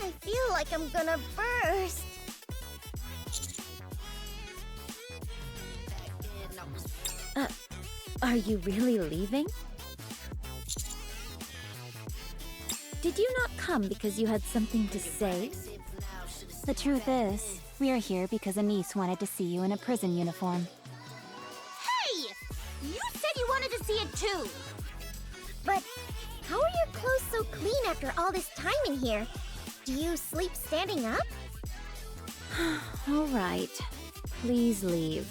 I feel like I'm gonna burst. Are you really leaving? Did you not come because you had something to say? The truth is, we are here because a niece wanted to see you in a prison uniform. Hey! You said you wanted to see it too! But how are your clothes so clean after all this time in here? Do you sleep standing up? All right. Please leave.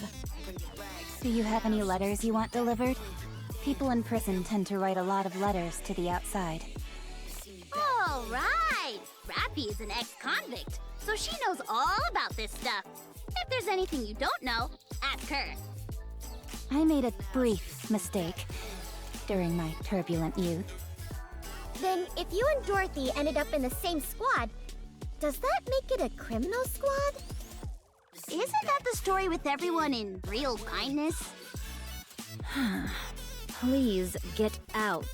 Do you have any letters you want delivered? People in prison tend to write a lot of letters to the outside. All right! Rappy is an ex-convict, so she knows all about this stuff. If there's anything you don't know, ask her. I made a brief mistake during my turbulent youth. Then if you and Dorothy ended up in the same squad, does that make it a criminal squad? Isn't that the story with everyone in real kindness? Please get out.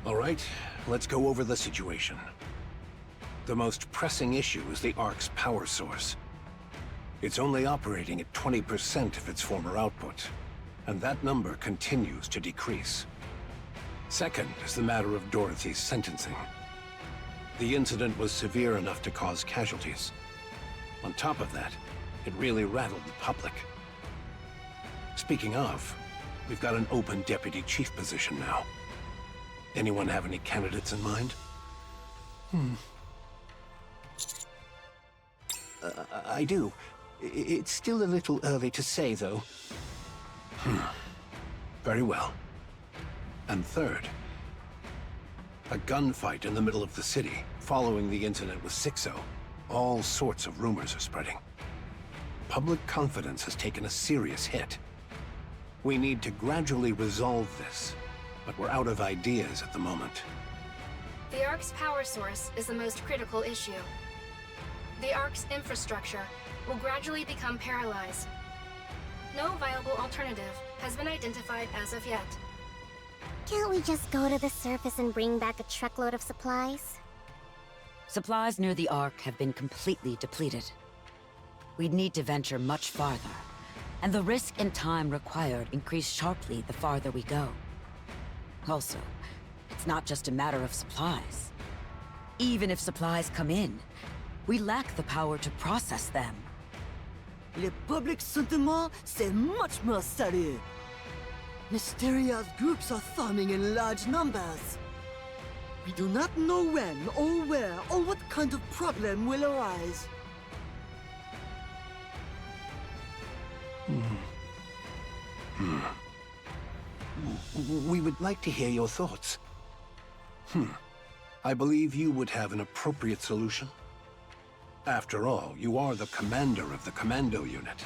All right, let's go over the situation. The most pressing issue is the Ark's power source. It's only operating at 20% of its former output, and that number continues to decrease. Second is the matter of Dorothy's sentencing. The incident was severe enough to cause casualties, On top of that, it really rattled the public. Speaking of, we've got an open deputy chief position now. Anyone have any candidates in mind? I do. It's still a little early to say, though. Very well. And third, a gunfight in the middle of the city, following the incident with Sixo. All sorts of rumors are spreading. Public confidence has taken a serious hit. We need to gradually resolve this, but we're out of ideas at the moment. The Ark's power source is the most critical issue. The Ark's infrastructure will gradually become paralyzed. No viable alternative has been identified as of yet. Can't we just go to the surface and bring back a truckload of supplies? Supplies near the Ark have been completely depleted. We'd need to venture much farther, and the risk and time required increase sharply the farther we go. Also, it's not just a matter of supplies. Even if supplies come in, we lack the power to process them. Le public sentiment, c'est much more sérieux. Mysterious groups are forming in large numbers. We do not know when, or where, or what kind of problem will arise. We would like to hear your thoughts. I believe you would have an appropriate solution. After all, you are the commander of the commando unit.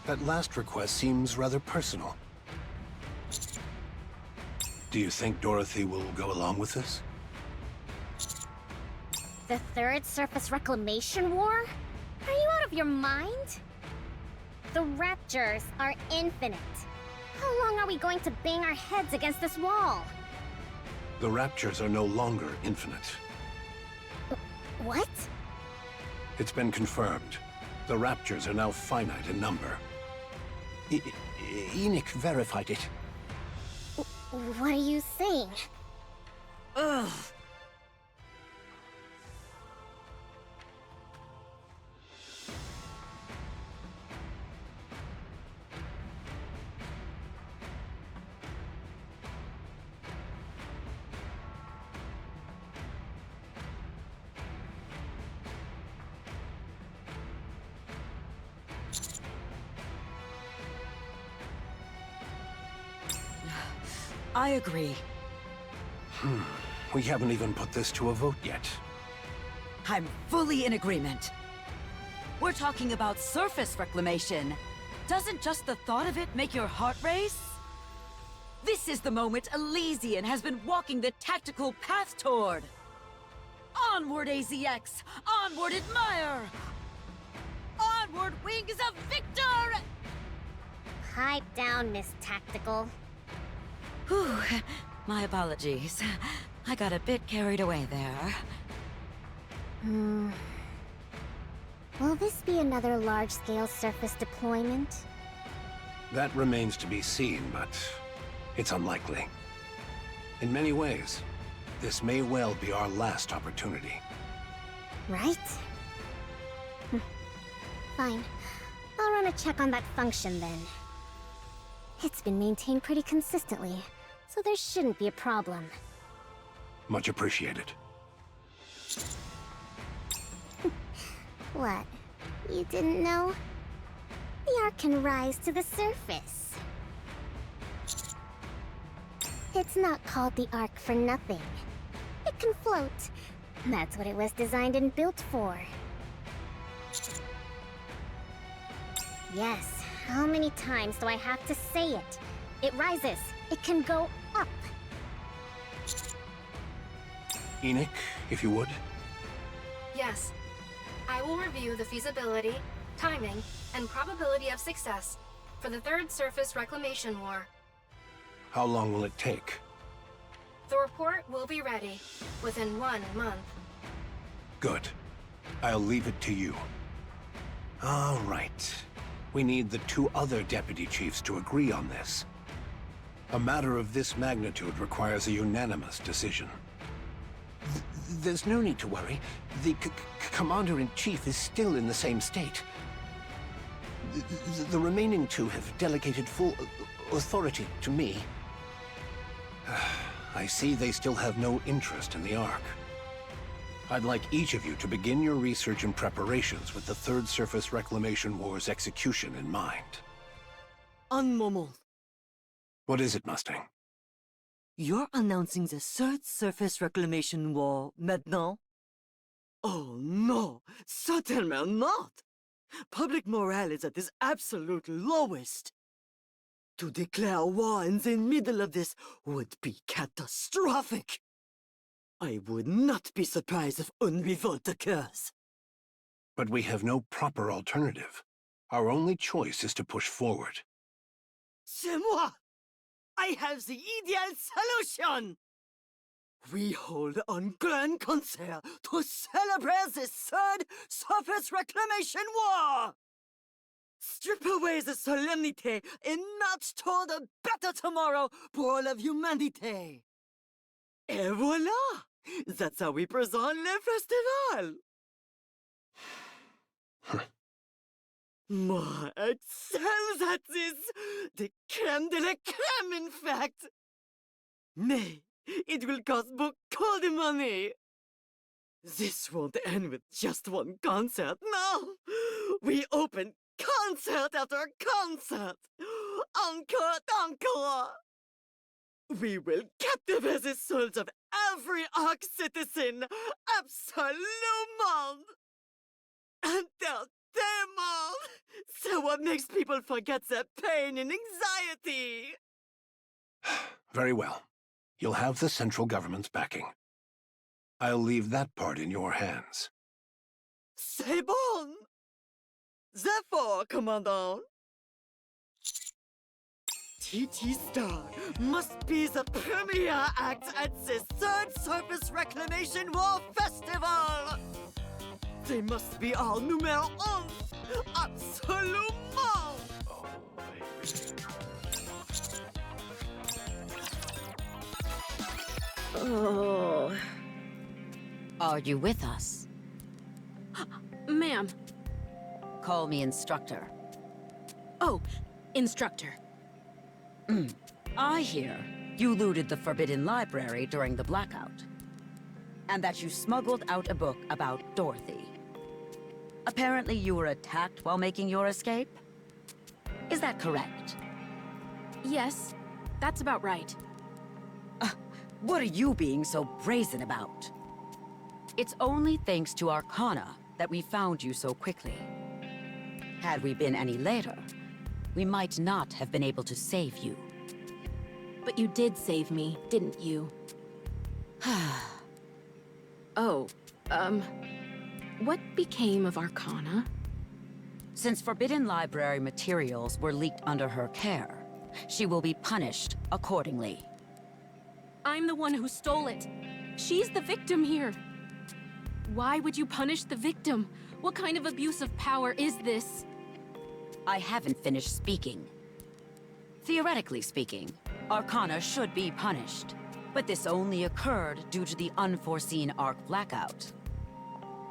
That last request seems rather personal. Do you think Dorothy will go along with this? The Third Surface Reclamation War? Are you out of your mind? The Raptures are infinite. How long are we going to bang our heads against this wall? The Raptures are no longer infinite. What? It's been confirmed. The Raptures are now finite in number. Enoch verified it. What are you saying? Ugh. I agree. We haven't even put this to a vote yet. I'm fully in agreement. We're talking about surface reclamation. Doesn't just the thought of it make your heart race? This is the moment Elysian has been walking the tactical path toward. Onward, AZX! Onward, Admire! Onward, Wings of Victor! Pipe down, Miss Tactical. Whew, my apologies. I got a bit carried away there. Will this be another large-scale surface deployment? That remains to be seen, but it's unlikely. In many ways, This may well be our last opportunity. Right? Fine. I'll run a check on that function then. It's been maintained pretty consistently, so there shouldn't be a problem. Much appreciated. What? You didn't know? The Ark can rise to the surface. It's not called the Ark for nothing. It can float. That's what it was designed and built for. Yes, how many times do I have to say it? It rises. It can go up. Enoch, if you would. Yes. I will review the feasibility, timing, and probability of success for the Third Surface Reclamation War. How long will it take? The report will be ready within 1 month. Good. I'll leave it to you. All right. We need the 2 other deputy chiefs to agree on this. A matter of this magnitude requires a unanimous decision. There's no need to worry. The Commander-in-Chief is still in the same state. The remaining 2 have delegated full authority to me. I see they still have no interest in the Ark. I'd like each of you to begin your research and preparations with the Third Surface Reclamation War's execution in mind. Un moment. What is it, Mustang? You're announcing the Third Surface Reclamation War maintenant? Oh no, certainly not! Public morale is at its absolute lowest. To declare war in the middle of this would be catastrophic. I would not be surprised if une revolt occurs. But we have no proper alternative. Our only choice is to push forward. C'est moi! I have the ideal solution! We hold un grand concert to celebrate the Third Surface Reclamation War! Strip away the solemnity and march toward a better tomorrow for all of humanity! Et voilà! That's how we present le festival! Moi excels at this! The crème de la crème, in fact! Mais it will cost beaucoup de money! This won't end with just one concert, no! We open concert after concert! Encore, encore! We will captivate the souls of every Ark citizen! Absolument! Entertainment! So what makes people forget their pain and anxiety? Very well. You'll have the central government's backing. I'll leave that part in your hands. C'est bon! Therefore, Commandant, TT Star must be the premier act at the Third Surface Reclamation War Festival! They must be our numéro 1! Absolument! Oh. Are you with us? Ma'am. Call me Instructor. Oh, Instructor. I hear you looted the Forbidden Library during the blackout. And that you smuggled out a book about Dorothy. Apparently you were attacked while making your escape? Is that correct? Yes, that's about right. What are you being so brazen about? It's only thanks to Arcana that we found you so quickly. Had we been any later, we might not have been able to save you. But you did save me, didn't you? Oh, what became of Arcana? Since Forbidden Library materials were leaked under her care, she will be punished accordingly. I'm the one who stole it. She's the victim here. Why would you punish the victim? What kind of abuse of power is this? I haven't finished speaking. Theoretically speaking, Arcana should be punished. But this only occurred due to the unforeseen Ark blackout.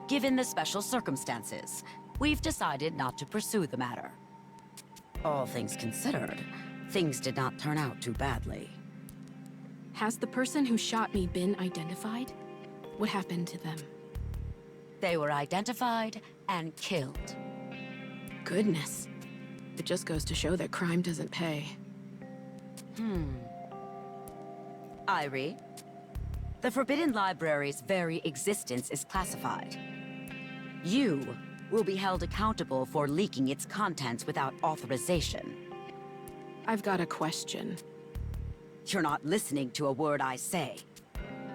Given the special circumstances, we've decided not to pursue the matter. All things considered, things did not turn out too badly. Has the person who shot me been identified? What happened to them? They were identified and killed. Goodness. It just goes to show that crime doesn't pay. Irie, the Forbidden Library's very existence is classified. You will be held accountable for leaking its contents without authorization. I've got a question. You're not listening to a word I say.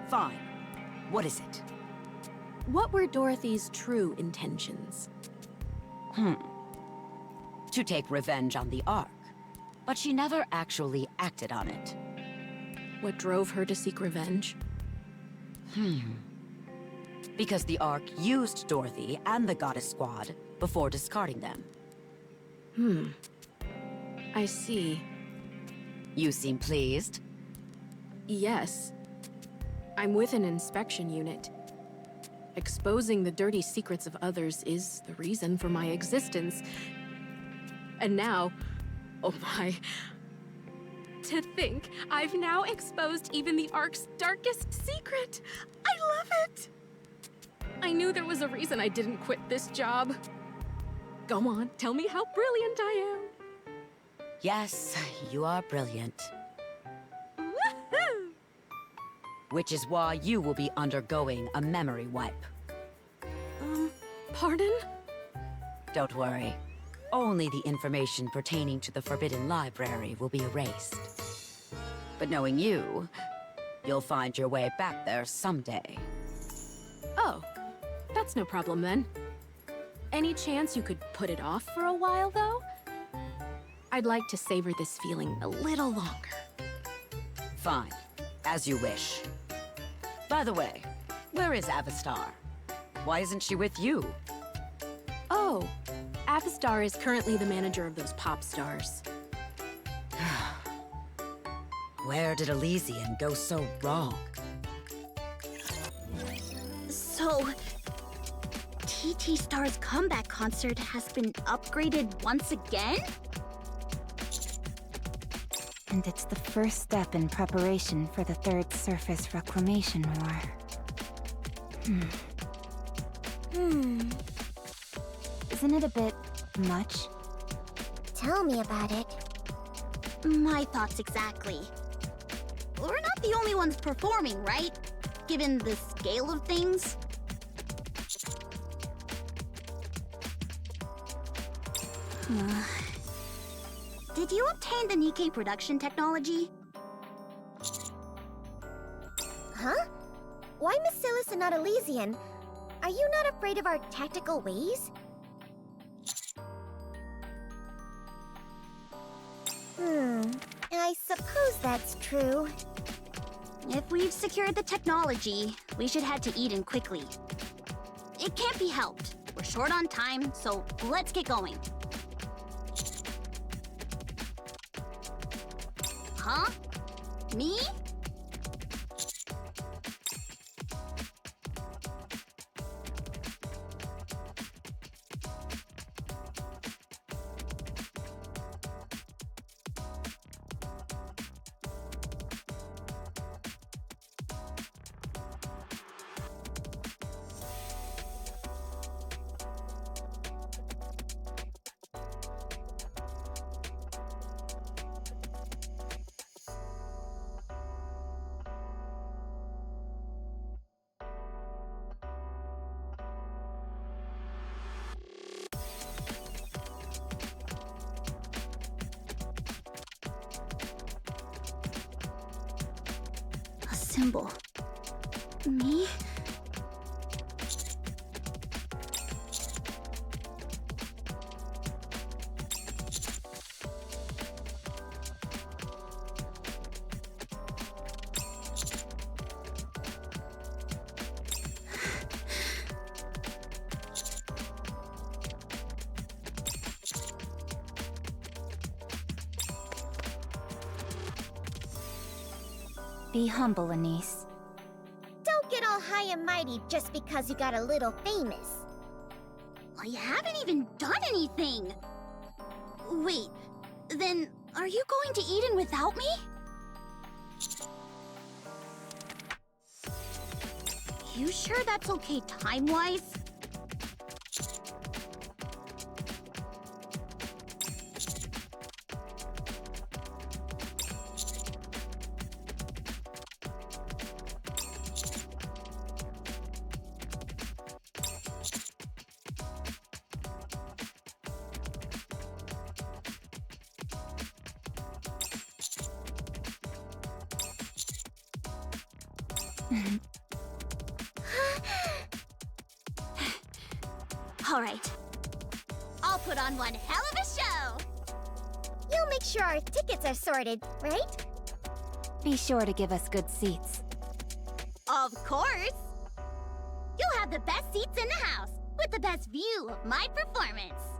Fine. What is it? What were Dorothy's true intentions? To take revenge on the Ark, but she never actually acted on it. What drove her to seek revenge? Because the Ark used Dorothy and the Goddess Squad before discarding them. I see. You seem pleased. Yes. I'm with an inspection unit. Exposing the dirty secrets of others is the reason for my existence. And now, oh my... To think, I've now exposed even the Ark's darkest secret! I love it! I knew there was a reason I didn't quit this job. Go on, tell me how brilliant I am. Yes, you are brilliant. Woohoo! Which is why you will be undergoing a memory wipe. Pardon? Don't worry. Only the information pertaining to the Forbidden Library will be erased. But knowing you, you'll find your way back there someday. Oh, that's no problem then. Any chance you could put it off for a while, though? I'd like to savor this feeling a little longer. Fine. As you wish. By the way, where is Avastar? Why isn't she with you? Oh, Avastar is currently the manager of those pop stars. Where did Elysian go so wrong? So, TT Star's comeback concert has been upgraded once again? And it's the first step in preparation for the Third Surface Reclamation War. Isn't it a bit much? Tell me about it. My thoughts exactly. We're not the only ones performing, right? Given the scale of things. Did you obtain the Nikke production technology? Huh? Why Bacillus and not Elysian? Are you not afraid of our tactical ways? I suppose that's true. If we've secured the technology, we should head to Eden quickly. It can't be helped. We're short on time, so let's get going. Huh? Me? Symbol. Me? Be humble, Anise. Don't get all high and mighty just because you got a little famous. Well, you haven't even done anything. Wait, then are you going to Eden without me? You sure that's okay time-wise? All right. I'll put on one hell of a show! You'll make sure our tickets are sorted, right? Be sure to give us good seats. Of course! You'll have the best seats in the house, with the best view of my performance.